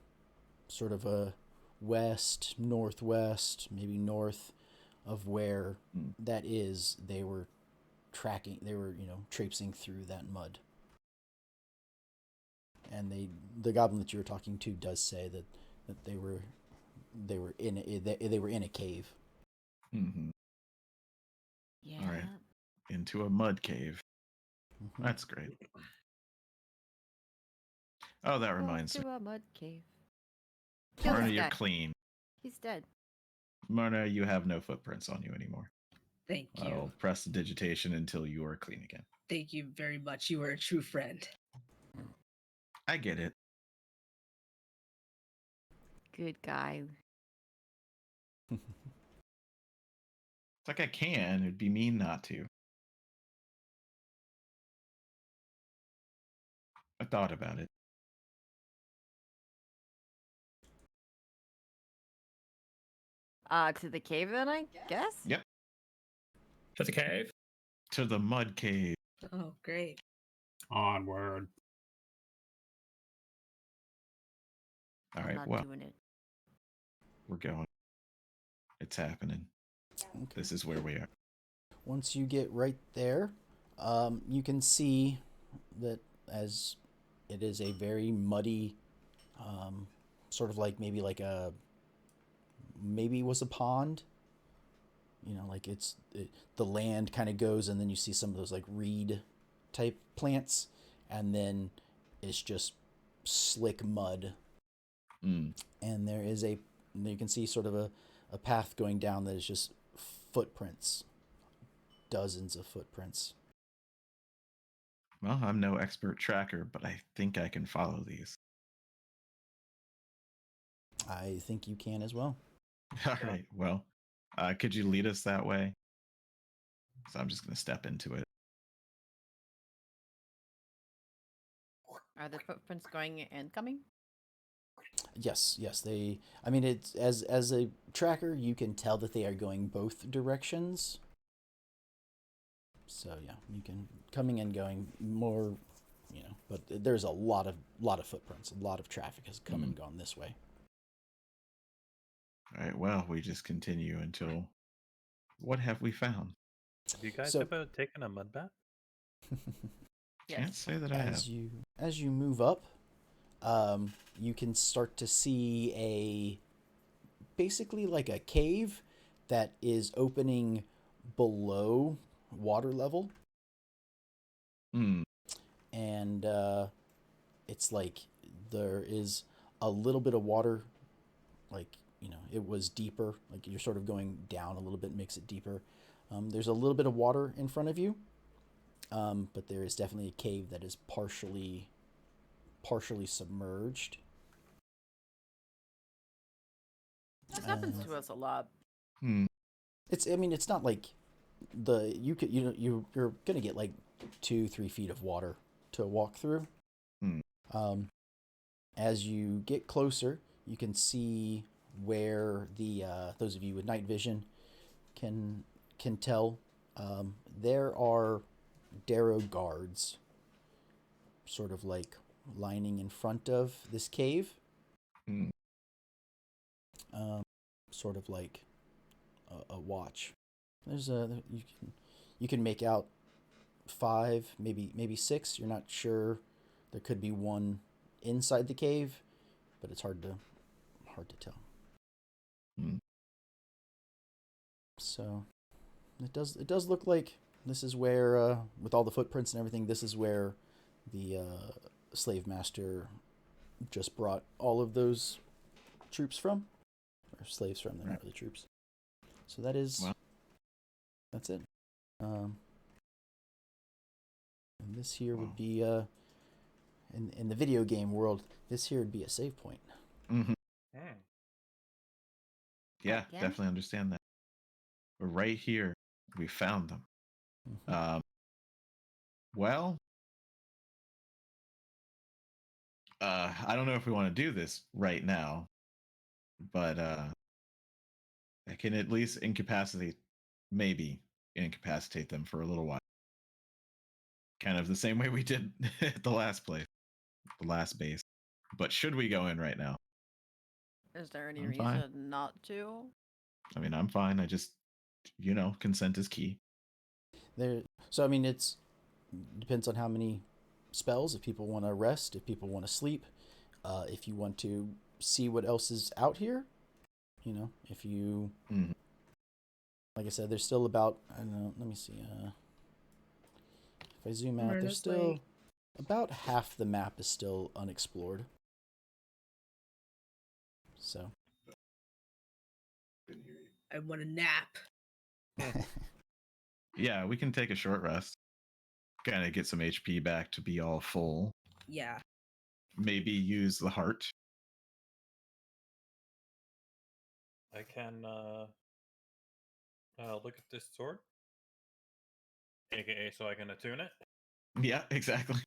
sort of a west, northwest, maybe north of where that is. They were traipsing through that mud. And the goblin that you were talking to does say that they were in a cave. Mm-hmm. Yeah. All right. Into a mud cave. Mm-hmm. That's great. Oh, that reminds me. To a mud cave. Kill Myrna, this you're guy. clean. He's dead. Myrna, you have no footprints on you anymore. Thank you. I'll press the digitation until you are clean again. Thank you very much. You are a true friend. I get it. Good guy. It's like I can. It'd be mean not to. I thought about it. To the cave then, I guess? Yep. To the cave. To the mud cave. Oh, great. Onward. All I'm right. not Well, doing it. we're going. It's happening. Okay. This is where we are. Once you get right there, you can see that as it is a very muddy, sort of like maybe it was a pond. You know, like the land kind of goes, and then you see some of those like reed type plants, and then it's just slick mud. Mm. And you can see sort of a path going down that is just footprints. Dozens of footprints. Well, I'm no expert tracker, but I think I can follow these. I think you can as well. All right. Well, could you lead us that way? So I'm just going to step into it. Are the footprints going and coming? Yes. I mean, it's as a tracker, you can tell that they are going both directions. So yeah, you can coming and going more, but there's a lot of footprints. A lot of traffic has come and gone this way. All right. Well, we just continue until. What have we found? Have you guys So- ever taken a mud bath? Can't say that I have. As you move up, you can start to see basically like a cave that is opening below water level. Hmm. And it's like there is a little bit of water, like it was deeper, like you're sort of going down a little bit, makes it deeper. There's a little bit of water in front of you, but there is definitely a cave that is partially submerged. This happens to us a lot. It's not like you're gonna get like 2-3 feet of water to walk through. As you get closer, you can see where the those of you with night vision can tell there are Derro guards sort of like lining in front of this cave. Sort of like a watch. There's you can make out 5, maybe 6. You're not sure. There could be one inside the cave, but it's hard to tell. So it does look like this is where, with all the footprints and everything, this is where the slave master just brought all of those troops from, or slaves from. They're not really troops. So that is that's it. And this here would be in the video game world, this here would be a save point. Yeah, Again? definitely understand that. We're right here. We found them. Well, I don't know if we want to do this right now, but I can at least incapacitate them for a little while. Kind of the same way we did at the last base. But should we go in right now? Is there any I'm reason fine. not to? I mean, I'm fine. I just, consent is key. So I mean, it's depends on how many spells. If people want to rest, if people want to sleep, if you want to see what else is out here, if you, like I said, there's still about, I don't know. Let me see. If I zoom out, there's still about half the map is still unexplored. So. I want a nap. Yeah, we can take a short rest. Kind of get some HP back to be all full. Yeah. Maybe use the heart. I can look at this sword, aka so I can attune it. Yeah, exactly.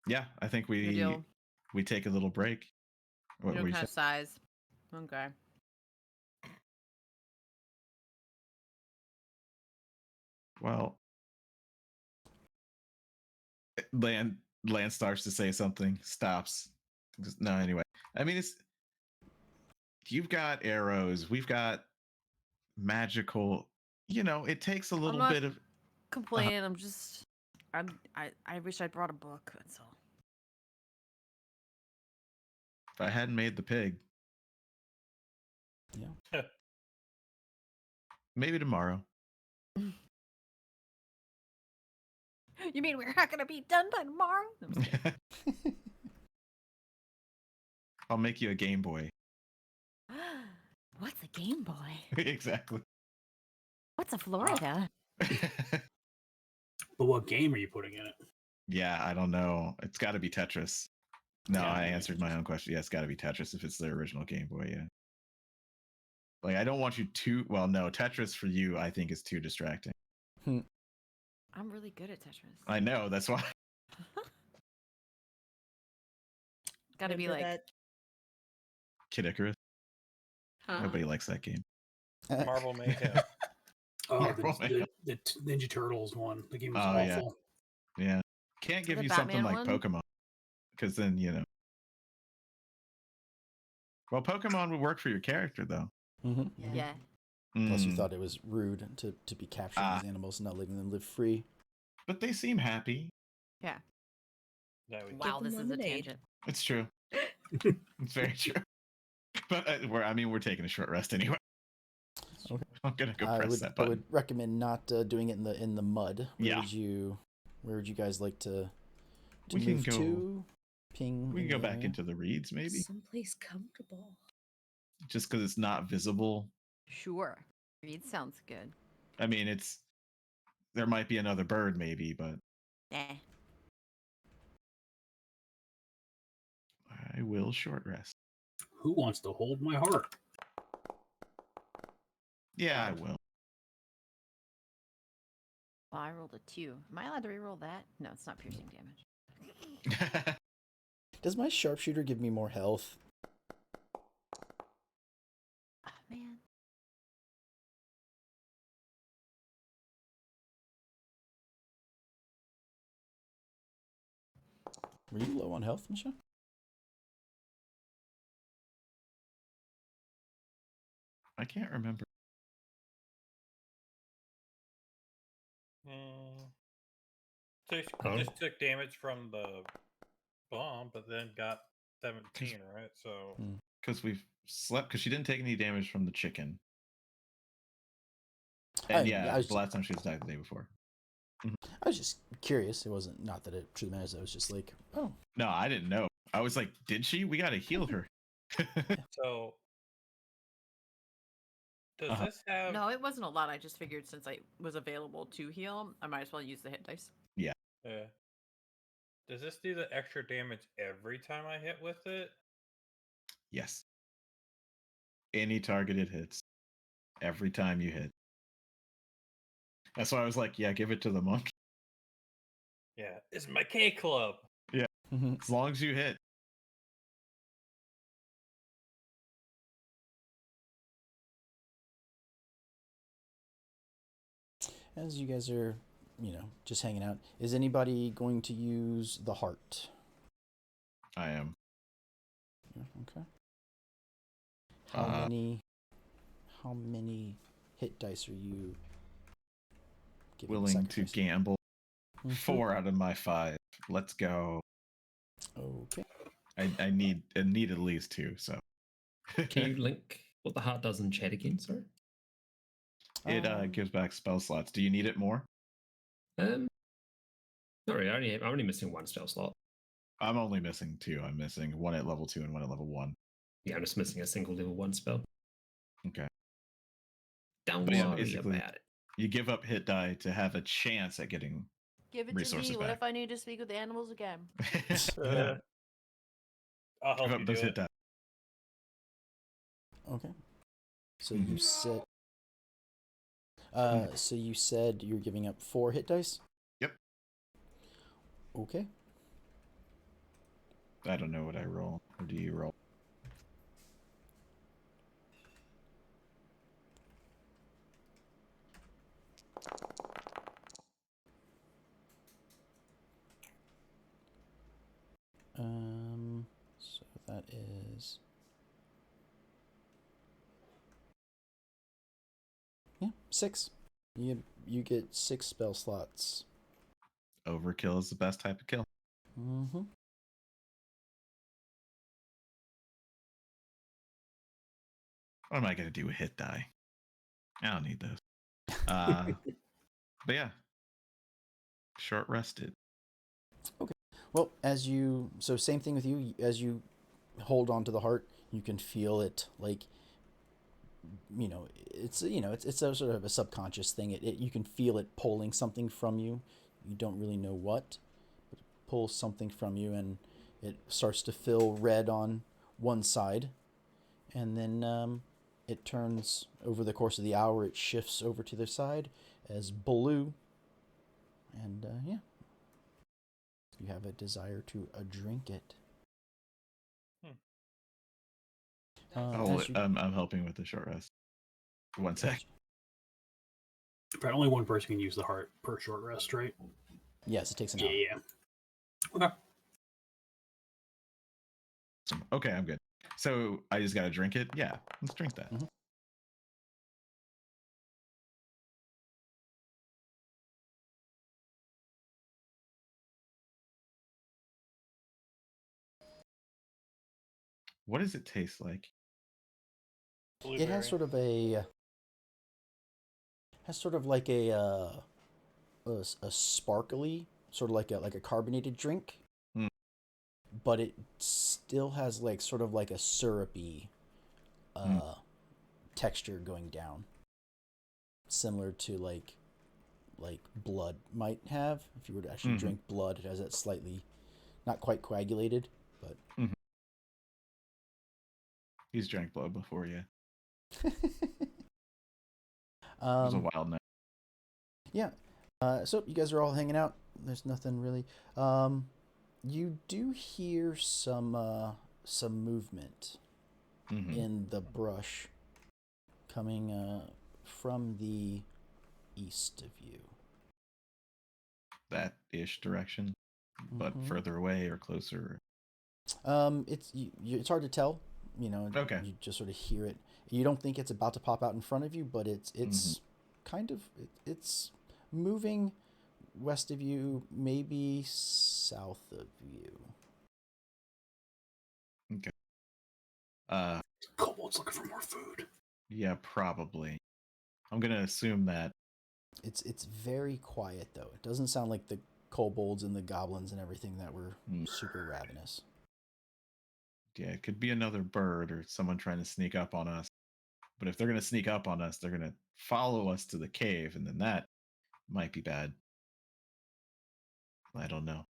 Yeah, I think we take a little break. What kind of size? Okay. Well, Land starts to say something, stops. No, anyway. I mean, you've got arrows, we've got magical. It takes a little bit of complaining. I'm just, I wish I brought a book. That's all. If I hadn't made the pig. Yeah. Maybe tomorrow. You mean we're not gonna be done by tomorrow? No, I'll make you a Game Boy. What's a Game Boy? Exactly. What's a Florida? But what game are you putting in it? Yeah, I don't know. It's got to be Tetris. No, Yeah, I answered my own question. Yeah, it's got to be Tetris if it's the original Game Boy. Yeah. Like, I don't want you to. Well, no, Tetris for you, I think, is too distracting. I'm really good at Tetris. I know. That's why. Gotta be like that. Kid Icarus. Huh? Nobody likes that game. Marvel Mayhem. Oh, Marvel the Ninja Turtles one. The game was Oh, yeah. awful. Yeah. Can't give The you something Batman like one? Pokemon. Because then, Well, Pokemon would work for your character, though. yeah. Plus, you thought it was rude to be capturing these animals and not letting them live free. But they seem happy. Yeah. Wow, This is a lemonade. tangent. It's true. It's very true. But we're taking a short rest anyway. Okay. I'm gonna go press that button. I would recommend not doing it in the mud. Yeah. Where would you guys like to We can move go- to? Ping. We can in go the back area? into the reeds, maybe. Someplace comfortable. Just because it's not visible. Sure. Reed sounds good. I mean, there might be another bird, maybe, but Eh. I will short rest. Who wants to hold my heart? Yeah, I will. Well, I rolled a 2. Am I allowed to reroll that? No, it's not piercing damage. Does my sharpshooter give me more health? Oh, man. Were you low on health, Michelle? I can't remember. So you just took damage from the bomb, but then got 17, right? So Because we've slept, because she didn't take any damage from the chicken. And the last time she was died the day before. I was just curious. It wasn't, not that it truly matters. I was just like, oh. No, I didn't know. I was like, did she? We got to heal her. So does this have... No, it wasn't a lot. I just figured since I was available to heal, I might as well use the hit dice. Yeah. Does this do the extra damage every time I hit with it? Yes. Any targeted hits. Every time you hit. That's why I was like, yeah, give it to the monk. Yeah, it's my K club. Yeah. As long as you hit. As you guys are, just hanging out, is anybody going to use the heart? I am. Yeah, okay. How many hit dice are you willing to gamble? 4 out of my 5. Let's go. Okay. I need at least 2. So. Can you link what the heart does in chat again? Sorry. It gives back spell slots. Do you need it more? Not really. I'm only missing 1 spell slot. I'm only missing 2. I'm missing 1 at level 2 and 1 at level 1. Yeah, I'm just missing a single level 1 spell. Okay. Don't worry about it. You give up hit die to have a chance at getting Give it resources to me. What back. if I need to speak with the animals again? I'll help give up you those do hit die. Okay. So you said. So you said you're giving up 4 hit dice? Yep. Okay. I don't know what I roll. Or do you roll? So that is. Yeah, 6. You get 6 spell slots. Overkill is the best type of kill. Mm-hmm. What am I going to do with hit die? I don't need those. But yeah. Short rested. Okay. Well, so same thing with you. As you hold on to the heart, you can feel it like, it's a sort of a subconscious thing. You can feel it pulling something from you. You don't really know what, but it pulls something from you, and it starts to fill red on one side, and then it turns over the course of the hour. It shifts over to the side as blue, and yeah, you have a desire to drink it. I'm helping with the short rest. 1 sec. But only one person can use the heart per short rest, right? Yes, it takes an hour. Yeah. Okay. Okay, I'm good. So I just gotta drink it? Yeah, let's drink that. Mm-hmm. What does it taste like? Blueberry. It has sort of a sparkly, sort of like a carbonated drink, but it still has like sort of like a syrupy texture going down. similar to like blood might have. If you were to actually drink blood, it has that slightly, not quite coagulated, but He's drank blood before, yeah. It um, was a wild night. yeah. So you guys are all hanging out. There's nothing really. You do hear some movement in the brush coming from the east of you. That ish direction, but further away or closer. It's hard to tell. You know, Okay. you just sort of hear it. You don't think it's about to pop out in front of you, but it's kind of it's moving west of you, maybe south of you. Okay. Kobold's looking for more food. Yeah, probably. I'm gonna assume that. It's very quiet though. It doesn't sound like the kobolds and the goblins and everything that were super ravenous. Yeah, it could be another bird or someone trying to sneak up on us. But if they're gonna sneak up on us, they're gonna follow us to the cave, and then that might be bad. I don't know.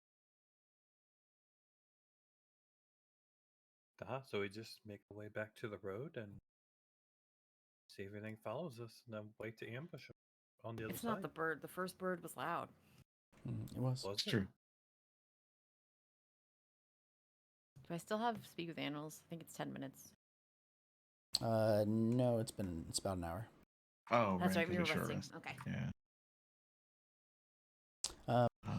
So we just make our way back to the road and see if anything follows us, and then wait to ambush them on the other It's side. not the bird. The first bird was loud. It was. Was It's it? true. Do I still have speak with animals? I think it's 10 minutes. No, it's about an hour. Oh, That's right. 'cause We were short resting. rest. Okay. Yeah.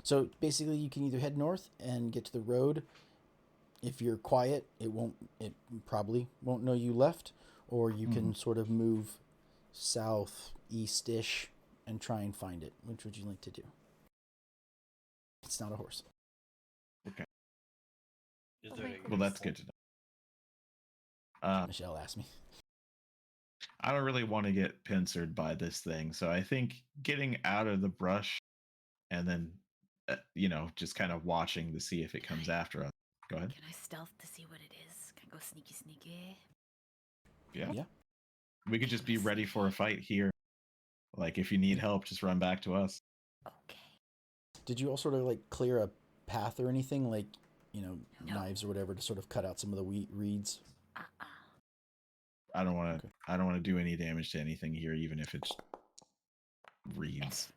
So basically, you can either head north and get to the road. If you're quiet, it probably won't know you left, or you can sort of move southeast-ish and try and find it. Which would you like to do? It's not a horse. Okay. Is Oh, there wait, a Well, that's good to know. Michelle asked me. I don't really want to get pincered by this thing, so I think getting out of the brush and then, just kind of watching to see if it comes after us. Go ahead. Can I stealth to see what it is? Can I go sneaky sneaky? Yeah. Yeah. We could just be ready for a fight here. Like, if you need help, just run back to us. Okay. Did you all sort of like clear a path or anything, like No. knives or whatever, to sort of cut out some of the reeds? I don't want to do any damage to anything here, even if it's reeds.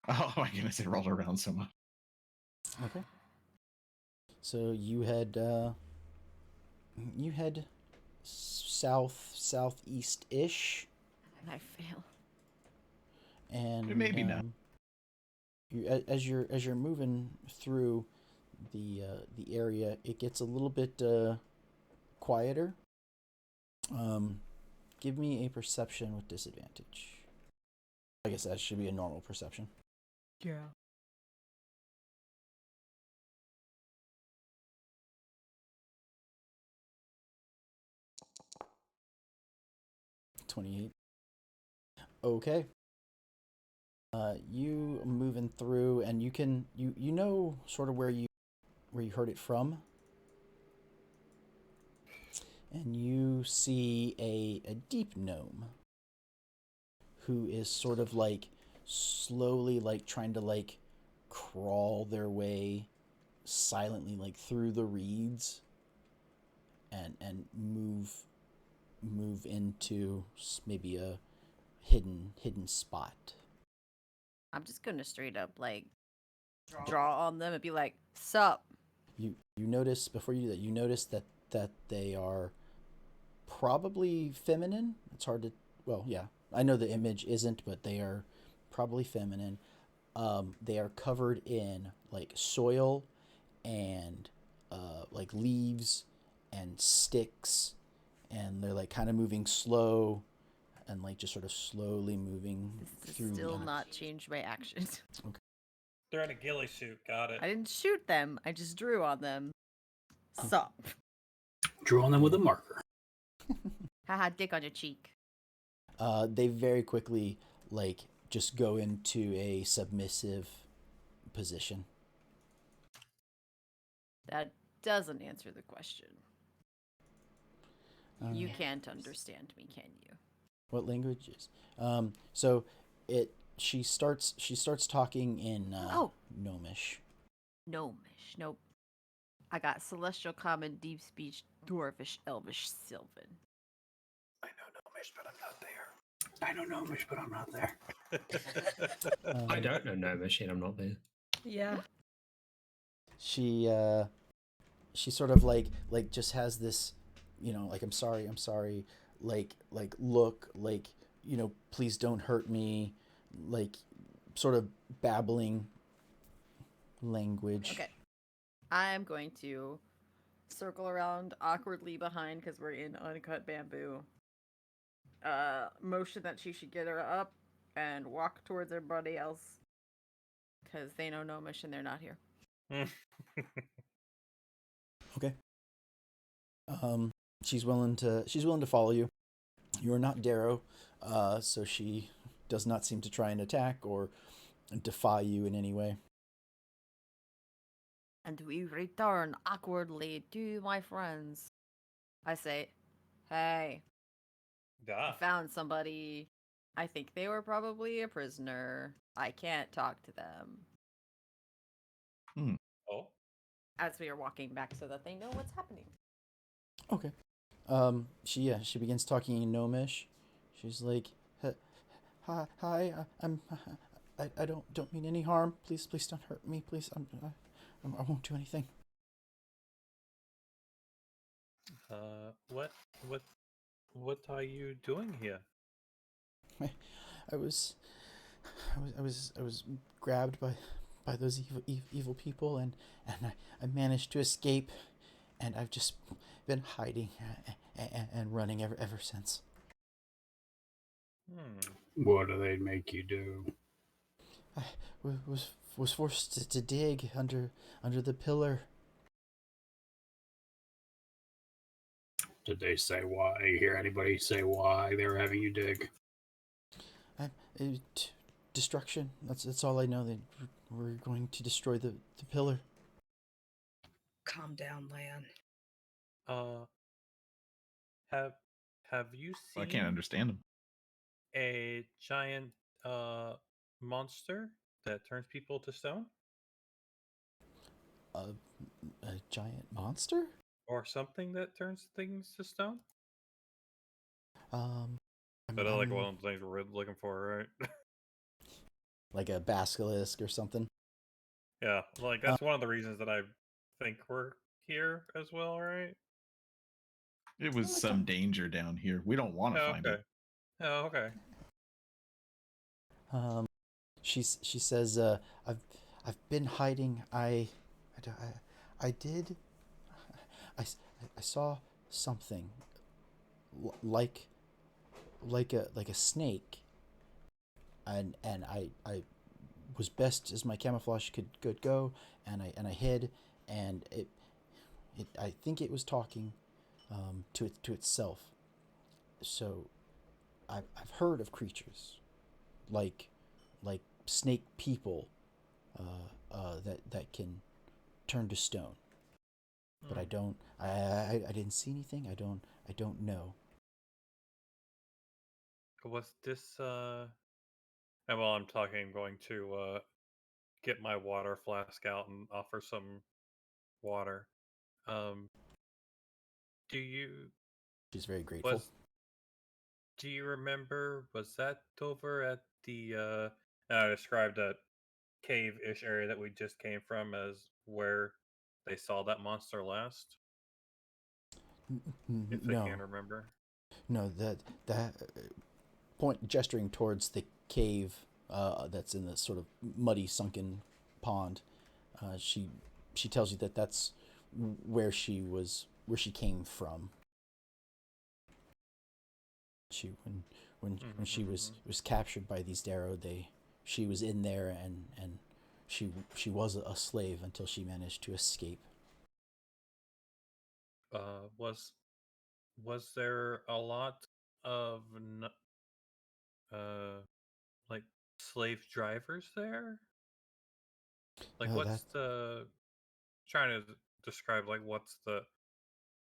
Oh my goodness, it rolled around so much. Okay. So you head southeast-ish, And I fail. and Maybe not. As you're moving through the area, it gets a little bit quieter. Give me a perception with disadvantage. I guess that should be a normal perception. Yeah. $28. Okay. You moving through, and you know sort of where you heard it from, and you see a deep gnome who is sort of like slowly like trying to like crawl their way silently like through the reeds and move into maybe a hidden spot. I'm just gonna straight up like draw on them and be like, "Sup?" You notice before you do that, you notice that they are probably feminine. It's hard to, well, yeah, I know the image isn't, but they are probably feminine. They are covered in like soil and like leaves and sticks, and they're like kind of moving slow and like just sort of slowly moving This through. is still not changed by actions. They're in a ghillie suit. Got it. I didn't shoot them. I just drew on them. Sup? Drew on them with a marker. Haha, dick on your cheek. They very quickly like just go into a submissive position. That doesn't answer the question. You can't understand me, can you? What languages? So She starts talking in Gnomish. Gnomish. Nope. I got Celestial Common, Deep Speech, Dwarvish, Elvish, Sylvan. I know Gnomish, but I'm not there. I know Gnomish, but I'm not there. I don't know Gnomish and I'm not there. Yeah. She sort of like just has this, like I'm sorry, like look, like, please don't hurt me, like sort of babbling language. Okay. I'm going to circle around awkwardly behind because we're in uncut bamboo. Motion that she should get her up and walk towards everybody else because they know Gnomish and they're not here. Okay. She's willing to follow you. You are not Derro, so she does not seem to try and attack or defy you in any way. And we return awkwardly to my friends. I say, hey, I found somebody. I think they were probably a prisoner. I can't talk to them. Oh. As we are walking back so that they know what's happening. Okay. She begins talking in Gnomish. She's like, hi, I don't mean any harm. Please don't hurt me. Please, I won't do anything. What are you doing here? I was grabbed by those evil people, and I managed to escape, and I've just been hiding and running ever since. What do they make you do? I was forced to dig under the pillar. Did they say why? You hear anybody say why they were having you dig? Destruction. That's all I know. That we're going to destroy the pillar. Calm down, Lan. Have you seen? I can't understand him. A giant monster that turns people to stone? A giant monster? Or something that turns things to stone? But like one of the things we're looking for, right? Like a basilisk or something. Yeah, like that's one of the reasons that I think we're here as well, right? It was some danger down here. We don't want to find it. Oh, okay. She says, I've been hiding. I saw something like a snake, and I was best as my camouflage could go, and I hid, and it I think it was talking to itself. So I've heard of creatures like snake people that can turn to stone, but I don't. I didn't see anything. I don't know. Was this and while I'm talking, I'm going to get my water flask out and offer some water. Do you She's very grateful. Do you remember, was that over at the I described that cave-ish area that we just came from as where they saw that monster last? If I can remember. No, that point gesturing towards the cave that's in the sort of muddy sunken pond. She tells you that that's where she came from. When she was captured by these Derro, she was in there, and she was a slave until she managed to escape. Was there a lot of like slave drivers there? Like what's the trying to describe, like what's the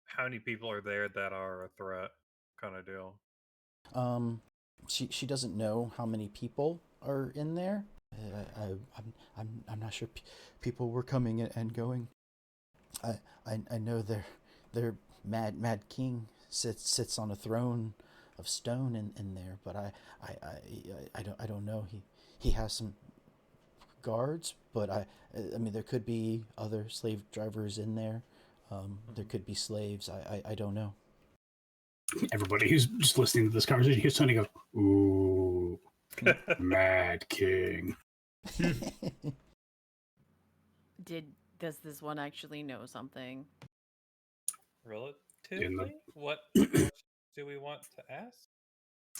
how many people are there that are a threat kind of deal? she doesn't know how many people are in there. I'm not sure people were coming and going. I know their mad king sits on a throne of stone in there, but I don't know. He has some guards, but I mean there could be other slave drivers in there. There could be slaves. I don't know. Everybody who's just listening to this conversation is trying to go, ooh, Mad King. Does this one actually know something? Relatively? What do we want to ask?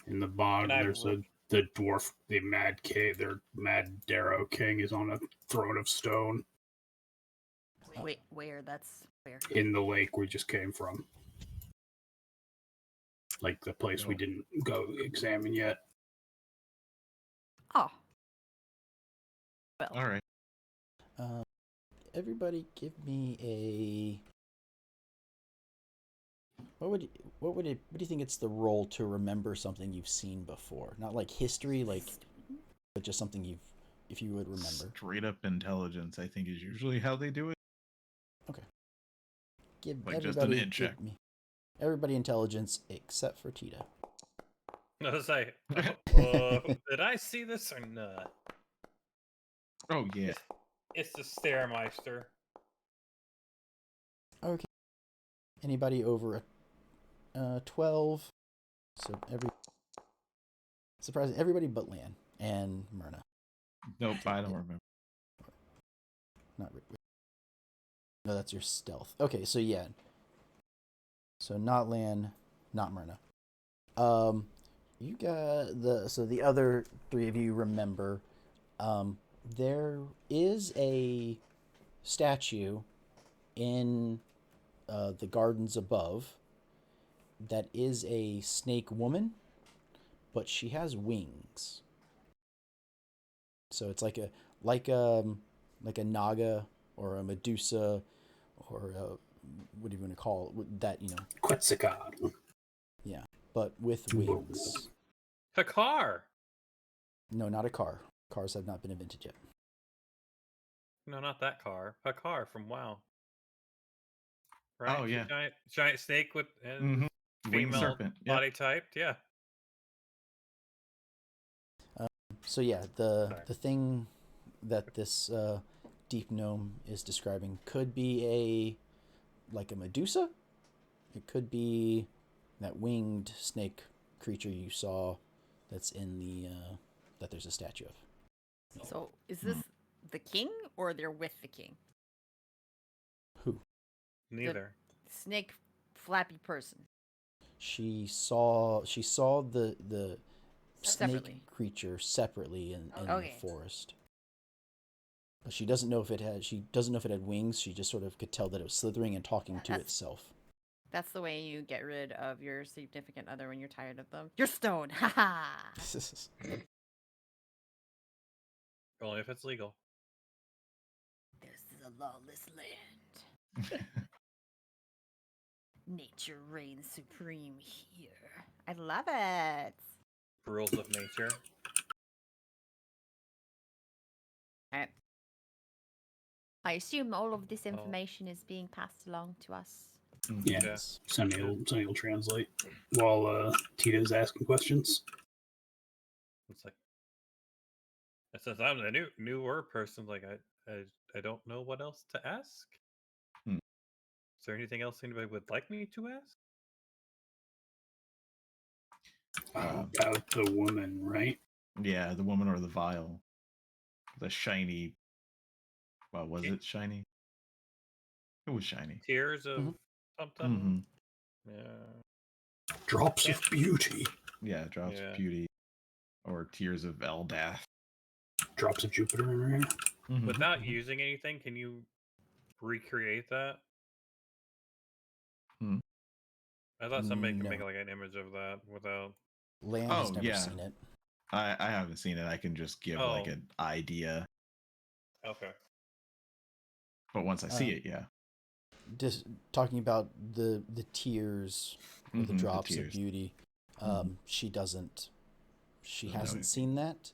In the bog, Can I there's the dwarf, the Mad King, their Mad Derro King is on a throne of stone Wait, where? That's where? in the lake we just came from. Like the place we didn't go examine yet. Oh. Well. All right. Everybody, give me a. What do you think it's the role to remember something you've seen before? Not like history, but just something if you would remember. Straight up intelligence, I think, is usually how they do it. Okay. Give Like everybody, just an int check. Everybody intelligence except for Tita. I was like, did I see this or not? Oh yeah. It's the Stairmeister. Okay. Anybody over a 12? So surprising everybody but Lan and Myrna. Nope, I don't remember. Not really. No, that's your stealth. Okay, so yeah. So not Lan, not Myrna. You got the other three of you remember. There is a statue in the gardens above that is a snake woman, but she has wings. So it's like a naga or a Medusa or what do you want to call it? That Quetzalcoatl. Yeah, but with wings. A car. No, not a car. Cars have not been invented yet. No, not that car. A car from WoW. Right? Oh yeah. Giant snake with Winged female serpent. body typed. Yeah. So yeah, the thing that this deep gnome is describing could be like a Medusa. It could be that winged snake creature you saw that's in the that there's a statue of. So is this the king or they're with the king? Who? Neither. Snake flappy person. She saw the Separately. snake creature separately in Okay. the forest. But she doesn't know if it had wings. She just sort of could tell that it was slithering and talking to itself. That's the way you get rid of your significant other when you're tired of them. You're stoned. Haha. Only if it's legal. This is a lawless land. Nature reigns supreme here. I love it. Rules of nature. Alright. I assume all of this information is being passed along to us. Yeah. Yeah. Sunny will translate while Tita's asking questions. It's like, since I'm a newer person, like I don't know what else to ask. Is there anything else anybody would like me to ask? About the woman, right? Yeah, the woman or the vial. The shiny. Well, was it shiny? It was shiny. Tears of something. Yeah. Drops of beauty. Yeah, drops of beauty. Or tears of Eldath. Drops of Jupiter in her hair. Without using anything, can you recreate that? I thought somebody could make like an image of that without. Lan has never seen it. I haven't seen it. I can just give like an idea. Okay. But once I see it, yeah. Just talking about the tears, or the drops of beauty. She doesn't she Doesn't know hasn't anything. seen that.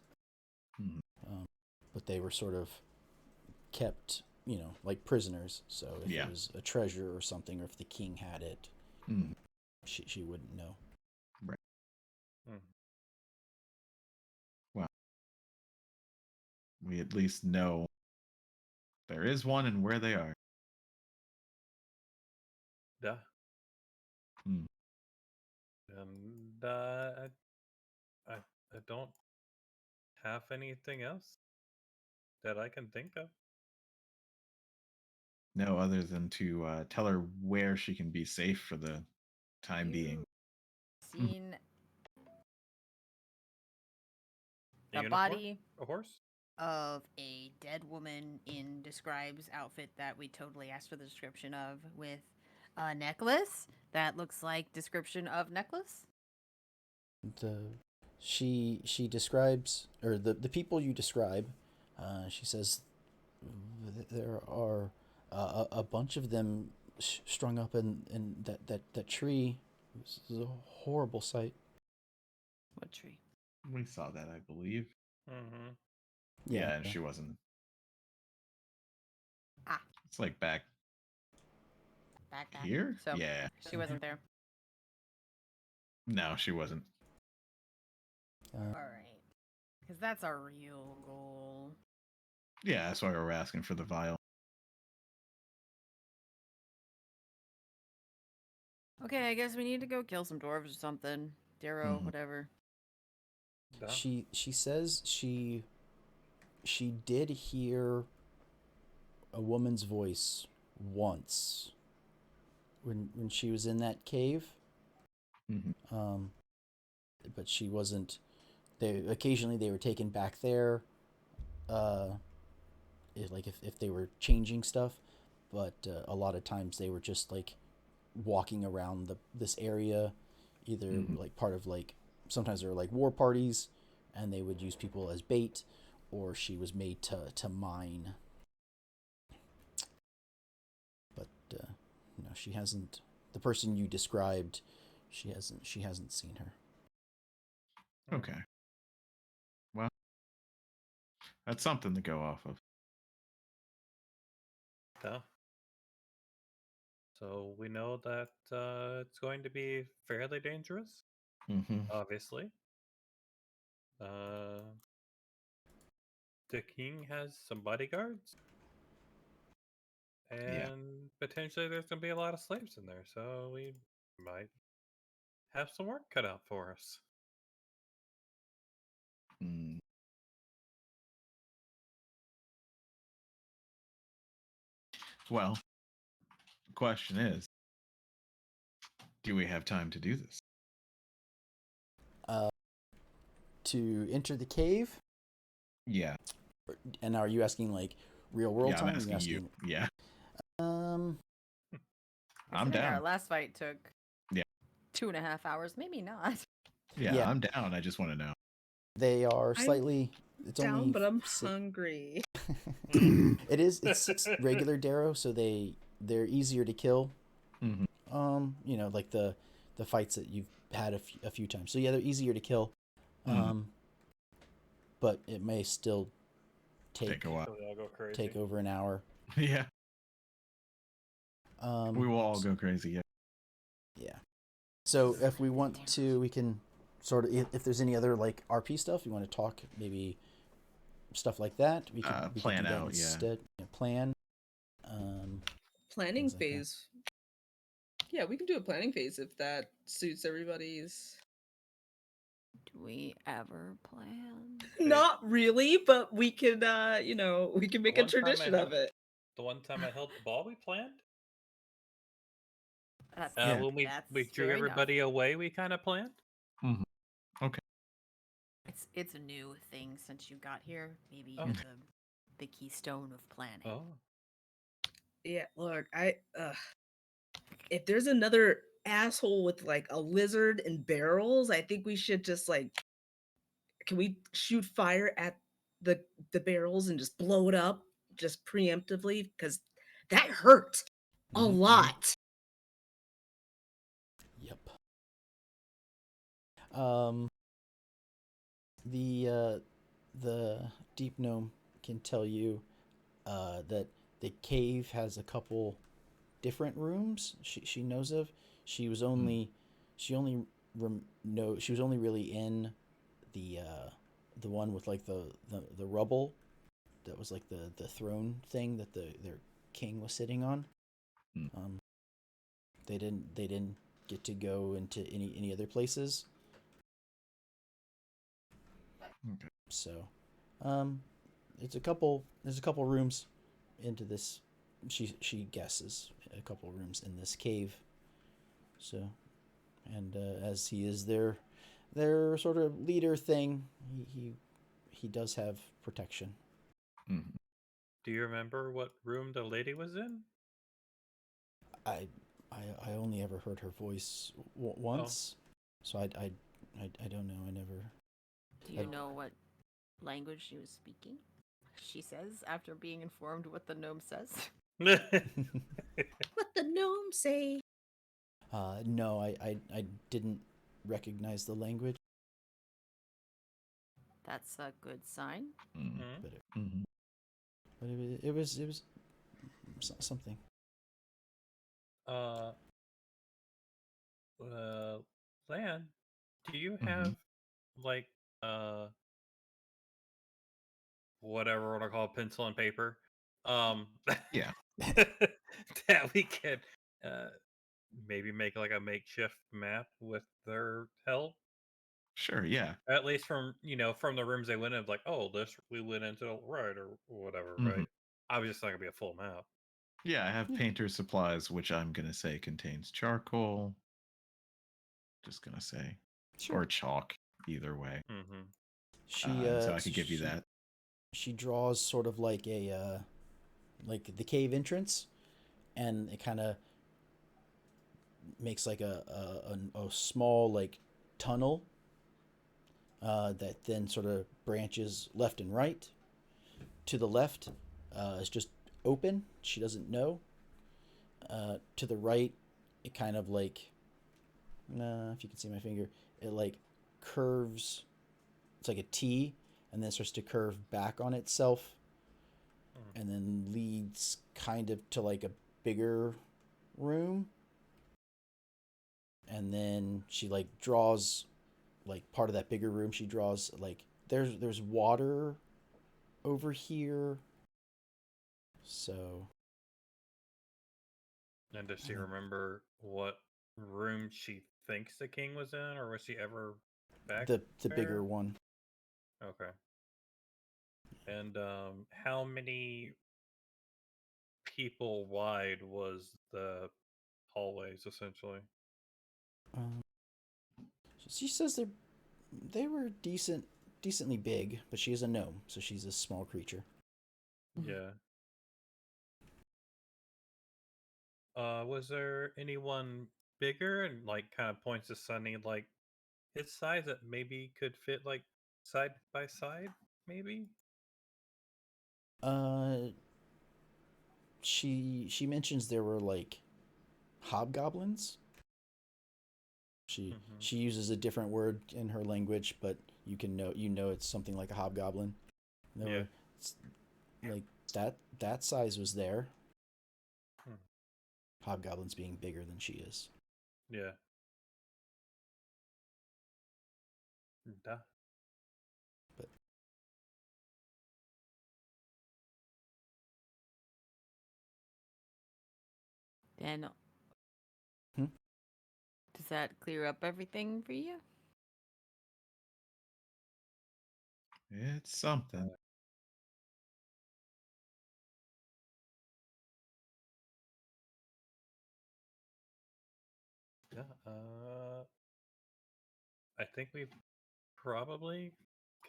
Mhm. But they were sort of kept, like prisoners. So if Yeah. it was a treasure or something, or if the king had it, Mhm. she wouldn't know. Right. Hmm. Well, we at least know there is one and where they are. Yeah. Hmm. And I don't have anything else that I can think of. No, other than to tell her where she can be safe for the time being. Seen A a unicorn? body A horse? of a dead woman in Describe's outfit that we totally asked for the description of, with a necklace that looks like description of necklace. She describes, or the people you describe, she says there are a bunch of them strung up in that tree. This is a horrible sight. What tree? We saw that, I believe. Mm-hmm. Yeah, and she wasn't. Ah. It's like back Back. here? So Yeah. she wasn't there. No, she wasn't. All right, because that's our real goal. Yeah, that's why we were asking for the vial. Okay, I guess we need to go kill some dwarves or something. Derro, Mhm. whatever. Duh. She says she did hear a woman's voice once when she was in that cave. Mhm. But she wasn't. They occasionally they were taken back there, if they were changing stuff, but a lot of times they were just like walking around this area, either like part of like, sometimes there were like war parties, and they would use people as bait, or she was made to mine. But no, she hasn't. The person you described, she hasn't seen her. Okay. Well, that's something to go off of. Duh. So we know that it's going to be fairly dangerous, Mm-hmm. obviously. The king has some bodyguards, and potentially there's going to be a lot of slaves in there, so we might have some work cut out for us. Mm. Well, the question is, do we have time to do this? To enter the cave, Yeah. and are you asking like real world Yeah, time? I'm Or are asking you. Yeah. Um, I'm Considering down. Our last fight took Yeah. 2.5 hours. Maybe not. Yeah, Yeah. I'm down. I just want to know. they are I'm slightly. It's Down, only but I'm si- hungry. It's 6 regular Derro, so they're easier to kill. Mhm. Like the fights that you've had a few times. So yeah, they're easier to kill. Mhm. But it may still Take a while. So we all go crazy. take over an hour. Yeah. We will all so- go crazy. Yeah. Yeah. So if we want to, we can sort of, if there's any other like RP stuff you want to talk, maybe stuff like that, we can Plan do that out, yeah. instead. Plan. Planning Things like that. phase. Yeah, we can do a planning phase if that suits everybody's. Do we ever plan? Not really, but we can, we can make a one time I tradition of helped- it. The one time I held the ball, we planned. That's, When we drew fair enough. everybody away, we kind of planned. Mhm. Okay. It's a new thing since you got here. Maybe Oh. you're the keystone of planning. Oh, Yeah, look, if there's another asshole with like a lizard and barrels, I think we should just like, can we shoot fire at the barrels and just blow it up just preemptively? Because that hurt a Mhm, mhm. lot. Yep. The deep gnome can tell you that the cave has a couple different rooms she knows of. She was only she only no she was only really in the one with like the rubble that was like the throne thing that their king was sitting on. Hmm. They didn't get to go into any other places. Okay. So, um, there's a couple rooms into this. She guesses a couple rooms in this cave. So, and as he is their sort of leader thing, he does have protection. Mhm. Do you remember what room the lady was in? I I only ever heard her voice once, so I don't know. I never. Do you know what language she was speaking? She says after being informed what the gnome says. What the gnome say? No, I didn't recognize the language, That's a good sign. Mhm. Mhm. but Mhm. it was something. uh, uh, Lan, do you have Mhm. like whatever what I call pencil and paper, um, Yeah. that we could uh maybe make like a makeshift map with their help? Sure. Yeah. At least from from the rooms they went in, like, oh, this we went into right or whatever, Mhm. right? Obviously, not gonna be a full map. Yeah. I have Yeah. painter's supplies, which I'm gonna say contains charcoal. Just gonna say, Sure. or chalk. Either way. Mm-hmm. So I could give you that. she draws sort of like like the cave entrance, and it kind of makes like a small like tunnel that then sort of branches left and right. To the left is just open. She doesn't know. To the right, it kind of like if you can see my finger, it like curves. It's like a T, and then starts to curve back on itself, and then leads kind of to like a bigger room. And then she like draws like part of that bigger room. She draws like there's water over here. So And does she remember what room she thinks the king was in, or was she ever back the bigger there? one. Okay. And how many people wide was the hallways essentially? Um, she says they were decently big, but she is a gnome, so she's a small creature. Yeah. Was there anyone bigger and like kind of points to Sunny like his size that maybe could fit like side by side, maybe? Uh, she mentions there were like hobgoblins. Mm-hmm. She uses a different word in her language, but you know it's something like a hobgoblin. There Yeah. were like that size was there. Hmm. Hobgoblins being bigger than she is. Yeah. Duh. But Then hmm? does that clear up everything for you? It's something. Yeah. I think we've probably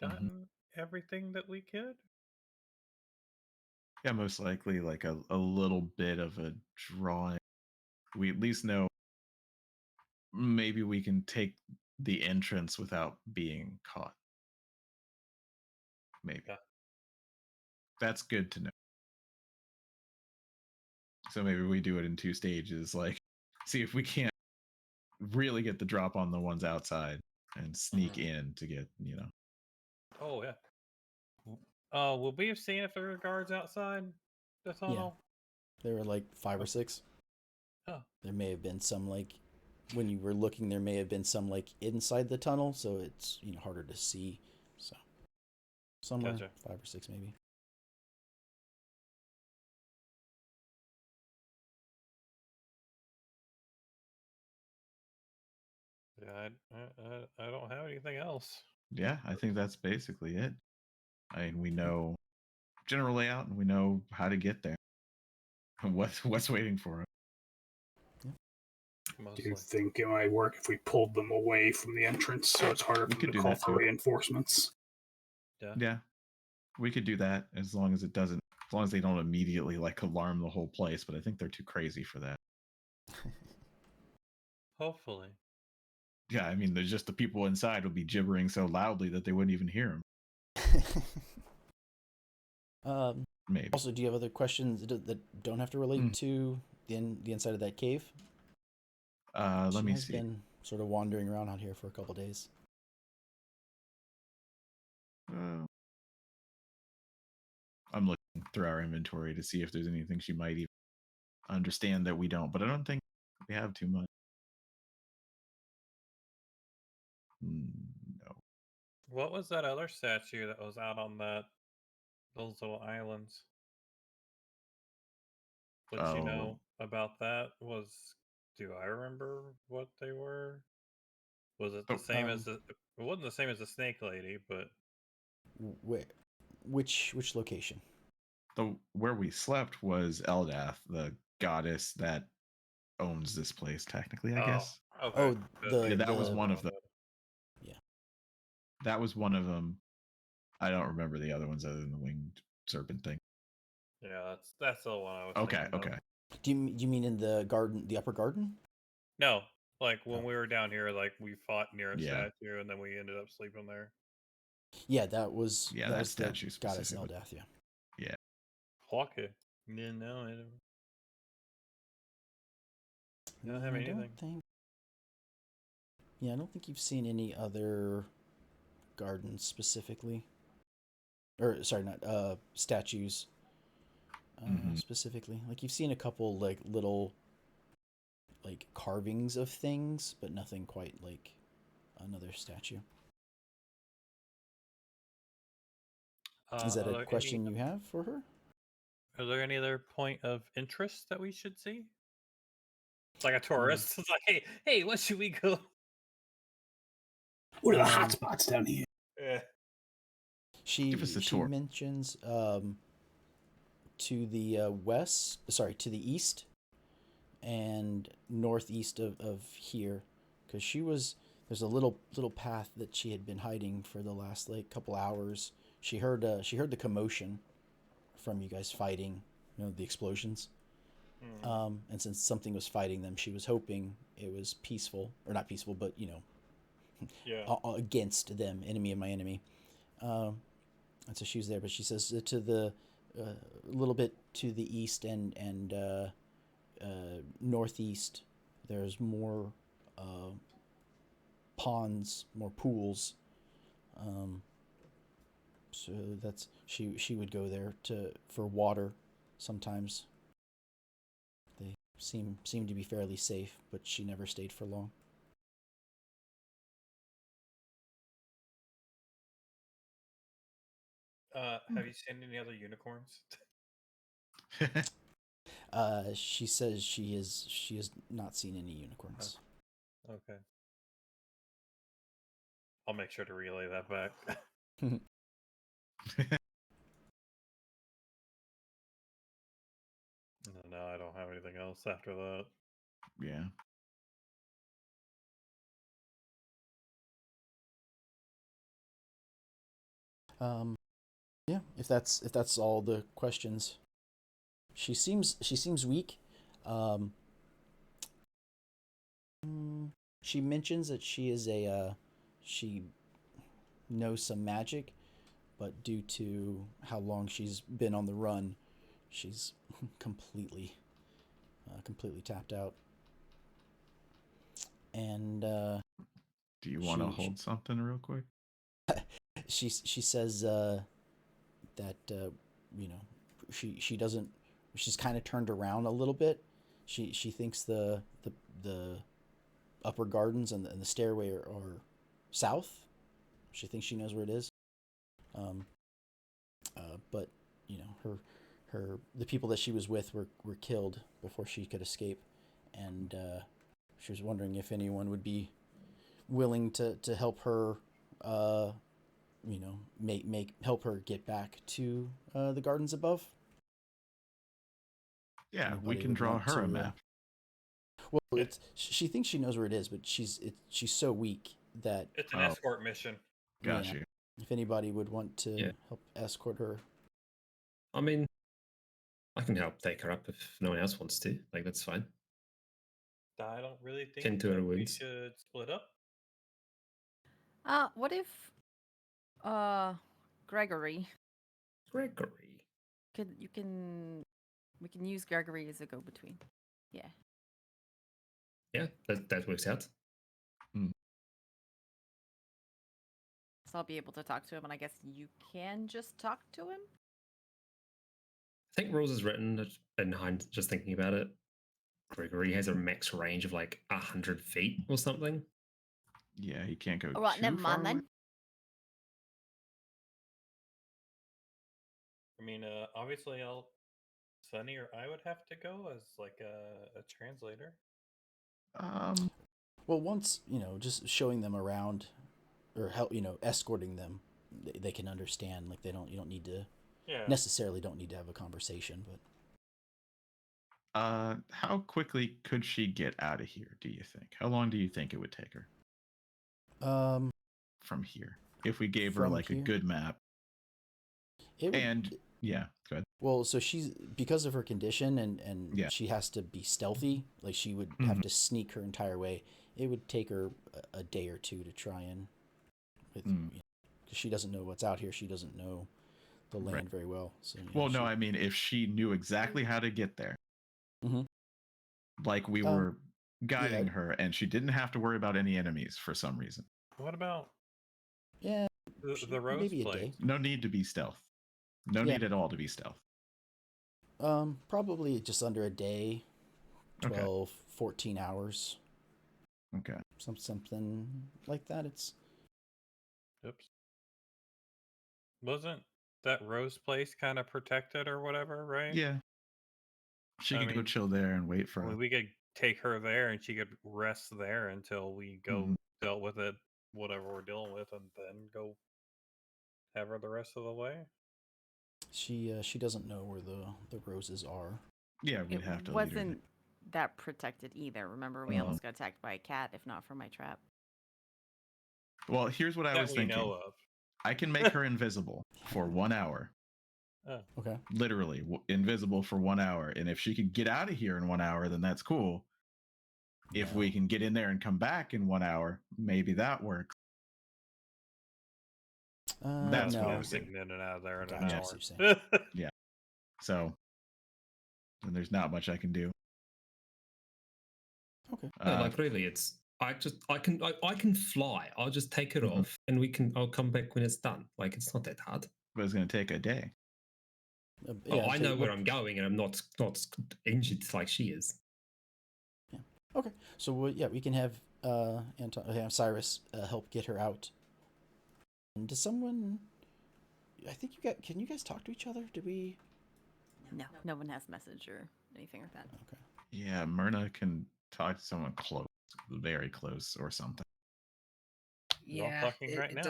Mhm. gotten everything that we could. Yeah, most likely like a little bit of a drawing. We at least know maybe we can take the entrance without being caught. Maybe. Yeah. That's good to know. So maybe we do it in 2 stages, like see if we can't really get the drop on the ones outside and sneak Mhm. in to get. Oh yeah. Would we have seen if there were guards outside the tunnel? There were like 5 or 6. Oh. There may have been some like when you were looking. There may have been some like inside the tunnel, so it's harder to see. So somewhere Gotcha. 5 or 6 maybe. Yeah, I don't have anything else. Yeah, I think that's basically it. I mean, we know general layout and we know how to get there. And what's waiting for us. Do you think it might work if we pulled them away from the entrance so it's harder for them to call for reinforcements? Yeah, we could do that as long as they don't immediately like alarm the whole place. But I think they're too crazy for that. Hopefully. Yeah, I mean, there's just the people inside will be gibbering so loudly that they wouldn't even hear them. Maybe. Also, do you have other questions that don't have to relate to the inside of that cave? Let me see. She's been sort of wandering around out here for a couple days. I'm looking through our inventory to see if there's anything she might even understand that we don't, but I don't think we have too much. No. What was that other statue that was out on those little islands? What you know about that do I remember what they were? Was it the same as it wasn't the same as the snake lady, but which location? Where we slept was Eldath, the goddess that owns this place, technically, I guess. Okay. That was one of them. Yeah. That was one of them. I don't remember the other ones other than the winged serpent thing. Yeah, that's the one I was thinking of. Okay. Do you mean in the garden, the upper garden? No, like when we were down here, like we fought near a Yeah. statue and then we ended up sleeping there. Yeah, that was that statue the goddess Eldath, yeah. Yeah. Okay. Yeah, no, I don't have anything. I don't think you've seen any other gardens specifically. Or sorry, not statues. Specifically, like you've seen a couple like little like carvings of things, but nothing quite like another statue. Is that a question you have for her? Are there any other point of interest that we should see? It's like a tourist. It's like, hey, what should we go? What are the hot spots down here? Yeah. She mentions to the to the east and northeast of here, because there's a little path that she had been hiding for the last like couple hours. She heard the commotion from you guys fighting, the explosions. And since something was fighting them, she was hoping it was peaceful, or not peaceful, but against them, enemy of my enemy. And so she was there, but she says to the little bit to the east and northeast, there's more ponds, more pools. So that's she would go there for water sometimes. They seem to be fairly safe, but she never stayed for long. Have you seen any other unicorns? She says she has not seen any unicorns. Okay. I'll make sure to relay that back. No, I don't have anything else after that. Yeah. Yeah, if that's all the questions. She seems weak. She mentions that she is she knows some magic, but due to how long she's been on the run, she's completely tapped out. And do you want to hold something real quick? she says that you know she doesn't. She's kind of turned around a little bit. She thinks the upper gardens and the stairway are south. She thinks she knows where it is. But the people that she was with were killed before she could escape, and she was wondering if anyone would be willing to help her, help her get back to the gardens above. Yeah, we Anybody can would draw want her a to, map. Well, she thinks she knows where it is, but she's so weak that It's an Oh. escort mission. Got yeah, you. if anybody would want to Yeah. help escort her. I mean, I can help take her up if no one else wants to. Like, that's fine. I don't really think Tend to her that we wounds. should split up. What if Gregory Gregory. we can use Gregory as a go between. Yeah. Yeah, that works out. So I'll be able to talk to him, and I guess you can just talk to him. I think rules is written behind just thinking about it. Gregory has a max range of like 100 feet or something. Yeah, he can't go All right, too never far mind away. then. I mean, obviously, Sunny or I would have to go as like a translator. Well, once just showing them around, or help escorting them, they can understand. Like you don't need to necessarily don't need to have a conversation, but. How quickly could she get out of here, do you think? How long do you think it would take her from here? If we gave her From like a here? good map. Yeah, go ahead. Well, so she's, because of her condition and Yeah. she has to be stealthy, like she would have to sneak her entire way. It would take her a day or two to try and, because she doesn't know what's out here. She doesn't know the land very well. So, Well, no, I mean, if she knew exactly how to get there, like we were guiding her, and she didn't have to worry about any enemies for some reason. What about yeah, the Rose maybe a place? day. No need to be stealth. No need at all to be stealth. Probably just under a day, 12, Okay. 14 hours. Okay. Something like that. It's. Oops. Wasn't that Rose place kind of protected or whatever, right? Yeah. She could go mean, chill there and wait for. we could take her there, and she could rest there until we go dealt with it, whatever we're dealing with, and then go have her the rest of the way. She doesn't know where the roses are. Yeah, we'd have to lead her. Wasn't that protected either? Remember, we almost got attacked by a cat. If not for my trap. Well, here's what I was thinking. Know of. I can make her invisible for 1 hour. Oh. Okay. Literally invisible for 1 hour, and if she could get out of here in 1 hour, then that's cool. If we can get in there and come back in 1 hour, maybe that works. That's what I was getting in and out of there in Gotcha. an hour. Yeah. So, then there's not much I can do. Okay. No, like really, it's I can fly. I'll just take it off, and I'll come back when it's done. Like, it's not that hard. But it's going to take a day. I know where I'm going, and I'm not injured like she is. Yeah. Okay. So we can have Cyrus help get her out. And does someone? I think can you guys talk to each other? Did we? No one has message or anything like that. Okay. Yeah, Myrna can talk to someone close, very close, or something. Yeah, talking right now.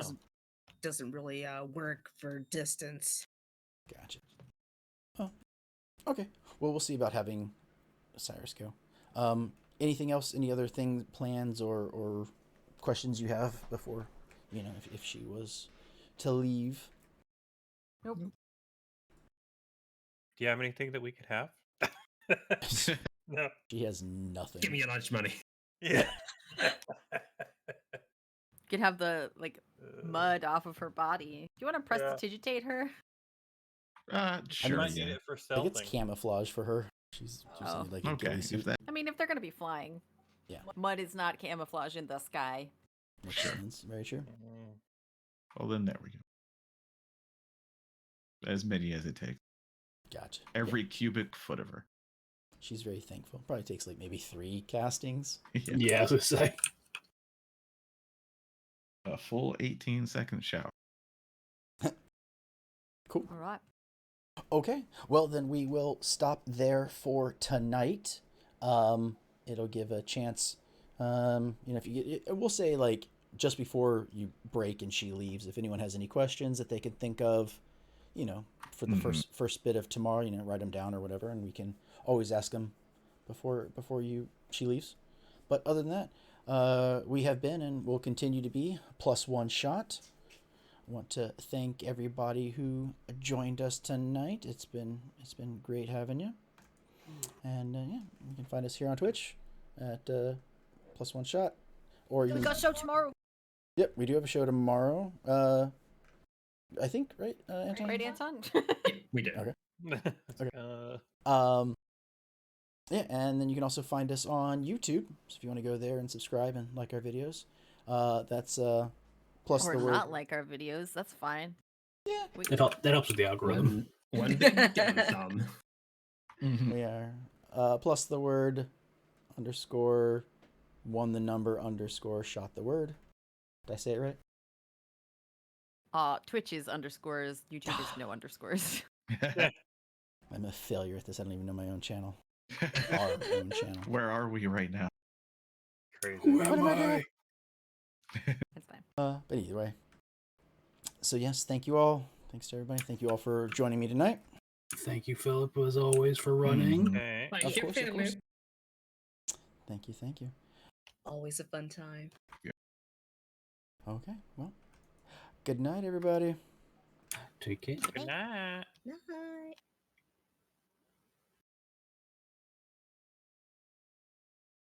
Doesn't really work for distance. Gotcha. Oh, okay. Well, we'll see about having Cyrus go. Anything else? Any other plans, or questions you have before, if she was to leave? Nope. Do you have anything that we could have? No. She has nothing. Give me your lunch money. Yeah. You can have the mud off of her body. Do you want to prestidigitate her? Sure. might need it for I think it's stealthing. camouflage for her. She's like a Okay. ghillie If suit. that, I mean, if they're gonna be flying, Yeah. mud is not camouflage in the sky. Makes sense. Very true. Mm. well, then there we go. as many as it takes. Gotcha. Every cubic foot of her. She's very thankful. Probably takes like maybe 3 castings. Yeah, I was gonna say. A full 18-second shower. Cool. All right. Okay. Well, then we will stop there for tonight. It'll give a chance. If you get, we'll say like just before you break and she leaves, if anyone has any questions that they can think of, for the first bit of tomorrow, write them down or whatever, and we can always ask them before she leaves. But other than that, we have been and will continue to be +1 shot. I want to thank everybody who joined us tonight. It's been great having you. And you can find us here on Twitch at +1 shot. Or you We got a show tomorrow. Yep, we do have a show tomorrow. I think, right, Anton? Right, Anton? We do. Okay. Yeah, and then you can also find us on YouTube. So if you want to go there and subscribe and like our videos, that's plus or the word. not like our videos. That's fine. Yeah, That helps with the algorithm. One big thumb. we are plus the word _ one the number _ shot the word. Did I say it right? Twitch is underscores. YouTube is no underscores. I'm a failure at this. I don't even know my own channel. Our own channel. Where are we right now? Crazy. Who am I? That's fine. But either way. So yes, thank you all. Thanks to everybody. Thank you all for joining me tonight. Thank you, Philip, as always, for running. Okay. Of course, of course. Thank you. Always a fun time. Okay, well, good night, everybody. Take care. Good night. No.